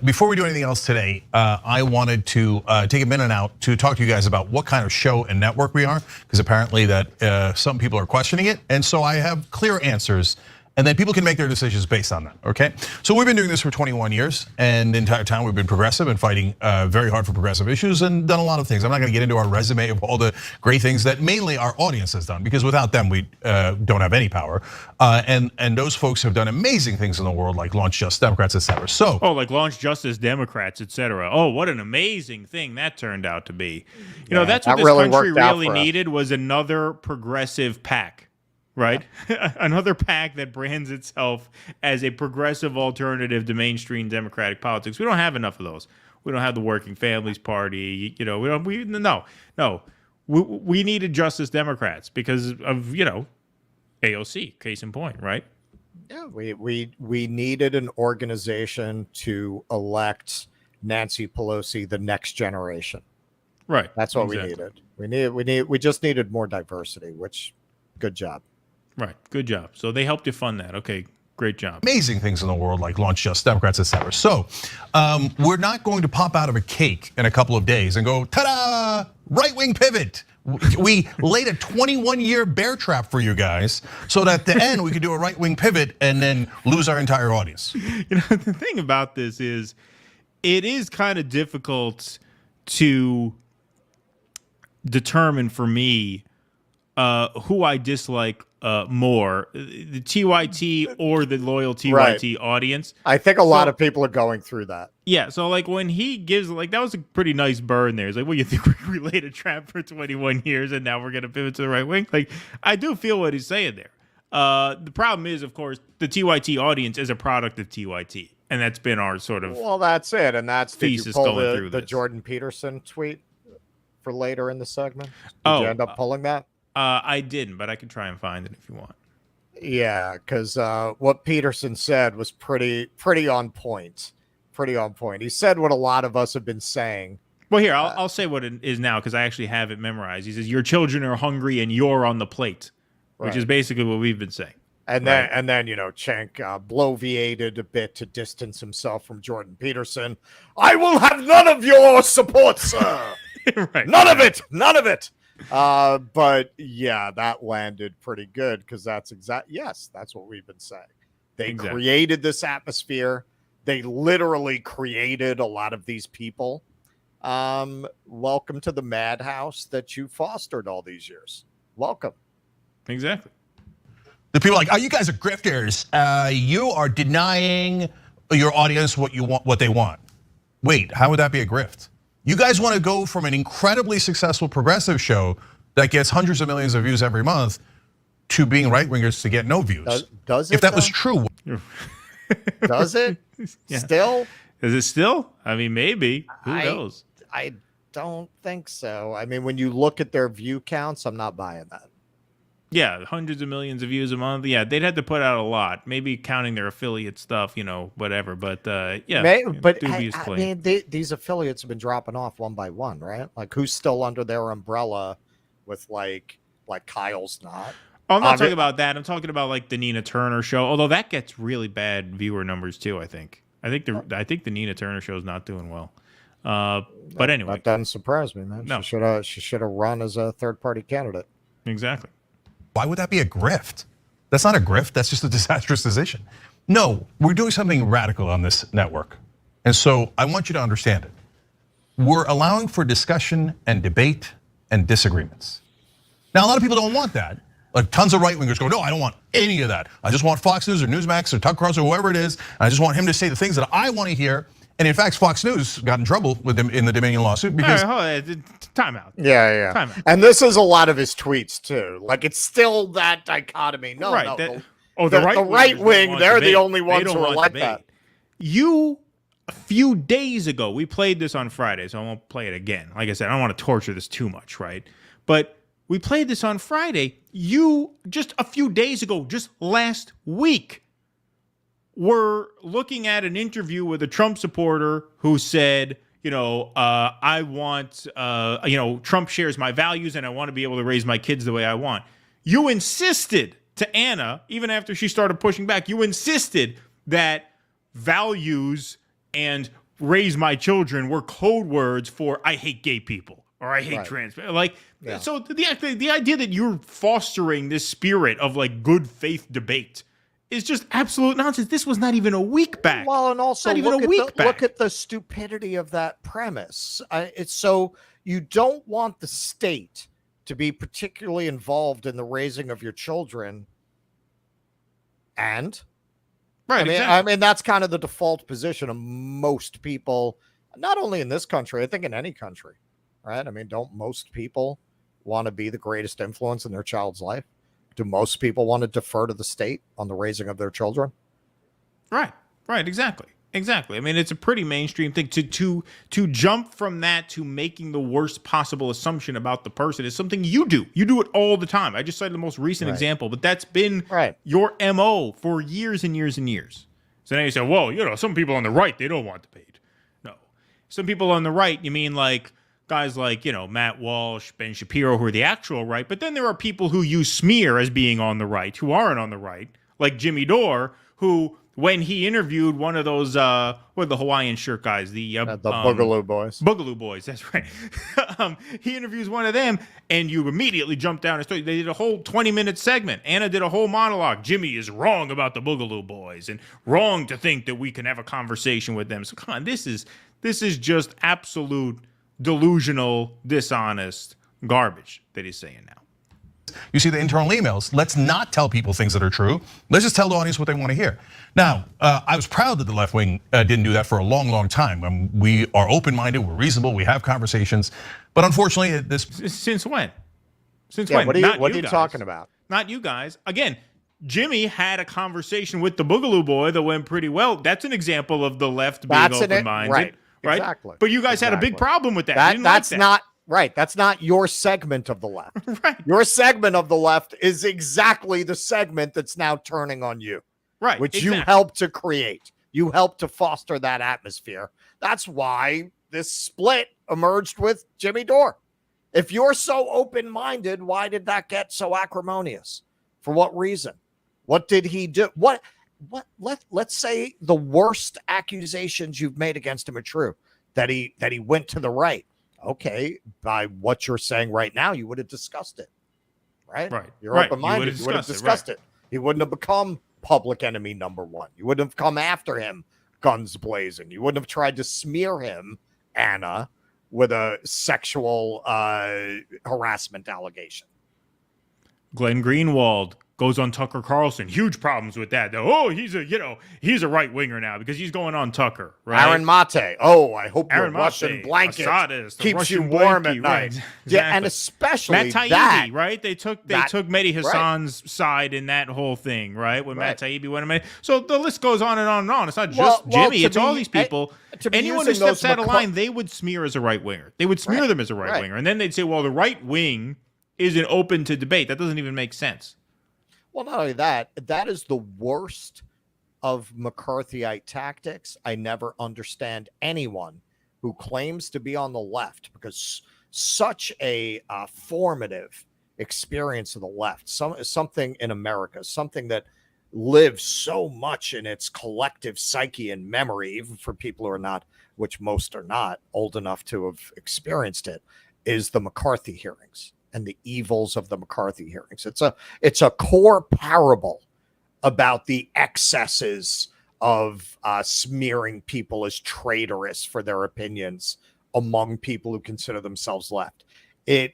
Before we do anything else today, I wanted to take a minute out to talk to you guys about what kind of show and network we are, because apparently that some people are questioning it. And so I have clear answers, and then people can make their decisions based on that, okay? So we've been doing this for 21 years, and the entire time we've been progressive and fighting very hard for progressive issues and done a lot of things. I'm not gonna get into our resume of all the great things that mainly our audience has done, because without them, we don't have any power. And those folks have done amazing things in the world, like Launch Just Democrats, et cetera. So, like Launch Justice Democrats, et cetera. Oh, what an amazing thing that turned out to be. You know, that's what this country really needed, was another progressive PAC. Right? Another PAC that brands itself as a progressive alternative to mainstream Democratic politics. We don't have enough of those. We don't have the Working Families Party. You know, we needed Justice Democrats because of, AOC, case in point, right? Yeah, we needed an organization to elect Nancy Pelosi the next generation. Right. That's what we needed. We just needed more diversity, which good job. Right. Good job. So they helped you fund that. Okay. Great job. Amazing things in the world, like Launch Just Democrats, et cetera. So we're not going to pop out of a cake in a couple of days and go, ta-da, right-wing pivot. We laid a 21-year bear trap for you guys so that at the end we could do a right-wing pivot and then lose our entire audience. You know, the thing about this is it is kind of difficult to determine for me who I dislike more, the TYT or the loyal TYT audience. I think a lot of people are going through that. Yeah, so like when he gives, like, that was a pretty nice burn there. It's like, well, you think we laid a trap for 21 years and now we're going to pivot to the right wing? Like, I do feel what he's saying there. The problem is, of course, the TYT audience is a product of TYT. And that's been our sort of that's it. And that's thesis did you pull going through the this. Jordan Peterson tweet for later in the segment? Did you end up pulling that? I didn't, but I can try and find it if you want. Yeah, because what Peterson said was pretty on point. Pretty on point. He said what a lot of us have been saying. Well, here, I'll say what it is now because I actually have it memorized. He says, your children are hungry and you're on the plate, which is basically what we've been saying. And then, Cenk bloviated a bit to distance himself from Jordan Peterson. I will have none of your support, sir. None of it. None of it. But yeah, that landed pretty good because that's that's what we've been saying. They created this atmosphere. They literally created a lot of these people. Welcome to the madhouse that you fostered all these years. Welcome. Exactly. The people are like, oh, you guys are grifters. You are denying your audience what you want, what they want. Wait, how would that be a grift? You guys want to go from an incredibly successful progressive show that gets hundreds of millions of views every month to being right-wingers to get no views. Does it? If that was true. Does it? Yeah. Still? Is it still? I mean, maybe. Who knows? I don't think so. I mean, when you look at their view counts, I'm not buying that. Yeah, hundreds of millions of views a month. Yeah, they'd have to put out a lot. Maybe counting their affiliate stuff, whatever. But dubious claim. I mean, these affiliates have been dropping off one by one, right? Like, who's still under their umbrella with like Kyle's not? Oh, I'm not talking about that. I'm talking about like the Nina Turner show. Although that gets really bad viewer numbers too. I think the Nina Turner show is not doing well. But anyway, that doesn't surprise me, man. No. She should have run as a third-party candidate. Exactly. Why would that be a grift? That's not a grift. That's just a disastrous decision. No, we're doing something radical on this network. And so I want you to understand it. We're allowing for discussion and debate and disagreements. Now, a lot of people don't want that. Like tons of right-wingers go, no, I don't want any of that. I just want Fox News or Newsmax or Tucker Carlson or whoever it is. And I just want him to say the things that I want to hear. And in fact, Fox News got in trouble with them in the Dominion lawsuit because time out. Yeah. Time out. And this is a lot of his tweets too. Like it's still that dichotomy. No, Right, no. that- the right right wing, they're the only They ones don't who are want like debate. that. A few days ago, we played this on Friday, so I won't play it again. Like I said, I don't want to torture this too much, right? But we played this on Friday. You, just a few days ago, just last week, were looking at an interview with a Trump supporter who said, I want, Trump shares my values and I want to be able to raise my kids the way I want. You insisted to Anna, even after she started pushing back, you insisted that values and raise my children were code words for I hate gay people or I hate trans. So the idea that you're fostering this spirit of like good faith debate is just absolute nonsense. This was not even a week back. Well, and also not even a week back. Look at the stupidity of that premise. It's so you don't want the state to be particularly involved in the raising of your children. And right, I mean that's kind of the default position of most people, not only in this country, I think in any country, right? I mean, don't most people want to be the greatest influence in their child's life? Do most people want to defer to the state on the raising of their children? Right, exactly. I mean, it's a pretty mainstream thing to jump from that to making the worst possible assumption about the person is something you do. You do it all the time. I just cited the most recent example, but that's been your MO for years and years and years. So now you say, well, some people on the right, they don't want debate. No. Some people on the right, you mean like guys like, Matt Walsh, Ben Shapiro, who are the actual right, but then there are people who use smear as being on the right, who aren't on the right, like Jimmy Dore, who, when he interviewed one of those, what are the Hawaiian shirt guys? The Boogaloo Boys. Boogaloo Boys, that's right. He interviews one of them, and you immediately jump down and start. They did a whole 20-minute segment. Anna did a whole monologue. Jimmy is wrong about the Boogaloo Boys, and wrong to think that we can have a conversation with them. So come on, this is just absolute delusional, dishonest garbage that he's saying now. you see the internal emails. Let's not tell people things that are true. Let's just tell the audience what they want to hear. Now, I was proud that the left wing didn't do that for a long, long time. We are open-minded, we're reasonable, we have conversations. But unfortunately, this... Since when? Since yeah, when? What are you talking about? Not you guys. Again, Jimmy had a conversation with the Boogaloo Boy that went pretty well. That's an example of the left being open-minded. Right. Exactly. But you guys had a big problem with that. That's not right. That's not your segment of the left. Right. Your segment of the left is exactly the segment that's now turning on you. Right. Which you helped to create. You helped to foster that atmosphere. That's why this split emerged with Jimmy Dore. If you're so open-minded, why did that get so acrimonious? For what reason? What did he do? Let's say the worst accusations you've made against him are true, that he went to the right. Okay, by what you're saying right now, you would have discussed it. Right? Right. You're open-minded. You would have discussed it. He wouldn't have become public enemy number one. You wouldn't have come after him, guns blazing. You wouldn't have tried to smear him, Anna, with a sexual harassment allegation. Glenn Greenwald goes on Tucker Carlson. Huge problems with that. Oh, he's a right winger now because he's going on Tucker. Right? Aaron Mate. Oh, I hope your Aaron Russian Mate, blanket Assadist, keeps Russian you warm blankie, at night. right, exactly. Yeah, and especially Matt Taibbi, that, right? They took Mehdi Hassan's side in that whole thing, right? When Matt Taibbi went to Mehdi. So the list goes on and on and on. It's not just Jimmy. It's all these people. Anyone who steps out of line, they would smear as a right winger. They would smear them as a right winger, and then they'd say, "Well, the right wing isn't open to debate." That doesn't even make sense. Well, not only that, that is the worst of McCarthyite tactics. I never understand anyone who claims to be on the left, because such a formative experience of the left, something in America, something that lives so much in its collective psyche and memory, even for people who are not, which most are not, old enough to have experienced it, is the McCarthy hearings and the evils of the McCarthy hearings. It's a core parable about the excesses of smearing people as traitorous for their opinions among people who consider themselves left. It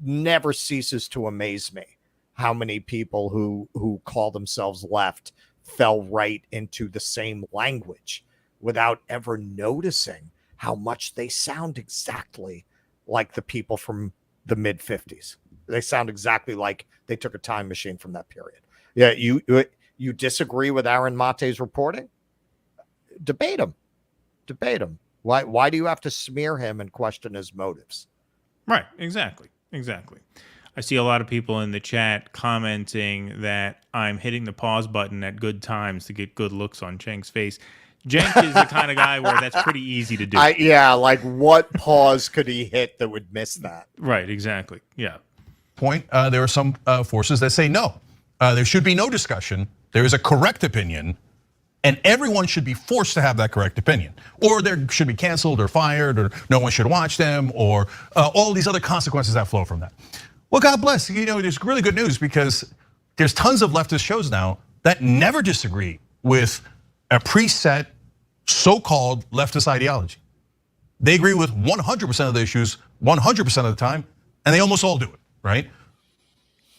never ceases to amaze me how many people who call themselves left fell right into the same language without ever noticing how much they sound exactly like the people from the mid 50s. They sound exactly like they took a time machine from that period. Yeah, you disagree with Aaron Mate's reporting? Debate him. Why do you have to smear him and question his motives? Right, exactly. I see a lot of people in the chat commenting that I'm hitting the pause button at good times to get good looks on Cenk's face. Cenk is the kind of guy where that's pretty easy to do. Like what pause could he hit that would miss that? Right, exactly. Yeah. Point, there are some forces that say no. There should be no discussion. There is a correct opinion, and everyone should be forced to have that correct opinion. Or they should be canceled or fired, or no one should watch them, or all these other consequences that flow from that. Well, God bless. There's really good news because there's tons of leftist shows now that never disagree with a preset so-called leftist ideology. They agree with 100% of the issues 100% of the time, and they almost all do it, right?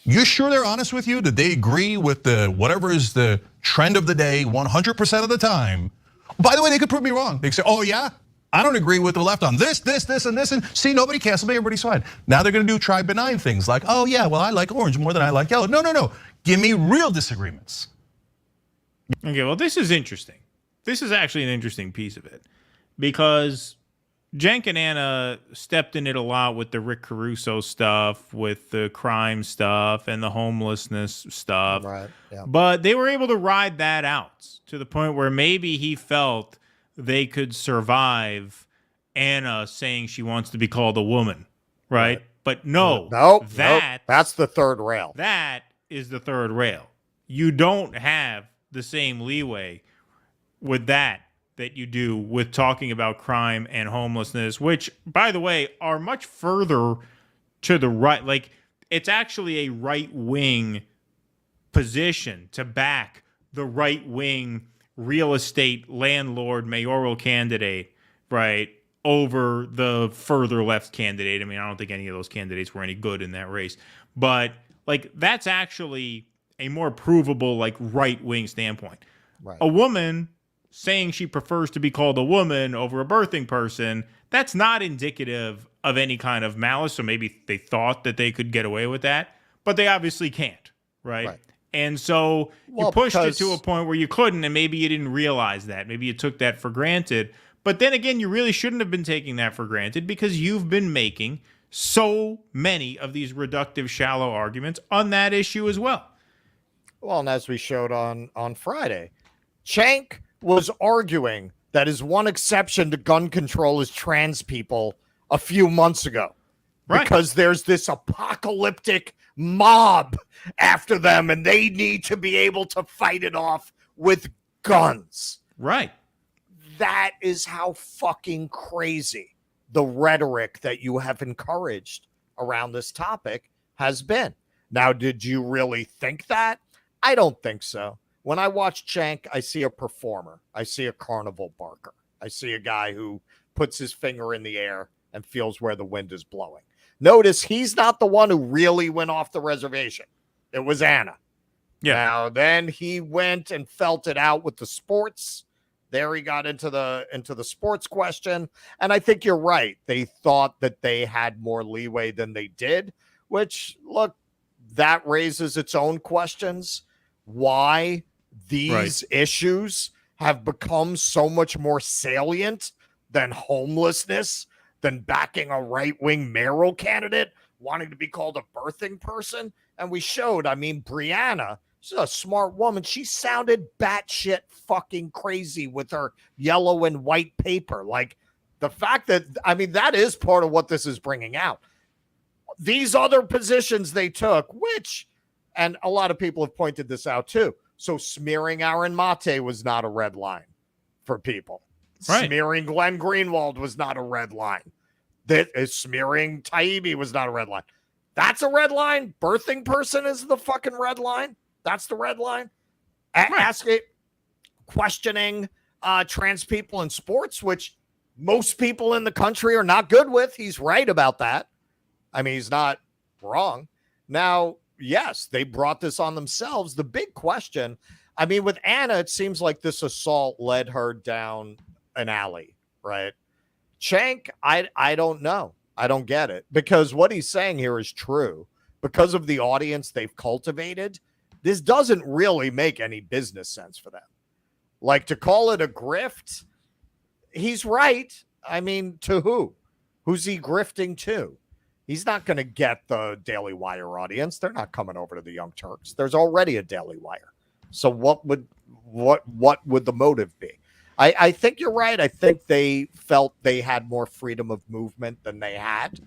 You sure they're honest with you that they agree with the whatever is the trend of the day 100% of the time? By the way, they could prove me wrong. They say, oh yeah, I don't agree with the left on this, and see, nobody canceled me, everybody's fine. Now they're gonna do try benign things like, oh yeah, well I like orange more than I like yellow. No. Give me real disagreements. Okay, well this is interesting. This is actually an interesting piece of it because Cenk and Anna stepped in it a lot with the Rick Caruso stuff, with the crime stuff and the homelessness stuff. Right. Yeah. But they were able to ride that out to the point where maybe he felt they could survive Anna saying she wants to be called a woman, right? But no, that's the third rail. That is the third rail. You don't have the same leeway with that you do with talking about crime and homelessness, which, by the way, are much further to the right. Like, it's actually a right-wing position to back the right-wing real estate landlord mayoral candidate, right, over the further left candidate. I mean, I don't think any of those candidates were any good in that race. But, like, that's actually a more provable, like, right-wing standpoint. Right. A woman saying she prefers to be called a woman over a birthing person, that's not indicative of any kind of malice. So maybe they thought that they could get away with that, but they obviously can't, right? And so you pushed it to a point where you couldn't, and maybe you didn't realize that. Maybe you took that for granted. But then again, you really shouldn't have been taking that for granted because you've been making so many of these reductive, shallow arguments on that issue as well. Well, and as we showed on Friday, Cenk was arguing that his one exception to gun control is trans people a few months ago. Right. Because there's this apocalyptic mob after them and they need to be able to fight it off with guns. Right. That is how fucking crazy the rhetoric that you have encouraged around this topic has been. Now, did you really think that? I don't think so. When I watch Cenk, I see a performer. I see a carnival barker. I see a guy who puts his finger in the air and feels where the wind is blowing. Notice he's not the one who really went off the reservation. It was Anna. Yeah. Now, then he went and felt it out with the sports. There he got into the sports question. And I think you're right. They thought that they had more leeway than they did, which, look, that raises its own questions. Why these issues have become so much more salient than homelessness, than backing a right-wing mayoral candidate, wanting to be called a birthing person. And we showed, I mean, Brianna, she's a smart woman. She sounded batshit fucking crazy with her yellow and white paper. Like, the fact that, I mean, that is part of what this is bringing out. These other positions they took, which, and a lot of people have pointed this out too. So smearing Aaron Mate was not a red line for people. Right. Smearing Glenn Greenwald was not a red line. Smearing Taibbi was not a red line. That's a red line. Birthing person is the fucking red line. That's the red line. Questioning trans people in sports, which most people in the country are not good with. He's right about that. I mean, he's not wrong. Now, yes, they brought this on themselves. The big question, I mean, with Anna, it seems like this assault led her down an alley, right? Cenk, I don't know. I don't get it, because what he's saying here is true. Because of the audience they've cultivated, this doesn't really make any business sense for them. Like, to call it a grift, he's right. I mean, to who? Who's he grifting to? He's not going to get the Daily Wire audience. They're not coming over to the Young Turks. There's already a Daily Wire. So what would the motive be? I think you're right. I think they felt they had more freedom of movement than they had.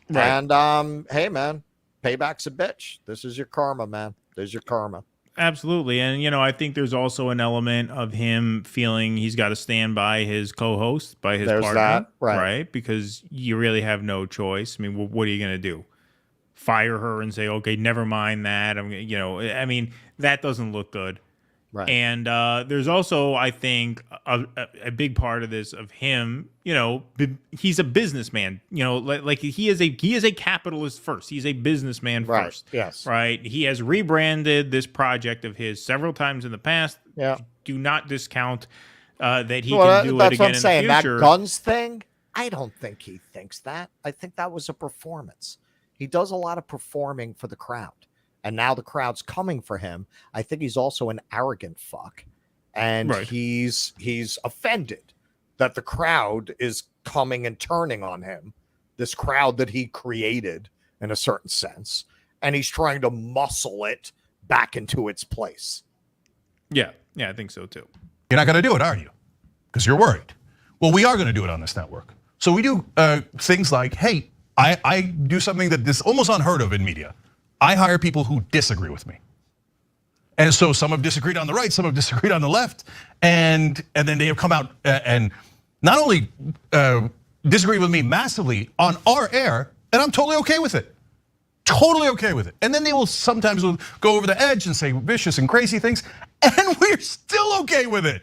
Right. And hey, man, payback's a bitch. This is your karma, man. There's your karma. Absolutely. And, I think there's also an element of him feeling he's got to stand by his co-host, by his partner. That, right. Because you really have no choice. I mean, what are you going to do? Fire her and say, okay, never mind that. I mean, that doesn't look good. Right. And there's also, I think, a big part of this of him. He's a businessman. Like he is a capitalist first. He's a businessman first. Yes. Right. He has rebranded this project of his several times in the past. Yeah. Do not discount that he can do it again in the future. That guns thing, I don't think he thinks that. I think that was a performance. He does a lot of performing for the crowd. And now the crowd's coming for him. I think he's also an arrogant fuck. And he's offended that the crowd is coming and turning on him. This crowd that he created in a certain sense. And he's trying to muscle it back into its place. Yeah, I think so too. You're not going to do it, are you? Because you're worried. Well, we are going to do it on this network. So we do things like, hey, I do something that is almost unheard of in media. I hire people who disagree with me. And so some have disagreed on the right, some have disagreed on the left, and then they have come out and not only disagree with me massively on our air, and I'm totally okay with it. Totally okay with it. And then they will sometimes go over the edge and say vicious and crazy things, and we're still okay with it.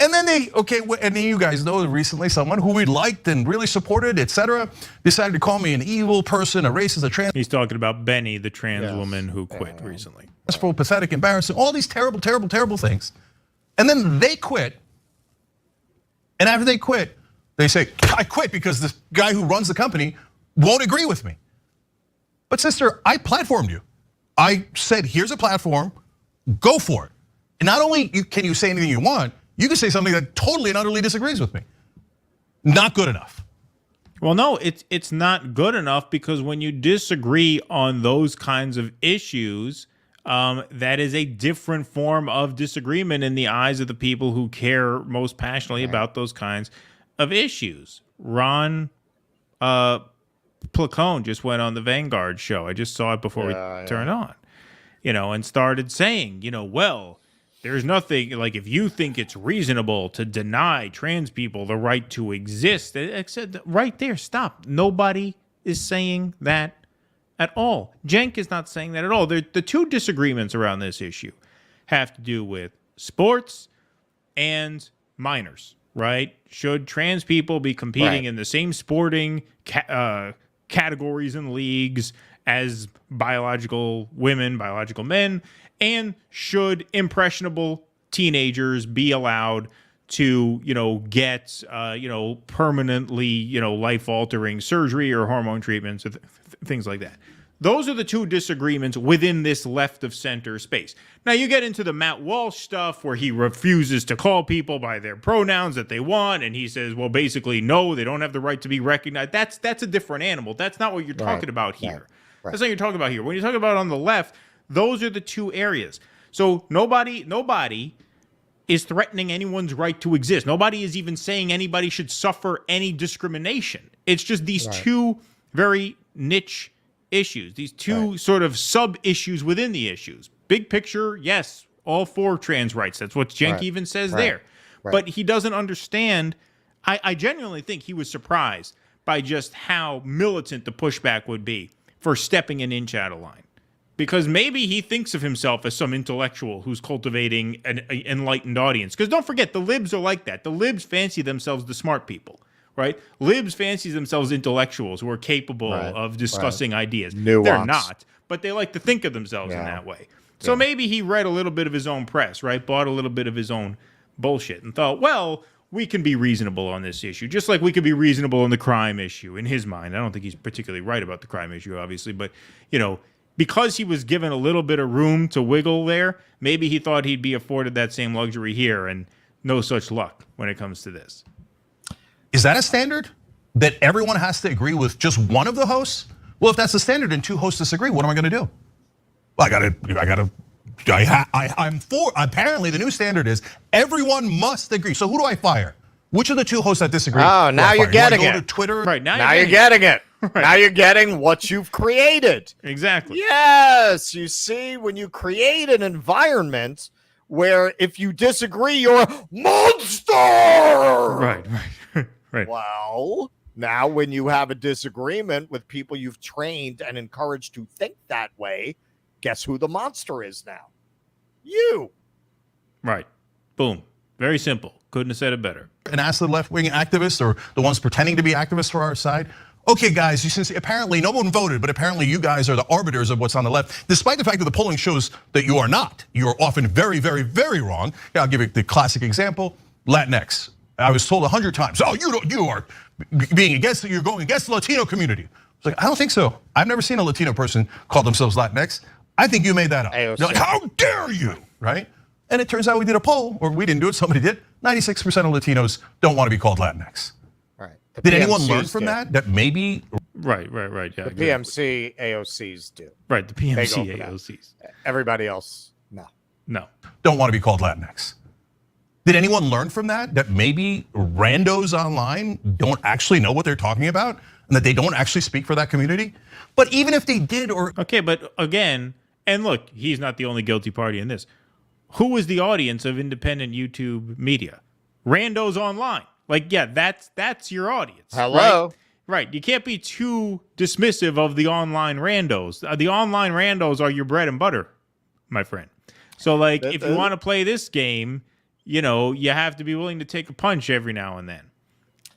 And then and then you guys know recently someone who we liked and really supported, etc., decided to call me an evil person, a racist, a trans. He's talking about Benny, the trans woman who quit recently. Pathetic, embarrassing, all these terrible, terrible, terrible things. And then they quit. And after they quit, they say, I quit because this guy who runs the company won't agree with me. But sister, I platformed you. I said, here's a platform, go for it. And not only can you say anything you want, you can say something that totally and utterly disagrees with me. Not good enough. Well, no, it's not good enough, because when you disagree on those kinds of issues, that is a different form of disagreement in the eyes of the people who care most passionately about those kinds of issues. Ron Placone just went on the Vanguard show. I just saw it before we turned on, and started saying, well, there's nothing, like, if you think it's reasonable to deny trans people the right to exist, I said right there, stop. Nobody is saying that at all. Cenk is not saying that at all. The two disagreements around this issue have to do with sports and minors, right? Should trans people be competing in the same sporting categories and leagues as biological women, biological men? And should impressionable teenagers be allowed to, get, permanently, life-altering surgery or hormone treatments, or things like that? Those are the two disagreements within this left of center space. Now you get into the Matt Walsh stuff where he refuses to call people by their pronouns that they want, and he says, well, basically, no, they don't have the right to be recognized. That's a different animal. That's not what you're talking about here. That's not what you're talking about here. When you're talking about on the left, those are the two areas. So nobody is threatening anyone's right to exist. Nobody is even saying anybody should suffer any discrimination. It's just these two very niche issues, these two sort of sub-issues within the issues. Big picture, yes, all for trans rights. That's what Cenk even says there. But he doesn't understand. I genuinely think he was surprised by just how militant the pushback would be for stepping an inch out of line. Because maybe he thinks of himself as some intellectual who's cultivating an enlightened audience. Because don't forget, the libs are like that. The libs fancy themselves the smart people, right? Libs fancy themselves intellectuals who are capable of discussing ideas. Nuance. They're not, but they like to think of themselves in that way. So maybe he read a little bit of his own press, right? Bought a little bit of his own bullshit and thought, well, we can be reasonable on this issue, just like we could be reasonable on the crime issue in his mind. I don't think he's particularly right about the crime issue, obviously, but, you know, because he was given a little bit of room to wiggle there, maybe he thought he'd be afforded that same luxury here, and no such luck when it comes to this. Is that a standard? That everyone has to agree with just one of the hosts? Well, if that's the standard and two hosts disagree, what am I going to do? Well, I'm for, apparently the new standard is everyone must agree. So who do I fire? Which of the two hosts that disagree? Oh, now you're getting it. Go to Twitter? Right, Now you're getting it. Right. Now you're getting what you've created. Exactly. Yes, you see, when you create an environment where if you disagree, you're a monster. Right. Well, now when you have a disagreement with people you've trained and encouraged to think that way, guess who the monster is now? You. Right. Boom. Very simple. Couldn't have said it better. And ask the left-wing activists or the ones pretending to be activists for our side. Okay, guys, since apparently no one voted, but apparently you guys are the arbiters of what's on the left, despite the fact that the polling shows that you are not. You are often very, very, very wrong. Yeah, I'll give you the classic example, Latinx. I was told 100 times, oh, you are being against, you're going against the Latino community. It's like, I don't think so. I've never seen a Latino person call themselves Latinx. I think you made that up. They're like, how dare you, right? And it turns out we did a poll, or we didn't do it, somebody did. 96% of Latinos don't want to be called Latinx. Right. Did anyone learn from that? That maybe. Right. Yeah, the exactly. PMC AOCs do. Right. The PMC AOCs. Everybody else, no. Don't want to be called Latinx. Did anyone learn from that? That maybe randos online don't actually know what they're talking about, and that they don't actually speak for that community? But even if they did, or okay, but again, and look, he's not the only guilty party in this. Who was the audience of independent YouTube media? Randos online. Like, yeah, that's your audience. Hello. Right. You can't be too dismissive of the online randos. The online randos are your bread and butter, my friend. So, like, if you want to play this game, you know, you have to be willing to take a punch every now and then,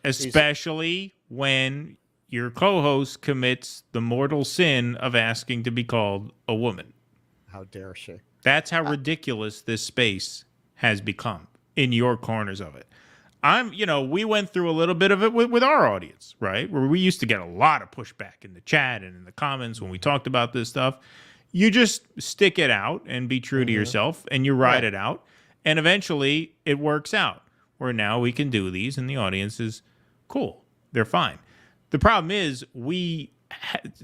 especially when your co-host commits the mortal sin of asking to be called a woman. How dare she? That's how ridiculous this space has become in your corners of it. We went through a little bit of it with our audience, right? Where we used to get a lot of pushback in the chat and in the comments when we talked about this stuff. You just stick it out and be true to yourself, and you ride it out. And eventually it works out where now we can do these and the audience is cool. They're fine. The problem is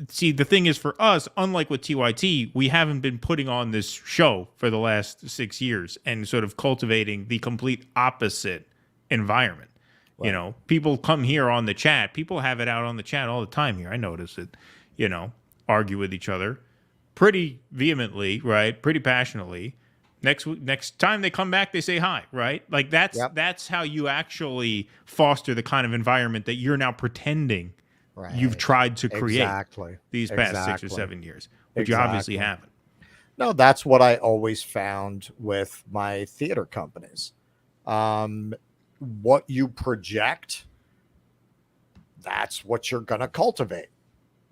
see, the thing is for us, unlike with TYT, we haven't been putting on this show for the last 6 years and sort of cultivating the complete opposite environment. Right. You know, people come here on the chat. People have it out on the chat all the time here. I notice it, argue with each other pretty vehemently, right? Pretty passionately. Next time they come back, they say hi, right? Like that's how you actually foster the kind of environment that you're now pretending you've tried to create these past 6 or 7 years, which you obviously haven't. No, that's what I always found with my theater companies. What you project, that's what you're going to cultivate,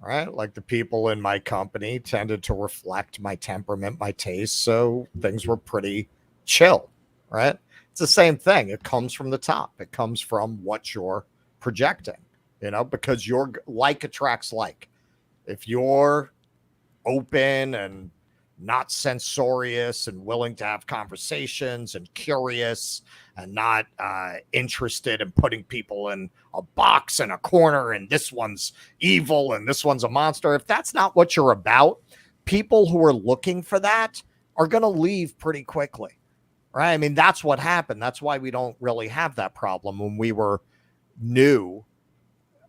right? Like the people in my company tended to reflect my temperament, my taste, so things were pretty chill, right? It's the same thing. It comes from the top. It comes from what you're projecting, because your like attracts like. If you're open and not censorious and willing to have conversations and curious and not interested in putting people in a box and a corner and this one's evil and this one's a monster. If that's not what you're about, people who are looking for that are going to leave pretty quickly, right? I mean, that's what happened. That's why we don't really have that problem. When we were new,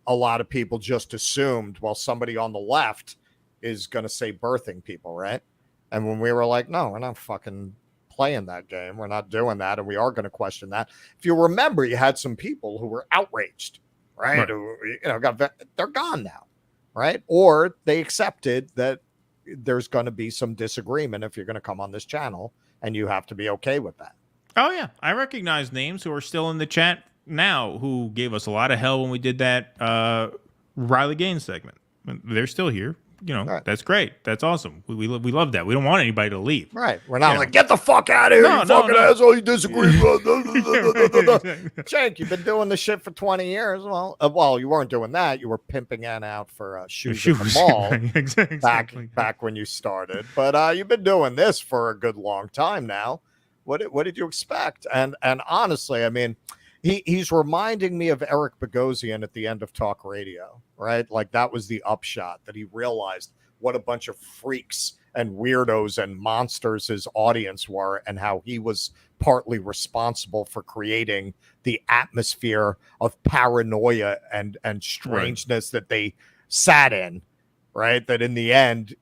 a lot of people just assumed, well, somebody on the left is going to say birthing people, right? And when we were like, no, we're not fucking playing that game. We're not doing that. And we are going to question that. If you remember, you had some people who were outraged, right? Who, they're gone now, right? Or they accepted that there's going to be some disagreement if you're going to come on this channel, and you have to be okay with that. Oh, yeah. I recognize names who are still in the chat now who gave us a lot of hell when we did that Riley Gaines segment. They're still here. that's great. That's awesome. We love that. We don't want anybody to leave. Right. We're not like, get the fuck out of here, you fucking asshole, you disagree. Cenk, you've been doing this shit for 20 years. Well, you weren't doing that. You were pimping Ann out for shoes at the mall exactly. back when you started. But you've been doing this for a good long time now. What did you expect? And honestly, I mean, he's reminding me of Eric Bogosian at the end of Talk Radio, right? Like that was the upshot, that he realized what a bunch of freaks and weirdos and monsters his audience were, and how he was partly responsible for creating the atmosphere of paranoia and strangeness that they sat in, right? That in the end,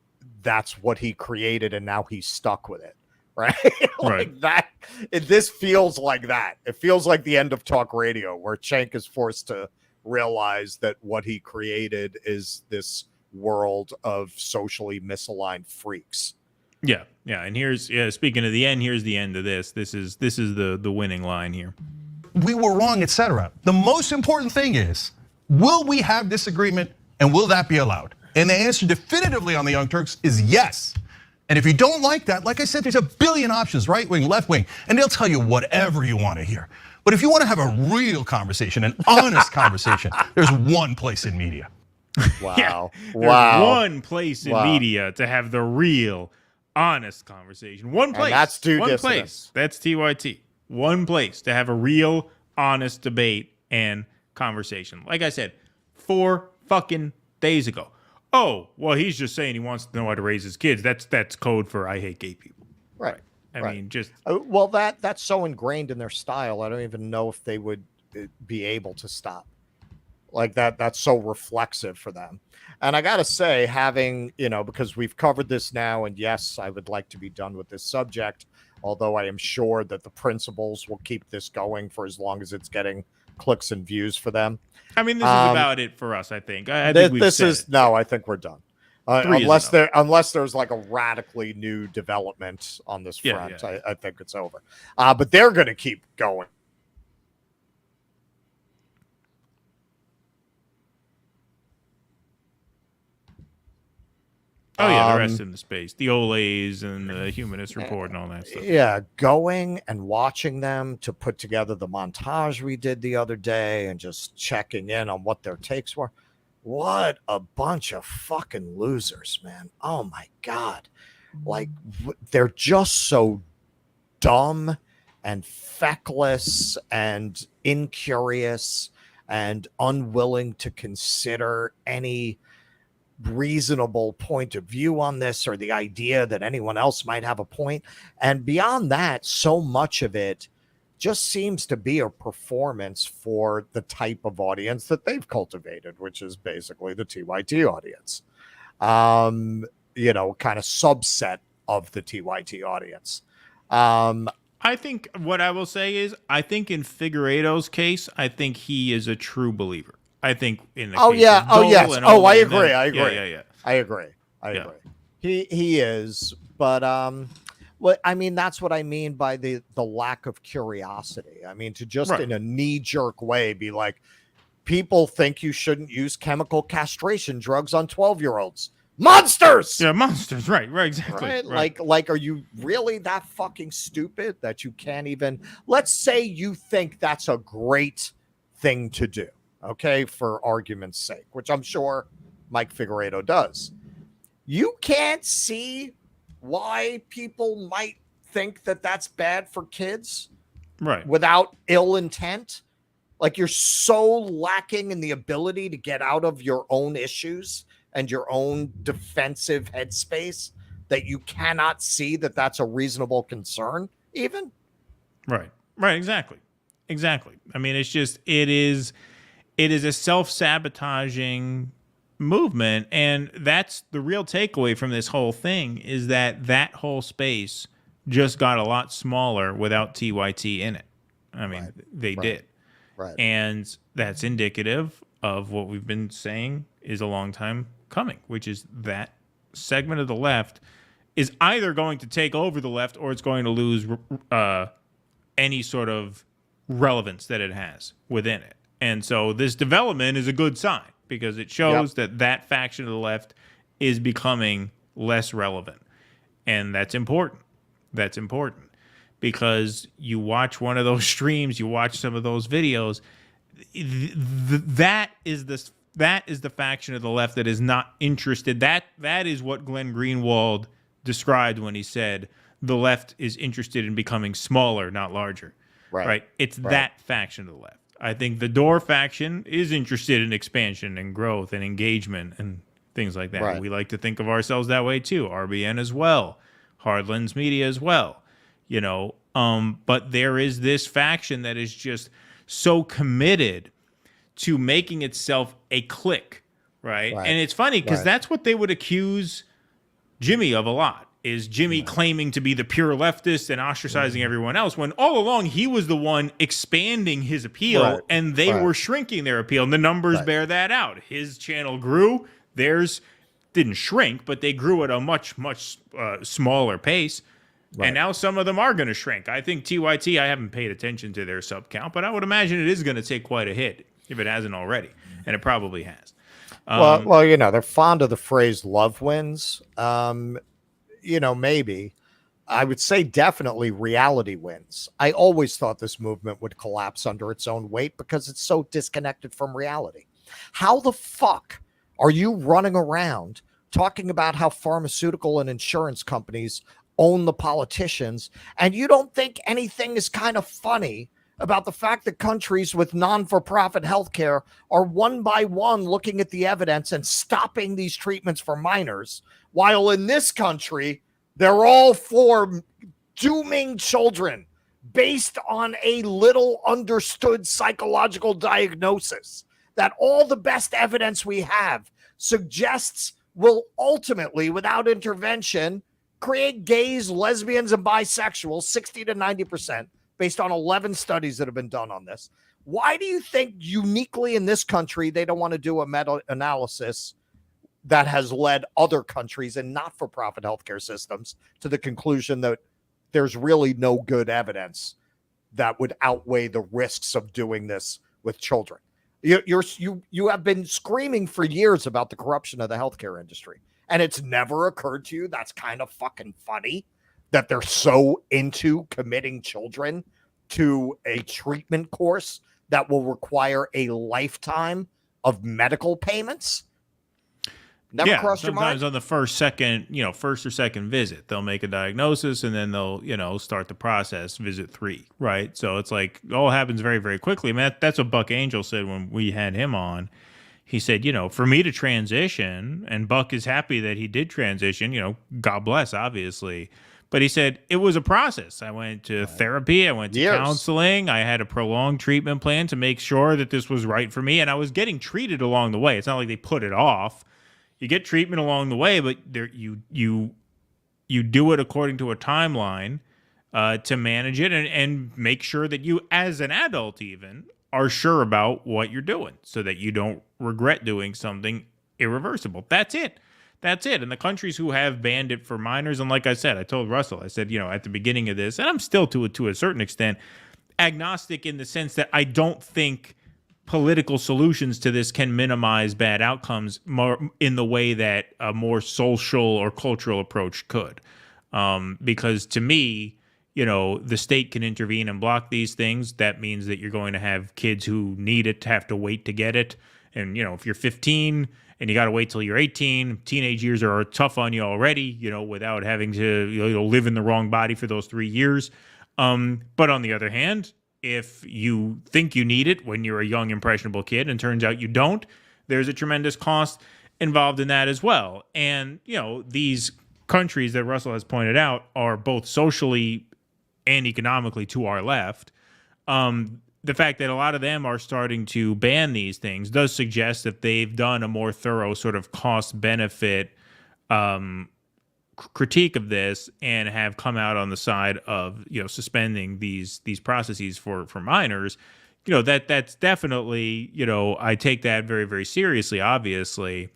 that's what he created, and now he's stuck with it. Right. Like that. This feels like that. It feels like the end of Talk Radio, where Cenk is forced to realize that what he created is this world of socially misaligned freaks. Yeah. And speaking of the end, here's the end of this. This is the winning line here. We were wrong, etc. The most important thing is, will we have disagreement, and will that be allowed? And the answer definitively on the Young Turks is yes. And if you don't like that, like I said, there's a billion options, right wing, left wing, and they'll tell you whatever you want to hear. But if you want to have a real conversation, an honest conversation, there's one place in media. Wow. There's one place in media to have the real, honest conversation. One place. And that's one place. That's TYT. One place to have a real, honest debate and conversation. Like I said, 4 fucking days ago. Oh, well, he's just saying he wants to know how to raise his kids. That's code for I hate gay people. Right. I mean, just well, that's so ingrained in their style. I don't even know if they would be able to stop. Like that's so reflexive for them. And I gotta say, having because we've covered this now, and yes, I would like to be done with this subject. Although I am sure that the principals will keep this going for as long as it's getting clicks and views for them. I mean, this is about it for us, I think. I think we've said it. No, I think we're done. Unless there's like a radically new development on this front, Yeah. I think it's over. But they're going to keep going. Oh, yeah, the rest in the space. The Olays and the Humanist Report and all that stuff. Yeah, going and watching them to put together the montage we did the other day and just checking in on what their takes were. What a bunch of fucking losers, man. Oh, my God. Like, they're just so dumb and feckless and incurious and unwilling to consider any reasonable point of view on this, or the idea that anyone else might have a point. And beyond that, so much of it just seems to be a performance for the type of audience that they've cultivated, which is basically the TYT audience. Kind of subset of the TYT audience. I think what I will say is, I think in Figueiredo's case, I think he is a true believer. I think in the case of Dole yes. and I Ole, agree. Yeah. I agree. He is, but I mean, that's what I mean by the lack of curiosity. I mean, to just in a knee-jerk way be like, people think you shouldn't use chemical castration drugs on 12-year-olds. Monsters! Yeah, monsters. Right, exactly. Right? Like, are you really that fucking stupid that you can't even... Let's say you think that's a great thing to do, okay, for argument's sake, which I'm sure Mike Figueiredo does. You can't see why people might think that that's bad for kids, right? Without ill intent. Like, you're so lacking in the ability to get out of your own issues and your own defensive headspace that you cannot see that that's a reasonable concern, even. Right. Exactly. I mean, it's just, it is a self-sabotaging movement, and that's the real takeaway from this whole thing, is that whole space just got a lot smaller without TYT in it. I mean, they did. Right. And that's indicative of what we've been saying is a long time coming, which is that segment of the left is either going to take over the left, or it's going to lose any sort of relevance that it has within it. And so this development is a good sign, because it shows that faction of the left is becoming less relevant. And that's important. That's important because you watch one of those streams, you watch some of those videos. That is the faction of the left that is not interested. That is what Glenn Greenwald described when he said the left is interested in becoming smaller, not larger. Right? It's that faction of the left. I think the Door faction is interested in expansion and growth and engagement and things like that. Right. We like to think of ourselves that way too. RBN as well, Hardlands Media as well. But there is this faction that is just so committed to making itself a clique, right? And it's funny because that's what they would accuse Jimmy of a lot, is Jimmy claiming to be the pure leftist and ostracizing everyone else, when all along he was the one expanding his appeal and they were shrinking their appeal. And the numbers bear that out. His channel grew, theirs didn't shrink, but they grew at a much, much smaller pace. And now some of them are going to shrink. I think TYT, I haven't paid attention to their sub count, but I would imagine it is going to take quite a hit if it hasn't already. And it probably has. Well, they're fond of the phrase love wins. Maybe. I would say definitely reality wins. I always thought this movement would collapse under its own weight because it's so disconnected from reality. How the fuck are you running around talking about how pharmaceutical and insurance companies own the politicians, and you don't think anything is kind of funny about the fact that countries with non-for-profit healthcare are one by one looking at the evidence and stopping these treatments for minors, while in this country, they're all for dooming children based on a little understood psychological diagnosis that all the best evidence we have suggests will ultimately, without intervention, create gays, lesbians, and bisexuals 60 to 90% based on 11 studies that have been done on this. Why do you think uniquely in this country they don't want to do a meta-analysis that has led other countries and not-for-profit healthcare systems to the conclusion that there's really no good evidence that would outweigh the risks of doing this with children? You have been screaming for years about the corruption of the healthcare industry, and it's never occurred to you that's kind of fucking funny that they're so into committing children to a treatment course that will require a lifetime of medical payments? Never crossed your mind? Sometimes on the first or second visit, they'll make a diagnosis and then they'll, start the process, visit 3, right? So it's like it all happens very, very quickly. I mean, that's what Buck Angel said when we had him on. He said, for me to transition, and Buck is happy that he did transition, God bless, obviously. But he said it was a process. I went to therapy. I went to counseling. I had a prolonged treatment plan to make sure that this was right for me. And I was getting treated along the way. It's not like they put it off. You get treatment along the way, but you do it according to a timeline to manage it and make sure that you, as an adult even, are sure about what you're doing so that you don't regret doing something irreversible. That's it. And the countries who have banned it for minors, and like I said, I told Russell, I said, at the beginning of this, and I'm still to a certain extent agnostic in the sense that I don't think political solutions to this can minimize bad outcomes more in the way that a more social or cultural approach could. Because to me, the state can intervene and block these things. That means that you're going to have kids who need it to have to wait to get it. And, if you're 15 and you got to wait till you're 18, teenage years are tough on you already, without having to live in the wrong body for those 3 years. But on the other hand, if you think you need it when you're a young, impressionable kid and turns out you don't, there's a tremendous cost involved in that as well. And, these countries that Russell has pointed out are both socially and economically to our left. The fact that a lot of them are starting to ban these things does suggest that they've done a more thorough sort of cost-benefit critique of this and have come out on the side of suspending these processes for minors. That's definitely I take that very, very seriously. Obviously,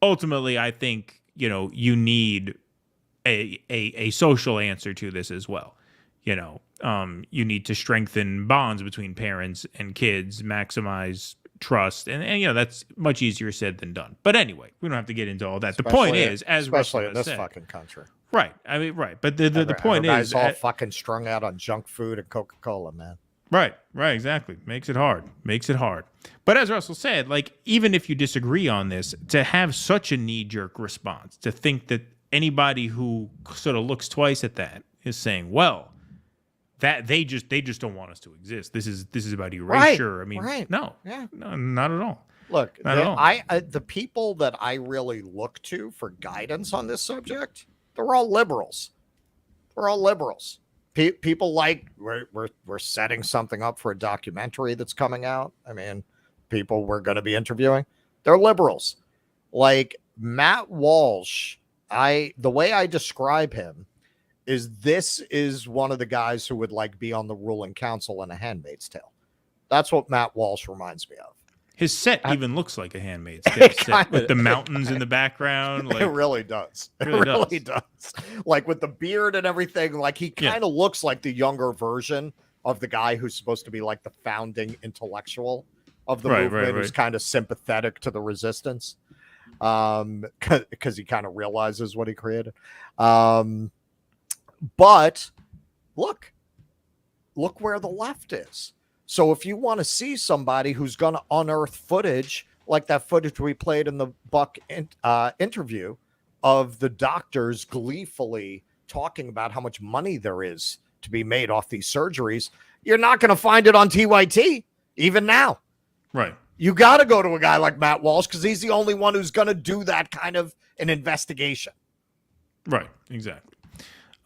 ultimately, I think you need a social answer to this as well. You need to strengthen bonds between parents and kids, maximize trust, and you know that's much easier said than done. But anyway, we don't have to get into all that. The point is, as especially Russell in this said, fucking country, right? I mean, right. But the point everybody's is, all fucking strung out on junk food and Coca-Cola, man. right, exactly. Makes it hard. But as Russell said, like even if you disagree on this, to have such a knee-jerk response, to think that anybody who sort of looks twice at that is saying, well, that they just don't want us to exist. This is about erasure. I mean, no, not at all. Look, Not at all. the people that I really look to for guidance on this subject, they're all liberals. People like we're setting something up for a documentary that's coming out. I mean, people we're going to be interviewing, they're liberals. Like Matt Walsh, the way I describe him is this is one of the guys who would like be on the ruling council in A Handmaid's Tale. That's what Matt Walsh reminds me of. His set even looks like a Handmaid's Tale set with the mountains in the background. Like, it really does. It really really does. Like with the beard and everything, like he kind of looks like the younger version of the guy who's supposed to be like the founding intellectual of the movement, who's kind of sympathetic to the resistance, because he kind of realizes what he created. But look where the left is. So if you want to see somebody who's going to unearth footage like that footage we played in the Buck interview of the doctors gleefully talking about how much money there is to be made off these surgeries, you're not going to find it on TYT even now. Right. You got to go to a guy like Matt Walsh because he's the only one who's going to do that kind of an investigation. Right. Exactly.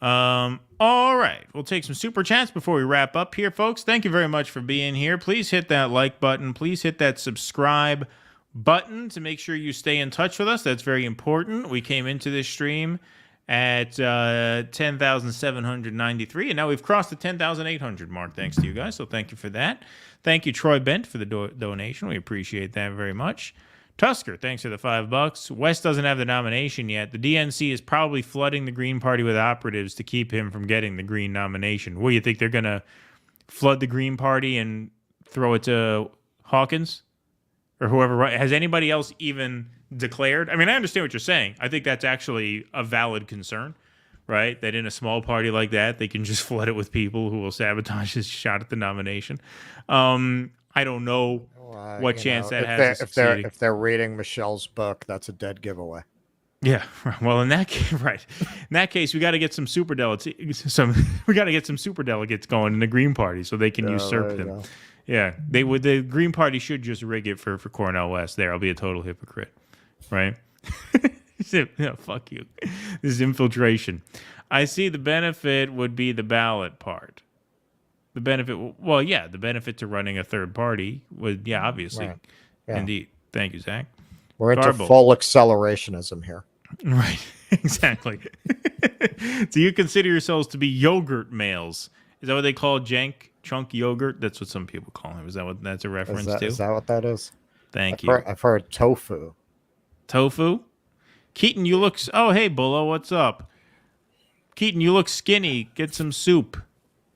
All right. We'll take some super chats before we wrap up here, folks. Thank you very much for being here. Please hit that like button. Please hit that subscribe button to make sure you stay in touch with us. That's very important. We came into this stream at 10,793, and now we've crossed the 10,800 mark thanks to you guys, so thank you for that. Thank you, Troy Bent, for the donation. We appreciate that very much. Tusker, thanks for the $5. West doesn't have the nomination yet. The DNC is probably flooding the Green Party with operatives to keep him from getting the Green nomination. What do you think? They're going to flood the Green Party and throw it to Hawkins or whoever? Has anybody else even declared? I mean, I understand what you're saying. I think that's actually a valid concern, right? That in a small party like that, they can just flood it with people who will sabotage his shot at the nomination. I don't know what chance that has. If they're reading Michelle's book, that's a dead giveaway. Yeah, well, in that case, we got to get some super delegates. We got to get some super delegates going in the Green Party so they can usurp them. Go. Yeah, they would. The Green Party should just rig it for Cornel West. There, I'll be a total hypocrite, right? Yeah, fuck you. This is infiltration. I see the benefit would be the ballot part. The benefit, well, yeah, the benefit to running a third party would, yeah, obviously. Right. Yeah. Indeed. Thank you, Zach. We're into full accelerationism here. Right, exactly. Do you consider yourselves to be yogurt males? Is that what they call chunk yogurt? That's what some people call him. Is that what that's a reference to? Is that what that is? Thank you. I've heard tofu. Tofu? Keaton, you look... Oh, hey, Bullo, what's up? Keaton, you look skinny. Get some soup.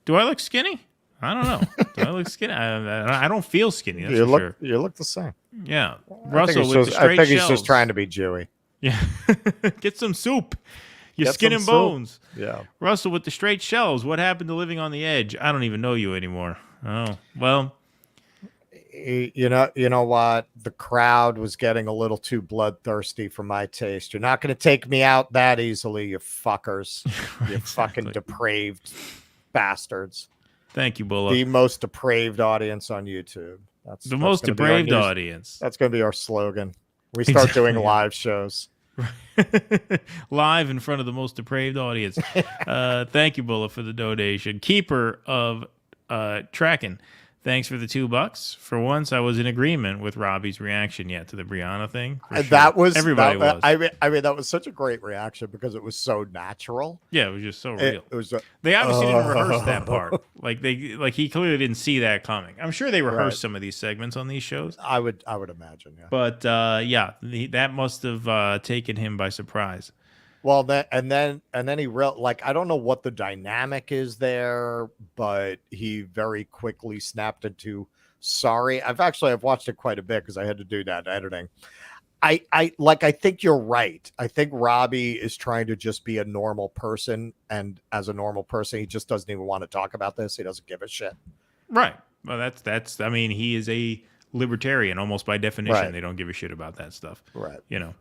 Do I look skinny? I don't know. Do I look skinny? I don't feel skinny. That's for sure. You look the same. Yeah. Russell with the straight I think shells. he's just trying to be Jewy. Yeah. Get some soup. Your Get skin some and soup. bones. Yeah. Russell with the straight shells. What happened to living on the edge? I don't even know you anymore. Oh, well. You know what? The crowd was getting a little too bloodthirsty for my taste. You're not going to take me out that easily, you fuckers. You fucking depraved bastards. Thank you, Bullock. The most depraved audience on YouTube. That's the most depraved audience. That's going to be our slogan. We start doing live shows. Live in front of the most depraved audience. Thank you, Bullock, for the donation. Keeper of Tracking. Thanks for the $2. For once, I was in agreement with Robbie's reaction to the Brianna thing. Sure. That was everybody was. I mean, that was such a great reaction because it was so natural. Yeah, it was just so real. It was. They obviously didn't rehearse that part. Like he clearly didn't see that coming. I'm sure they rehearsed some of these segments on these shows. I would imagine. Yeah. But that must have taken him by surprise. Well, and then he I don't know what the dynamic is there, but he very quickly snapped into Sorry. I've watched it quite a bit because I had to do that editing. I think you're right. I think Robbie is trying to just be a normal person, and as a normal person, he just doesn't even want to talk about this. He doesn't give a shit. Right. Well, that's. I mean, he is a libertarian almost by definition. Right. They don't give a shit about that stuff. Right. You know.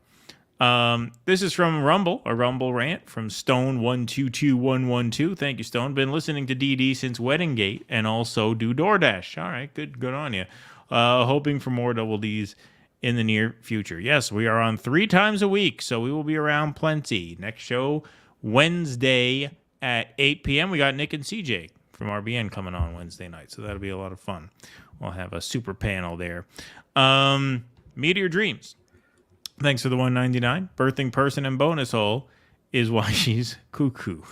This is from Rumble, a Rumble rant from Stone122112. Thank you, Stone. Been listening to DD since Wedding Gate and also do DoorDash. All right, good on you. Hoping for more Double Ds in the near future. Yes, we are on 3 times a week, so we will be around plenty. Next show, Wednesday at 8 p.m. We got Nick and CJ from RBN coming on Wednesday night, so that'll be a lot of fun. We'll have a super panel there. Meteor Dreams. Thanks for the $1.99. Birthing person and bonus hole is why she's cuckoo.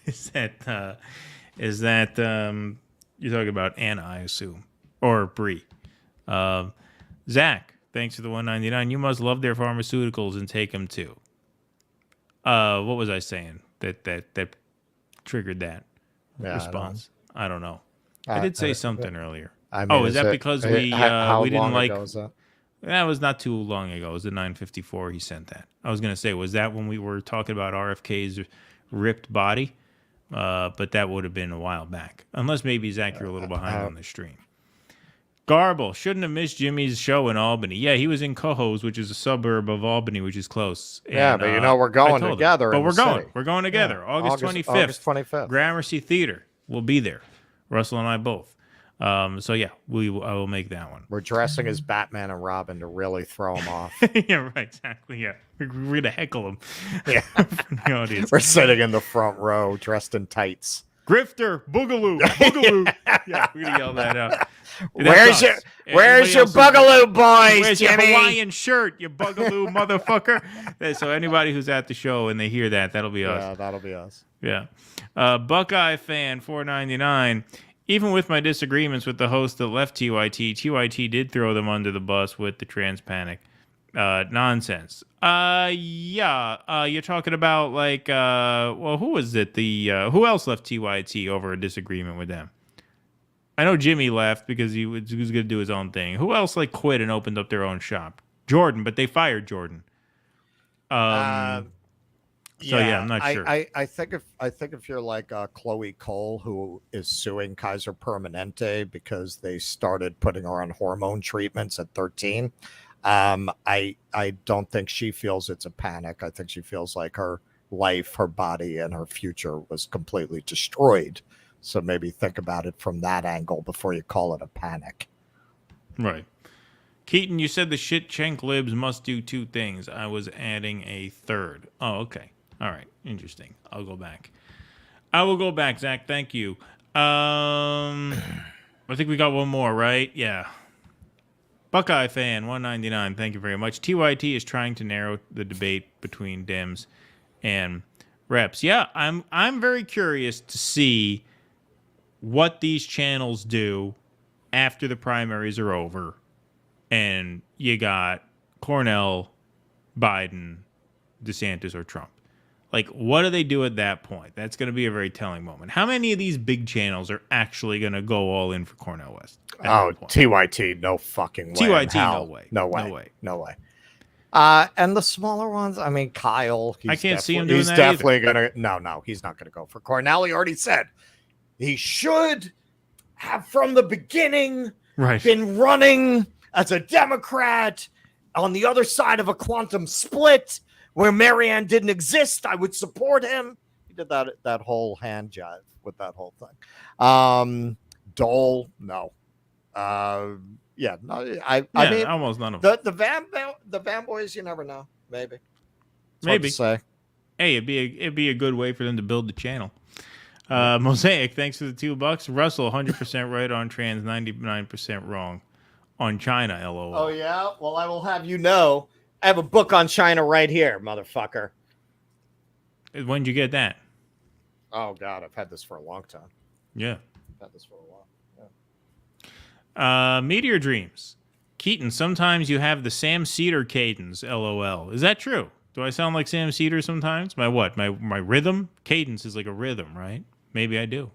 Is that you're talking about Anna, I assume, or Bree? Zach, thanks for the $1.99. You must love their pharmaceuticals and take them too. What was I saying that triggered that response? I don't know. I did say something earlier. I mean, is that because we didn't like? Was that? That was not too long ago. It was the 9:54 he sent that. I was going to say, was that when we were talking about RFK's ripped body? But that would have been a while back. Unless maybe, Zach, you're a little behind on the stream. Garble, shouldn't have missed Jimmy's show in Albany. Yeah, he was in Cohoes, which is a suburb of Albany, which is close. Yeah, and, but we're going together. But we're going. We're going together. Yeah. August 25th. August 25th. Gramercy Theater. We'll be there. Russell and I both. So yeah, I will make that one. We're dressing as Batman and Robin to really throw him off. Yeah, right, exactly. Yeah, we're gonna heckle him. Yeah, from the audience. We're sitting in the front row, dressed in tights. Grifter, boogaloo, boogaloo. Yeah, we're gonna yell that out. Where's your boogaloo, boys, Where's Jimmy? your Hawaiian shirt, you boogaloo motherfucker? So anybody who's at the show and they hear that'll be us. Yeah, that'll be us. Yeah. Buckeye fan $4.99. Even with my disagreements with the host that left TYT did throw them under the bus with the trans panic nonsense. You're talking about like, who was it? Who else left TYT over a disagreement with them? I know Jimmy left because he was going to do his own thing. Who else like quit and opened up their own shop? Jordan, but they fired Jordan. I'm not sure. I think if you're like Chloe Cole, who is suing Kaiser Permanente because they started putting her on hormone treatments at 13, I don't think she feels it's a panic. I think she feels like her life, her body, and her future was completely destroyed. So maybe think about it from that angle before you call it a panic. Right. Keaton, you said the shit Cenk libs must do 2 things. I was adding a third. Oh, okay. All right. Interesting. I'll go back. I will go back, Zach. Thank you. I think we got one more, right? Yeah. Buckeye fan, $1.99. Thank you very much. TYT is trying to narrow the debate between Dems and Reps. Yeah, I'm very curious to see what these channels do after the primaries are over and you got Cornel, Biden, DeSantis, or Trump. Like, what do they do at that point? That's going to be a very telling moment. How many of these big channels are actually going to go all in for Cornel West? Oh, TYT, no fucking way. TYT, no way. No way. And the smaller ones, I mean, Kyle. I can't see him doing he's that definitely going to. No, he's not going to go for Cornel. He already said he should have from the beginning been running as a Democrat on the other side of a quantum split. Where Marianne didn't exist, I would support him. He did that whole hand jive with that whole thing. Dole, no. I mean, almost none of them. The Van Boys, you never know. Maybe. It's Maybe. hard to say. Hey, it'd be a good way for them to build the channel. Mosaic, thanks for the $2. Russell, 100% right on trans, 99% wrong on China. LOL. Oh yeah. Well, I will have you know. I have a book on China right here, motherfucker. When'd you get that? Oh, God, I've had this for a long time. Yeah. I've had this for a while. Yeah. Meteor Dreams. Keaton, sometimes you have the Sam Cedar cadence, LOL. Is that true? Do I sound like Sam Cedar sometimes? My what? My rhythm? Cadence is like a rhythm, right? Maybe I do.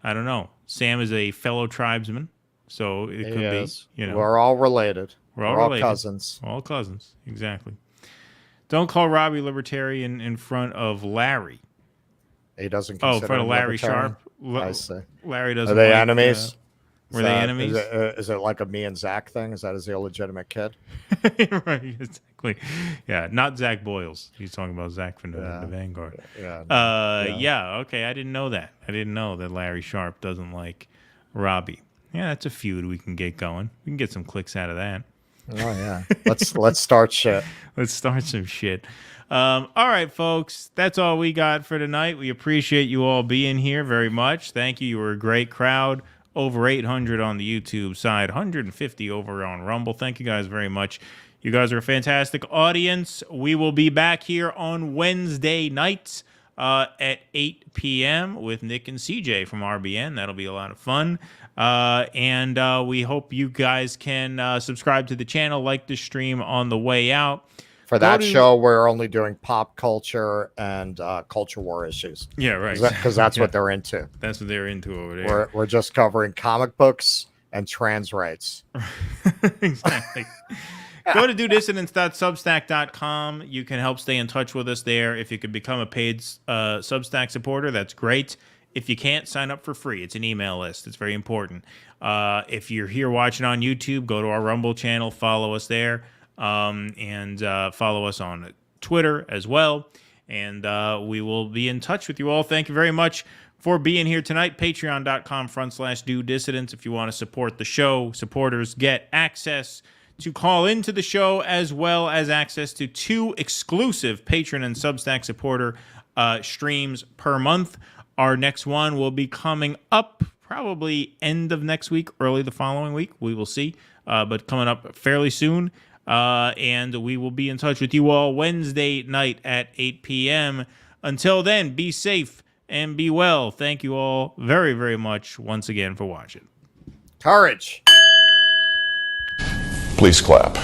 I don't know. Sam is a fellow tribesman, So it could be, you know. We're all related. We're all related. cousins. All cousins, exactly. Don't call Robbie libertarian in front of Larry. He doesn't Oh, in consider front of him Larry libertarian? Sharp. I see. Larry doesn't. Are they like, enemies? Were they enemies? Is it like a me and Zach thing? Is that his illegitimate kid? Right, exactly. Yeah, not Zach Boyles. He's talking about Zach from the Vanguard. Yeah. Okay, I didn't know that. I didn't know that Larry Sharp doesn't like Robbie. Yeah, that's a feud we can get going. We can get some clicks out of that. Oh yeah. Let's start shit. Let's start some shit. All right, folks. That's all we got for tonight. We appreciate you all being here very much. Thank you. You were a great crowd. Over 800 on the YouTube side, 150 over on Rumble. Thank you guys very much. You guys are a fantastic audience. We will be back here on Wednesday nights at 8 p.m. with Nick and CJ from RBN. That'll be a lot of fun. And we hope you guys can subscribe to the channel, like the stream on the way out. For that show, we're only doing pop culture and culture war issues. Yeah, right. Because that's what they're into. That's what they're into over there. We're just covering comic books and trans rights. Exactly. Go to dodissidents.substack.com. You can help stay in touch with us there. If you could become a paid Substack supporter, that's great. If you can't, sign up for free. It's an email list. It's very important. If you're here watching on YouTube, go to our Rumble channel, follow us there. And follow us on Twitter as well. And we will be in touch with you all. Thank you very much for being here tonight. Patreon.com/DoDissidents. If you want to support the show, supporters get access to call into the show as well as access to 2 exclusive Patreon and Substack supporter streams per month. Our next one will be coming up probably end of next week, early the following week. We will see, but coming up fairly soon. And we will be in touch with you all Wednesday night at 8 p.m. Until then, be safe and be well. Thank you all very, very much once again for watching. Courage. Please clap.